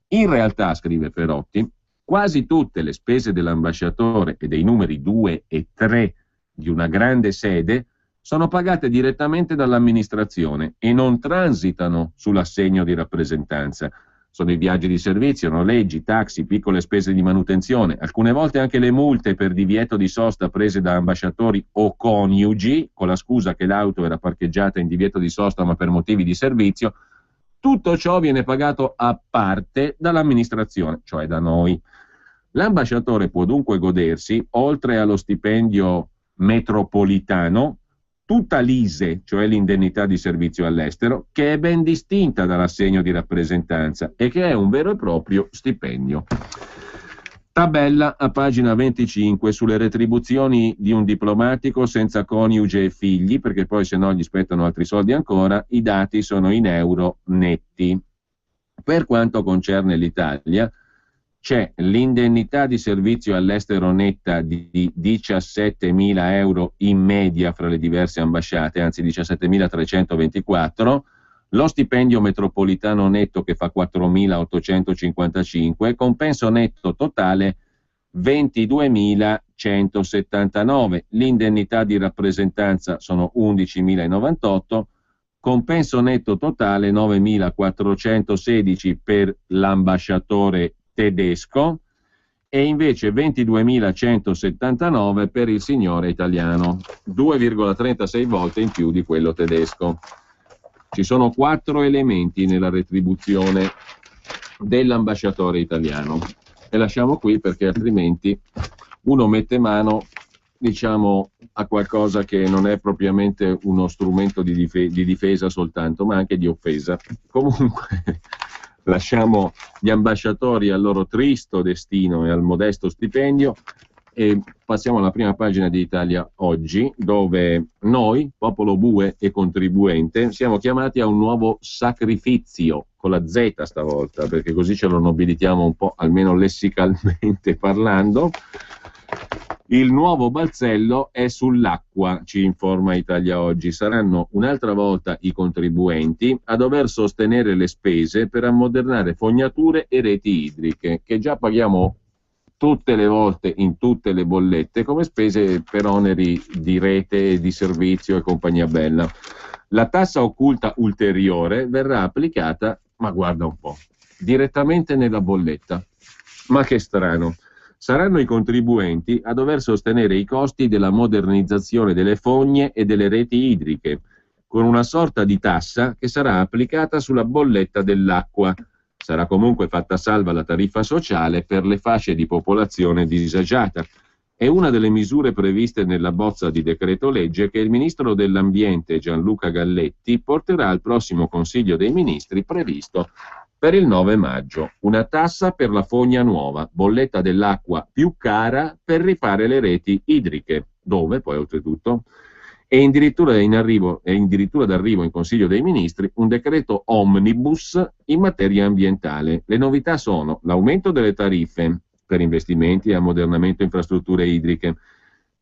In realtà, scrive Perotti, quasi tutte le spese dell'ambasciatore e dei numeri 2 e 3 di una grande sede sono pagate direttamente dall'amministrazione e non transitano sull'assegno di rappresentanza. Sono i viaggi di servizio, noleggi, taxi, piccole spese di manutenzione, alcune volte anche le multe per divieto di sosta prese da ambasciatori o coniugi, con la scusa che l'auto era parcheggiata in divieto di sosta ma per motivi di servizio. Tutto ciò viene pagato a parte dall'amministrazione, cioè da noi. L'ambasciatore può dunque godersi, oltre allo stipendio metropolitano, tutta l'ISE, cioè l'indennità di servizio all'estero, che è ben distinta dall'assegno di rappresentanza e che è un vero e proprio stipendio. Tabella a pagina 25 sulle retribuzioni di un diplomatico senza coniuge e figli, perché poi se no gli spettano altri soldi ancora. I dati sono in euro netti. Per quanto concerne l'Italia, c'è l'indennità di servizio all'estero netta di 17.000 euro in media fra le diverse ambasciate, anzi 17.324, lo stipendio metropolitano netto che fa 4.855, compenso netto totale 22.179, l'indennità di rappresentanza sono 11.098, compenso netto totale 9.416 per l'ambasciatore tedesco e invece 22.179 per il signore italiano, 2,36 volte in più di quello tedesco. Ci sono 4 elementi nella retribuzione dell'ambasciatore italiano e lasciamo qui perché altrimenti uno mette mano, diciamo, a qualcosa che non è propriamente uno strumento di difesa soltanto, ma anche di offesa. Comunque lasciamo gli ambasciatori al loro tristo destino e al modesto stipendio e passiamo alla prima pagina di Italia Oggi, dove noi, popolo bue e contribuente, siamo chiamati a un nuovo sacrificio con la Z stavolta, perché così ce lo nobilitiamo un po', almeno lessicalmente parlando. Il nuovo balzello è sull'acqua, ci informa Italia Oggi. Saranno un'altra volta i contribuenti a dover sostenere le spese per ammodernare fognature e reti idriche, che già paghiamo tutte le volte in tutte le bollette come spese per oneri di rete, di servizio e compagnia bella. La tassa occulta ulteriore verrà applicata, ma guarda un po', direttamente nella bolletta. Ma che strano. Saranno i contribuenti a dover sostenere i costi della modernizzazione delle fogne e delle reti idriche, con una sorta di tassa che sarà applicata sulla bolletta dell'acqua. Sarà comunque fatta salva la tariffa sociale per le fasce di popolazione disagiata. È una delle misure previste nella bozza di decreto legge che il ministro dell'Ambiente Gianluca Galletti porterà al prossimo Consiglio dei Ministri previsto per il 9 maggio. Una tassa per la fogna nuova, bolletta dell'acqua più cara per rifare le reti idriche, dove poi oltretutto è addirittura d'arrivo in Consiglio dei Ministri un decreto omnibus in materia ambientale. Le novità sono l'aumento delle tariffe per investimenti e ammodernamento infrastrutture idriche,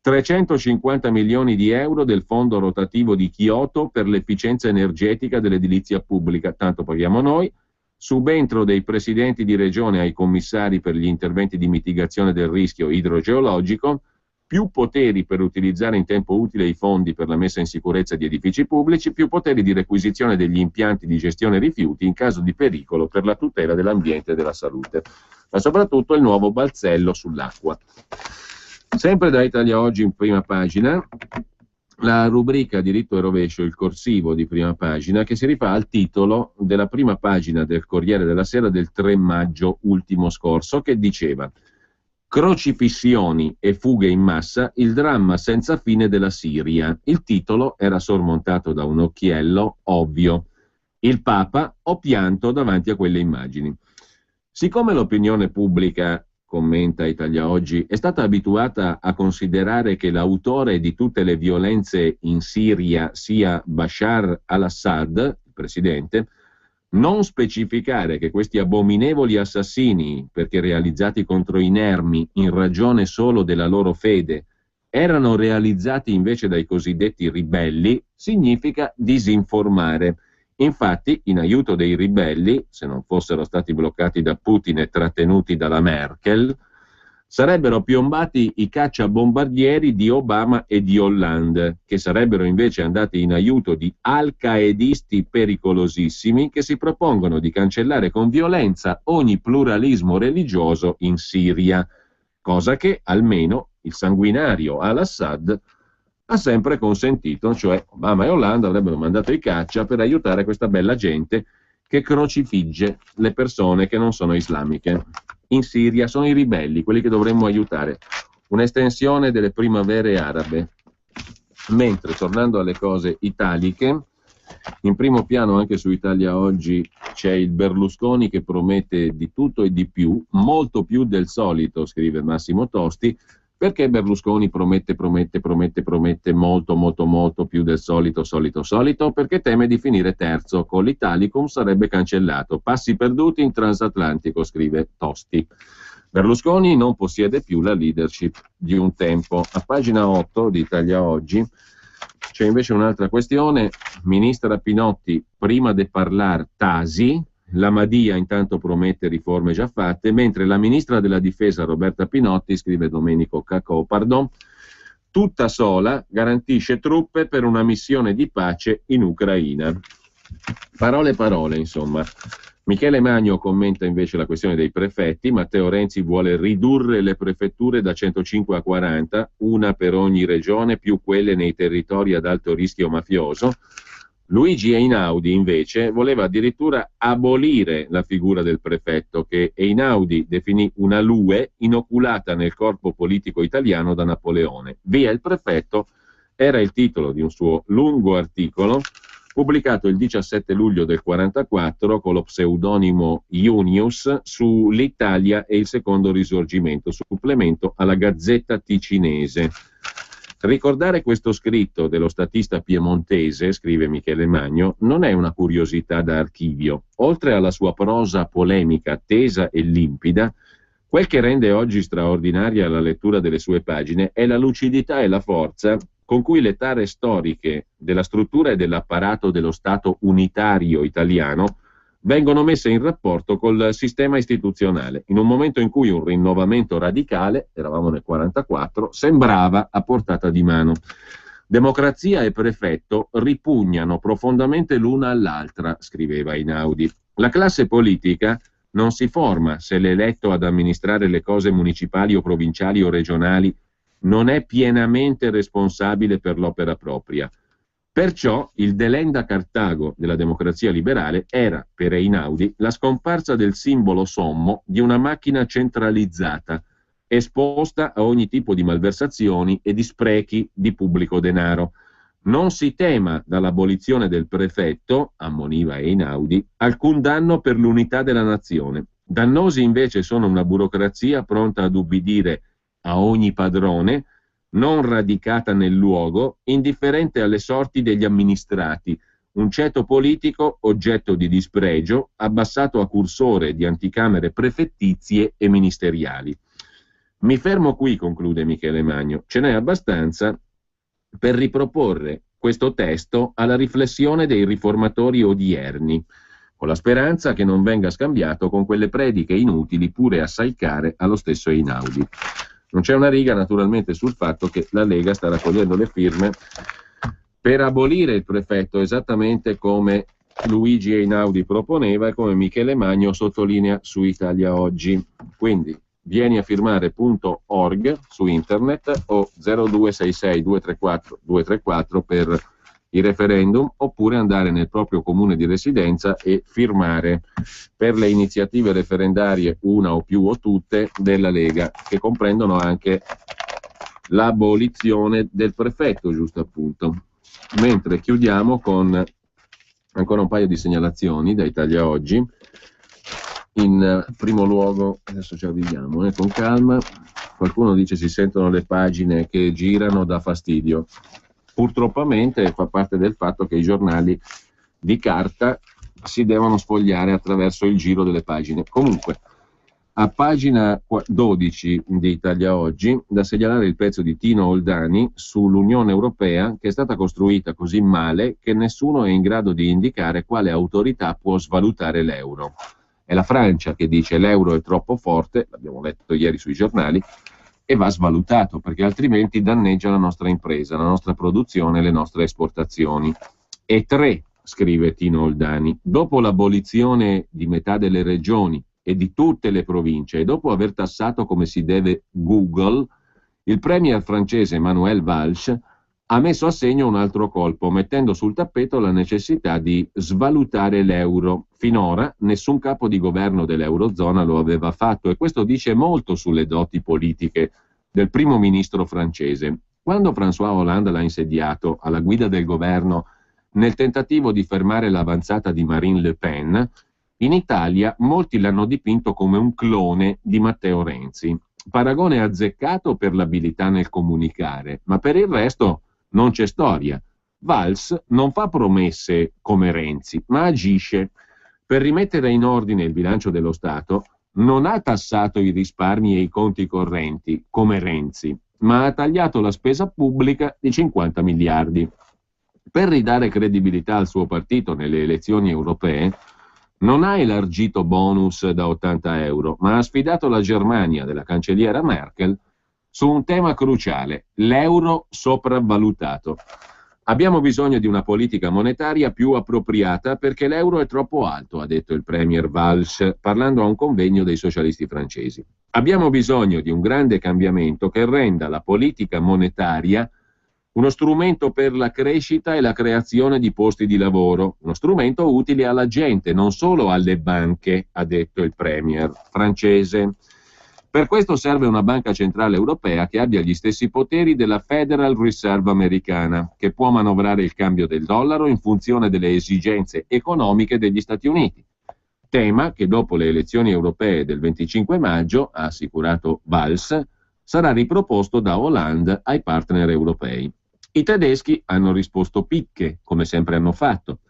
350 milioni di euro del fondo rotativo di Kyoto per l'efficienza energetica dell'edilizia pubblica, tanto paghiamo noi, subentro dei presidenti di regione ai commissari per gli interventi di mitigazione del rischio idrogeologico, più poteri per utilizzare in tempo utile i fondi per la messa in sicurezza di edifici pubblici, più poteri di requisizione degli impianti di gestione rifiuti in caso di pericolo per la tutela dell'ambiente e della salute, ma soprattutto il nuovo balzello sull'acqua. Sempre da Italia Oggi in prima pagina, la rubrica Diritto e Rovescio, il corsivo di prima pagina, che si rifà al titolo della prima pagina del Corriere della Sera del 3 maggio ultimo scorso, che diceva: crocifissioni e fughe in massa, il dramma senza fine della Siria. Il titolo era sormontato da un occhiello ovvio. Il Papa o pianto davanti a quelle immagini. Siccome l'opinione pubblica, commenta Italia Oggi, è stata abituata a considerare che l'autore di tutte le violenze in Siria sia Bashar al-Assad, il presidente, non specificare che questi abominevoli assassini, perché realizzati contro inermi in ragione solo della loro fede, erano realizzati invece dai cosiddetti ribelli, significa disinformare. Infatti, in aiuto dei ribelli, se non fossero stati bloccati da Putin e trattenuti dalla Merkel, sarebbero piombati i cacciabombardieri di Obama e di Hollande, che sarebbero invece andati in aiuto di al-qaedisti pericolosissimi che si propongono di cancellare con violenza ogni pluralismo religioso in Siria, cosa che almeno il sanguinario al-Assad ha sempre consentito, cioè Obama e Hollande avrebbero mandato i caccia per aiutare questa bella gente che crocifigge le persone che non sono islamiche. In Siria sono i ribelli, quelli che dovremmo aiutare, un'estensione delle primavere arabe. Mentre, tornando alle cose italiche, in primo piano anche su Italia Oggi c'è il Berlusconi che promette di tutto e di più, molto più del solito, scrive Massimo Tosti. Perché Berlusconi promette molto più del solito? Perché teme di finire terzo, con l'Italicum sarebbe cancellato. Passi perduti in transatlantico, scrive Tosti. Berlusconi non possiede più la leadership di un tempo. A pagina 8 di Italia Oggi c'è invece un'altra questione. Ministra Pinotti, prima de parlar Tasi, la Madia intanto promette riforme già fatte, mentre la ministra della difesa Roberta Pinotti, scrive Domenico Cacò, tutta sola garantisce truppe per una missione di pace in Ucraina. Parole, insomma. Michele Magno commenta invece la questione dei prefetti. Matteo Renzi vuole ridurre le prefetture da 105 a 40, una per ogni regione, più quelle nei territori ad alto rischio mafioso. Luigi Einaudi invece voleva addirittura abolire la figura del prefetto, che Einaudi definì una lue inoculata nel corpo politico italiano da Napoleone. Via il prefetto era il titolo di un suo lungo articolo pubblicato il 17 luglio del 1944 con lo pseudonimo Junius su l'Italia e il secondo risorgimento, supplemento alla Gazzetta Ticinese. Ricordare questo scritto dello statista piemontese, scrive Michele Magno, non è una curiosità da archivio. Oltre alla sua prosa polemica, tesa e limpida, quel che rende oggi straordinaria la lettura delle sue pagine è la lucidità e la forza con cui le tare storiche della struttura e dell'apparato dello Stato unitario italiano vengono messe in rapporto col sistema istituzionale, in un momento in cui un rinnovamento radicale, eravamo nel 1944, sembrava a portata di mano. Democrazia e prefetto ripugnano profondamente l'una all'altra, scriveva Einaudi. La classe politica non si forma se l'eletto ad amministrare le cose municipali o provinciali o regionali non è pienamente responsabile per l'opera propria. Perciò il delenda Cartago della democrazia liberale era, per Einaudi, la scomparsa del simbolo sommo di una macchina centralizzata, esposta a ogni tipo di malversazioni e di sprechi di pubblico denaro. Non si tema dall'abolizione del prefetto, ammoniva Einaudi, alcun danno per l'unità della nazione. Dannosi invece sono una burocrazia pronta ad ubbidire a ogni padrone, non radicata nel luogo, indifferente alle sorti degli amministrati, un ceto politico oggetto di dispregio, abbassato a cursore di anticamere prefettizie e ministeriali. Mi fermo qui, conclude Michele Magno, ce n'è abbastanza per riproporre questo testo alla riflessione dei riformatori odierni, con la speranza che non venga scambiato con quelle prediche inutili pure assai care allo stesso Einaudi. Non c'è una riga naturalmente sul fatto che la Lega sta raccogliendo le firme per abolire il prefetto esattamente come Luigi Einaudi proponeva e come Michele Magno sottolinea su Italia Oggi. Quindi vieni a firmare.org su internet o 0266 234 234 per il referendum, oppure andare nel proprio comune di residenza e firmare per le iniziative referendarie, una o più o tutte, della Lega, che comprendono anche l'abolizione del prefetto, giusto appunto. Mentre chiudiamo con ancora un paio di segnalazioni da Italia Oggi. In primo luogo, adesso ci avvisiamo con calma, qualcuno dice si sentono le pagine che girano, da fastidio. Purtroppamente fa parte del fatto che i giornali di carta si devono sfogliare attraverso il giro delle pagine. Comunque, a pagina 12 di Italia Oggi, da segnalare il pezzo di Tino Oldani sull'Unione Europea, che è stata costruita così male che nessuno è in grado di indicare quale autorità può svalutare l'euro. È la Francia che dice l'euro è troppo forte, l'abbiamo letto ieri sui giornali, e va svalutato perché altrimenti danneggia la nostra impresa, la nostra produzione, le nostre esportazioni. E 3, scrive Tino Oldani, dopo l'abolizione di metà delle regioni e di tutte le province e dopo aver tassato come si deve Google, il premier francese Manuel Valls ha messo a segno un altro colpo, mettendo sul tappeto la necessità di svalutare l'euro. Finora nessun capo di governo dell'Eurozona lo aveva fatto e questo dice molto sulle doti politiche del primo ministro francese. Quando François Hollande l'ha insediato alla guida del governo nel tentativo di fermare l'avanzata di Marine Le Pen, in Italia molti l'hanno dipinto come un clone di Matteo Renzi. Paragone azzeccato per l'abilità nel comunicare, ma per il resto non c'è storia. Valls non fa promesse come Renzi, ma agisce. Per rimettere in ordine il bilancio dello Stato non ha tassato i risparmi e i conti correnti come Renzi, ma ha tagliato la spesa pubblica di 50 miliardi. Per ridare credibilità al suo partito nelle elezioni europee, non ha elargito bonus da 80 euro, ma ha sfidato la Germania della cancelliera Merkel su un tema cruciale, l'euro sopravvalutato. Abbiamo bisogno di una politica monetaria più appropriata perché l'euro è troppo alto, ha detto il premier Valls parlando a un convegno dei socialisti francesi. Abbiamo bisogno di un grande cambiamento che renda la politica monetaria uno strumento per la crescita e la creazione di posti di lavoro, uno strumento utile alla gente, non solo alle banche, ha detto il premier francese. Per questo serve una banca centrale europea che abbia gli stessi poteri della Federal Reserve americana, che può manovrare il cambio del dollaro in funzione delle esigenze economiche degli Stati Uniti. Tema che dopo le elezioni europee del 25 maggio, ha assicurato Valls, sarà riproposto da Hollande ai partner europei. I tedeschi hanno risposto picche, come sempre hanno fatto.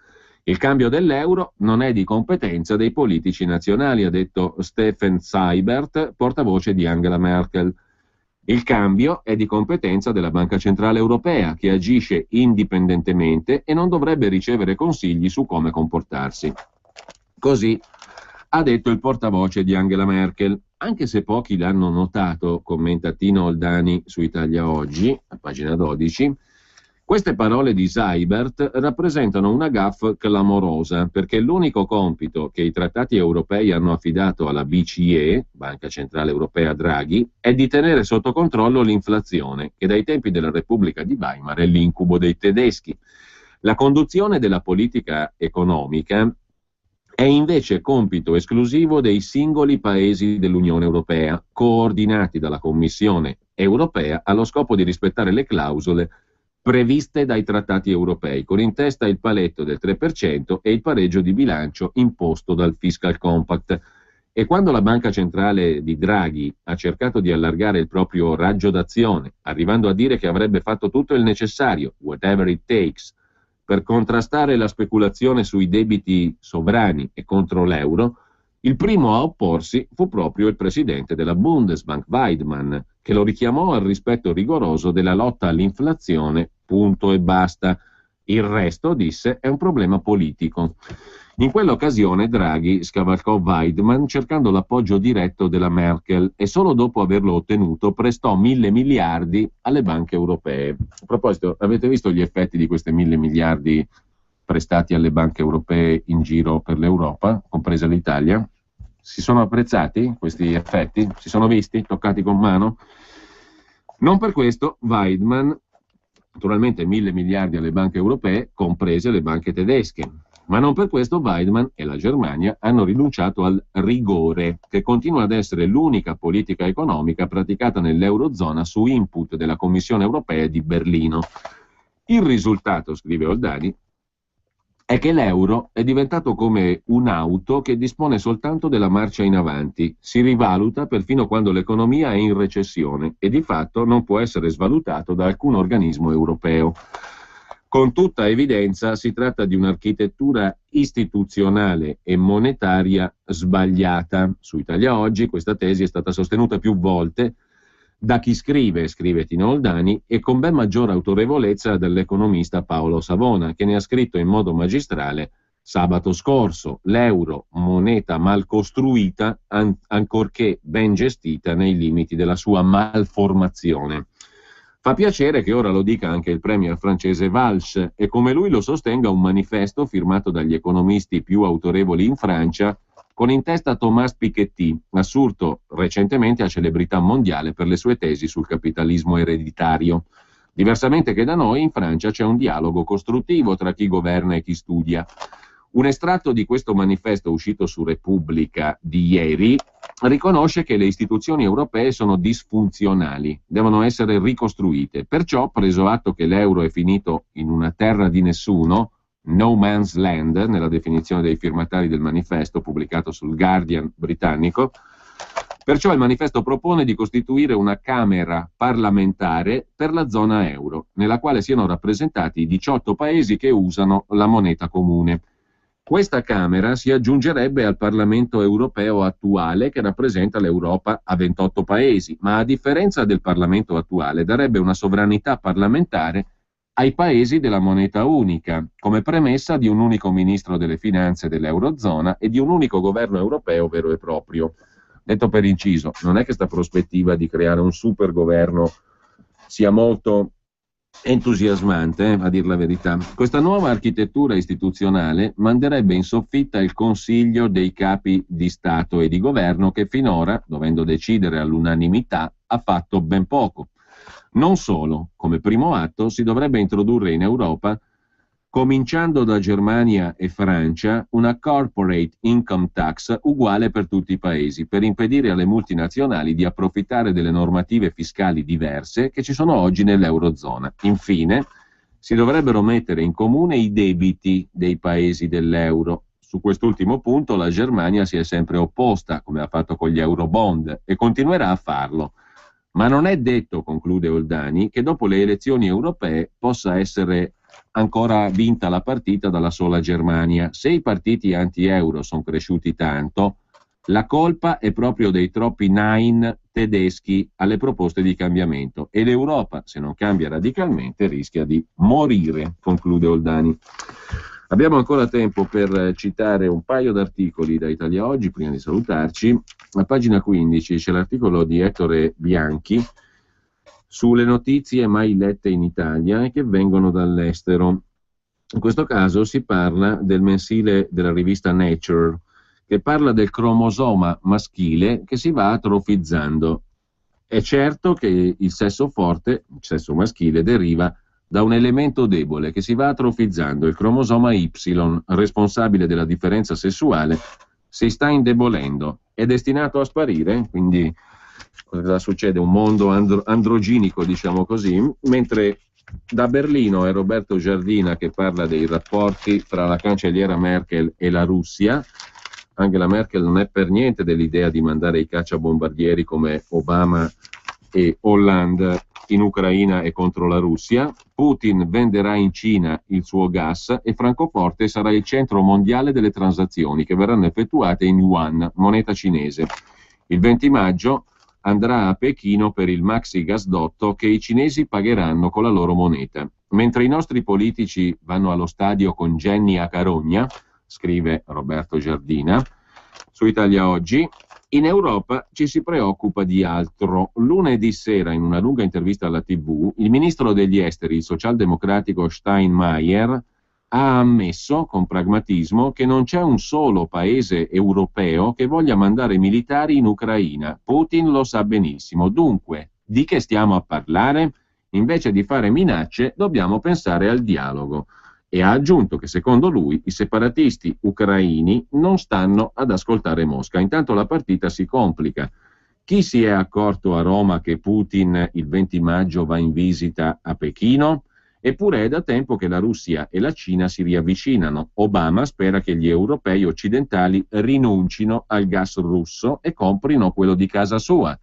Il cambio dell'euro non è di competenza dei politici nazionali, ha detto Steffen Seibert, portavoce di Angela Merkel. Il cambio è di competenza della Banca Centrale Europea, che agisce indipendentemente e non dovrebbe ricevere consigli su come comportarsi. Così ha detto il portavoce di Angela Merkel. Anche se pochi l'hanno notato, commenta Tino Oldani su Italia Oggi, a pagina 12, queste parole di Seibert rappresentano una gaffe clamorosa, perché l'unico compito che i trattati europei hanno affidato alla BCE, Banca Centrale Europea Draghi, è di tenere sotto controllo l'inflazione, che dai tempi della Repubblica di Weimar è l'incubo dei tedeschi. La conduzione della politica economica è invece compito esclusivo dei singoli paesi dell'Unione Europea, coordinati dalla Commissione Europea allo scopo di rispettare le clausole previste dai trattati europei, con in testa il paletto del 3% e il pareggio di bilancio imposto dal Fiscal Compact. E quando la Banca Centrale di Draghi ha cercato di allargare il proprio raggio d'azione, arrivando a dire che avrebbe fatto tutto il necessario, whatever it takes, per contrastare la speculazione sui debiti sovrani e contro l'euro, il primo a opporsi fu proprio il presidente della Bundesbank, Weidmann, che lo richiamò al rispetto rigoroso della lotta all'inflazione, punto e basta. Il resto, disse, è un problema politico. In quell'occasione Draghi scavalcò Weidmann cercando l'appoggio diretto della Merkel e solo dopo averlo ottenuto prestò 1.000 miliardi alle banche europee. A proposito, avete visto gli effetti di questi 1.000 miliardi prestati alle banche europee in giro per l'Europa, compresa l'Italia? Si sono apprezzati questi effetti? Si sono visti? Toccati con mano? Non per questo Weidmann, naturalmente 1.000 miliardi alle banche europee, comprese le banche tedesche, ma non per questo Weidmann e la Germania hanno rinunciato al rigore, che continua ad essere l'unica politica economica praticata nell'Eurozona su input della Commissione europea di Berlino. Il risultato, scrive Oldani, è che l'euro è diventato come un'auto che dispone soltanto della marcia in avanti, si rivaluta perfino quando l'economia è in recessione e di fatto non può essere svalutato da alcun organismo europeo. Con tutta evidenza si tratta di un'architettura istituzionale e monetaria sbagliata. Su Italia Oggi questa tesi è stata sostenuta più volte da chi scrive Tino Oldani, e con ben maggior autorevolezza dall'economista Paolo Savona, che ne ha scritto in modo magistrale sabato scorso: l'euro, moneta mal costruita, ancorché ben gestita nei limiti della sua malformazione. Fa piacere che ora lo dica anche il premier francese Valls e come lui lo sostenga un manifesto firmato dagli economisti più autorevoli in Francia, con in testa Thomas Piketty, assurto recentemente a celebrità mondiale per le sue tesi sul capitalismo ereditario. Diversamente che da noi, in Francia c'è un dialogo costruttivo tra chi governa e chi studia. Un estratto di questo manifesto uscito su Repubblica di ieri riconosce che le istituzioni europee sono disfunzionali, devono essere ricostruite. Perciò, preso atto che l'euro è finito in una terra di nessuno, no man's land, nella definizione dei firmatari del manifesto pubblicato sul Guardian britannico, perciò il manifesto propone di costituire una Camera parlamentare per la zona euro, nella quale siano rappresentati i 18 paesi che usano la moneta comune. Questa Camera si aggiungerebbe al Parlamento europeo attuale, che rappresenta l'Europa a 28 paesi, ma a differenza del Parlamento attuale darebbe una sovranità parlamentare ai paesi della moneta unica, come premessa di un unico ministro delle finanze dell'Eurozona e di un unico governo europeo vero e proprio. Detto per inciso, non è che sta prospettiva di creare un super governo sia molto entusiasmante, a dir la verità. Questa nuova architettura istituzionale manderebbe in soffitta il Consiglio dei capi di Stato e di Governo, che finora, dovendo decidere all'unanimità, ha fatto ben poco. Non solo, come primo atto si dovrebbe introdurre in Europa, cominciando da Germania e Francia, una corporate income tax uguale per tutti i paesi, per impedire alle multinazionali di approfittare delle normative fiscali diverse che ci sono oggi nell'Eurozona. Infine, si dovrebbero mettere in comune i debiti dei paesi dell'euro. Su quest'ultimo punto la Germania si è sempre opposta, come ha fatto con gli eurobond, e continuerà a farlo. Ma non è detto, conclude Oldani, che dopo le elezioni europee possa essere ancora vinta la partita dalla sola Germania. Se i partiti anti-euro sono cresciuti tanto, la colpa è proprio dei troppi Nein tedeschi alle proposte di cambiamento e l'Europa, se non cambia radicalmente, rischia di morire, conclude Oldani. Abbiamo ancora tempo per citare un paio d'articoli da Italia Oggi prima di salutarci. A pagina 15 c'è l'articolo di Ettore Bianchi sulle notizie mai lette in Italia e che vengono dall'estero. In questo caso si parla del mensile della rivista Nature, che parla del cromosoma maschile che si va atrofizzando. È certo che il sesso forte, il sesso maschile, deriva da un elemento debole che si va atrofizzando, il cromosoma Y, responsabile della differenza sessuale, si sta indebolendo, è destinato a sparire, quindi cosa succede? Un mondo androginico, diciamo così, mentre da Berlino è Roberto Giardina che parla dei rapporti fra la cancelliera Merkel e la Russia. Angela Merkel non è per niente dell'idea di mandare i cacciabombardieri come Obama e Hollande in Ucraina e contro la Russia. Putin venderà in Cina il suo gas e Francoforte sarà il centro mondiale delle transazioni che verranno effettuate in yuan, moneta cinese. Il 20 maggio andrà a Pechino per il maxi gasdotto che i cinesi pagheranno con la loro moneta. Mentre i nostri politici vanno allo stadio con Jenny a Carogna, scrive Roberto Giardina su Italia Oggi, in Europa ci si preoccupa di altro. Lunedì sera, in una lunga intervista alla TV, il ministro degli esteri, il socialdemocratico Steinmeier, ha ammesso con pragmatismo che non c'è un solo paese europeo che voglia mandare militari in Ucraina. Putin lo sa benissimo. Dunque, di che stiamo a parlare? Invece di fare minacce, dobbiamo pensare al dialogo. E ha aggiunto che secondo lui i separatisti ucraini non stanno ad ascoltare Mosca. Intanto la partita si complica. Chi si è accorto a Roma che Putin il 20 maggio va in visita a Pechino? Eppure è da tempo che la Russia e la Cina si riavvicinano. Obama spera che gli europei occidentali rinuncino al gas russo e comprino quello di casa sua.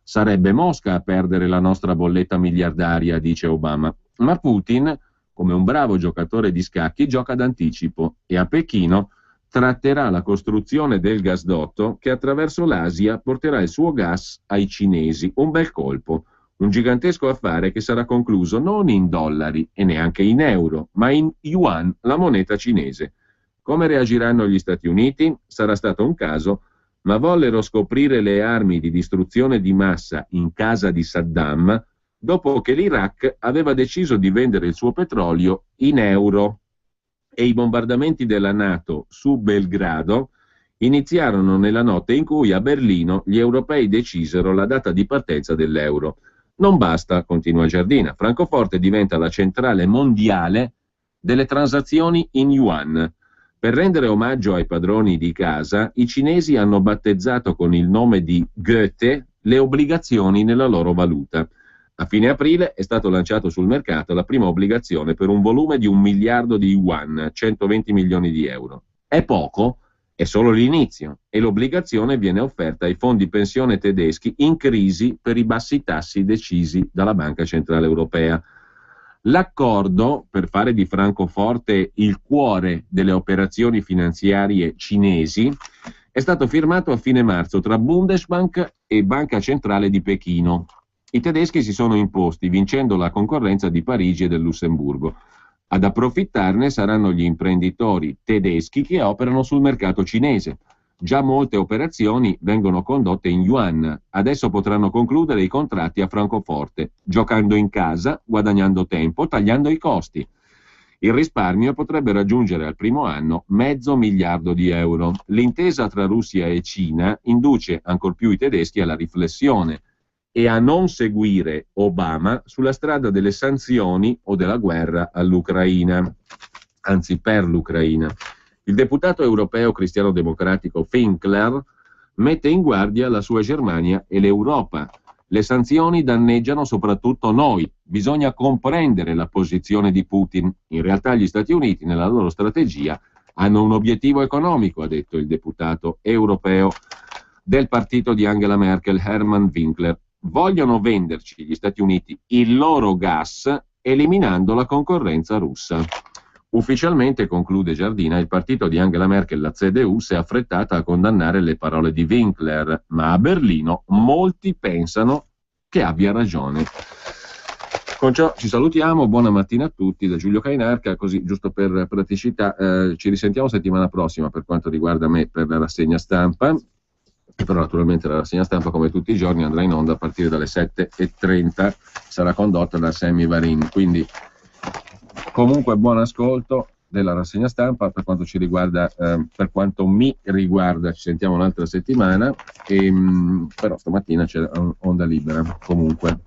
Sarebbe Mosca a perdere la nostra bolletta miliardaria, dice Obama. Ma Putin, come un bravo giocatore di scacchi, gioca d'anticipo e a Pechino tratterà la costruzione del gasdotto che attraverso l'Asia porterà il suo gas ai cinesi. Un bel colpo, un gigantesco affare che sarà concluso non in dollari e neanche in euro, ma in yuan, la moneta cinese. Come reagiranno gli Stati Uniti? Sarà stato un caso, ma vollero scoprire le armi di distruzione di massa in casa di Saddam dopo che l'Iraq aveva deciso di vendere il suo petrolio in euro e i bombardamenti della NATO su Belgrado iniziarono nella notte in cui a Berlino gli europei decisero la data di partenza dell'euro. Non basta, continua Giardina, Francoforte diventa la centrale mondiale delle transazioni in yuan. Per rendere omaggio ai padroni di casa, i cinesi hanno battezzato con il nome di Goethe le obbligazioni nella loro valuta. A fine aprile è stato lanciato sul mercato la prima obbligazione per un volume di 1 miliardo di yuan, 120 milioni di euro. È poco, è solo l'inizio, e l'obbligazione viene offerta ai fondi pensione tedeschi in crisi per i bassi tassi decisi dalla Banca Centrale Europea. L'accordo per fare di Francoforte il cuore delle operazioni finanziarie cinesi è stato firmato a fine marzo tra Bundesbank e Banca Centrale di Pechino. I tedeschi si sono imposti vincendo la concorrenza di Parigi e del Lussemburgo. Ad approfittarne saranno gli imprenditori tedeschi che operano sul mercato cinese. Già molte operazioni vengono condotte in yuan, adesso potranno concludere i contratti a Francoforte, giocando in casa, guadagnando tempo, tagliando i costi. Il risparmio potrebbe raggiungere al primo anno $500 miliardi. L'intesa tra Russia e Cina induce ancor più i tedeschi alla riflessione e a non seguire Obama sulla strada delle sanzioni o della guerra all'Ucraina, anzi per l'Ucraina. Il deputato europeo cristiano-democratico Winkler mette in guardia la sua Germania e l'Europa. Le sanzioni danneggiano soprattutto noi, bisogna comprendere la posizione di Putin. In realtà gli Stati Uniti nella loro strategia hanno un obiettivo economico, ha detto il deputato europeo del partito di Angela Merkel, Hermann Winkler. vogliono venderci gli Stati Uniti il loro gas eliminando la concorrenza russa. Ufficialmente, conclude Giardina, il partito di Angela Merkel, la CDU, si è affrettata a condannare le parole di Winkler, ma a Berlino molti pensano che abbia ragione. Con ciò ci salutiamo, buona mattina a tutti da Giulio Cainarca, così giusto per praticità ci risentiamo settimana prossima per quanto riguarda me per la rassegna stampa, però naturalmente la rassegna stampa come tutti i giorni andrà in onda a partire dalle 7:30, sarà condotta da Sammy Varin, quindi comunque buon ascolto della rassegna stampa per quanto ci riguarda, per quanto mi riguarda ci sentiamo un'altra settimana, però stamattina c'è onda libera comunque.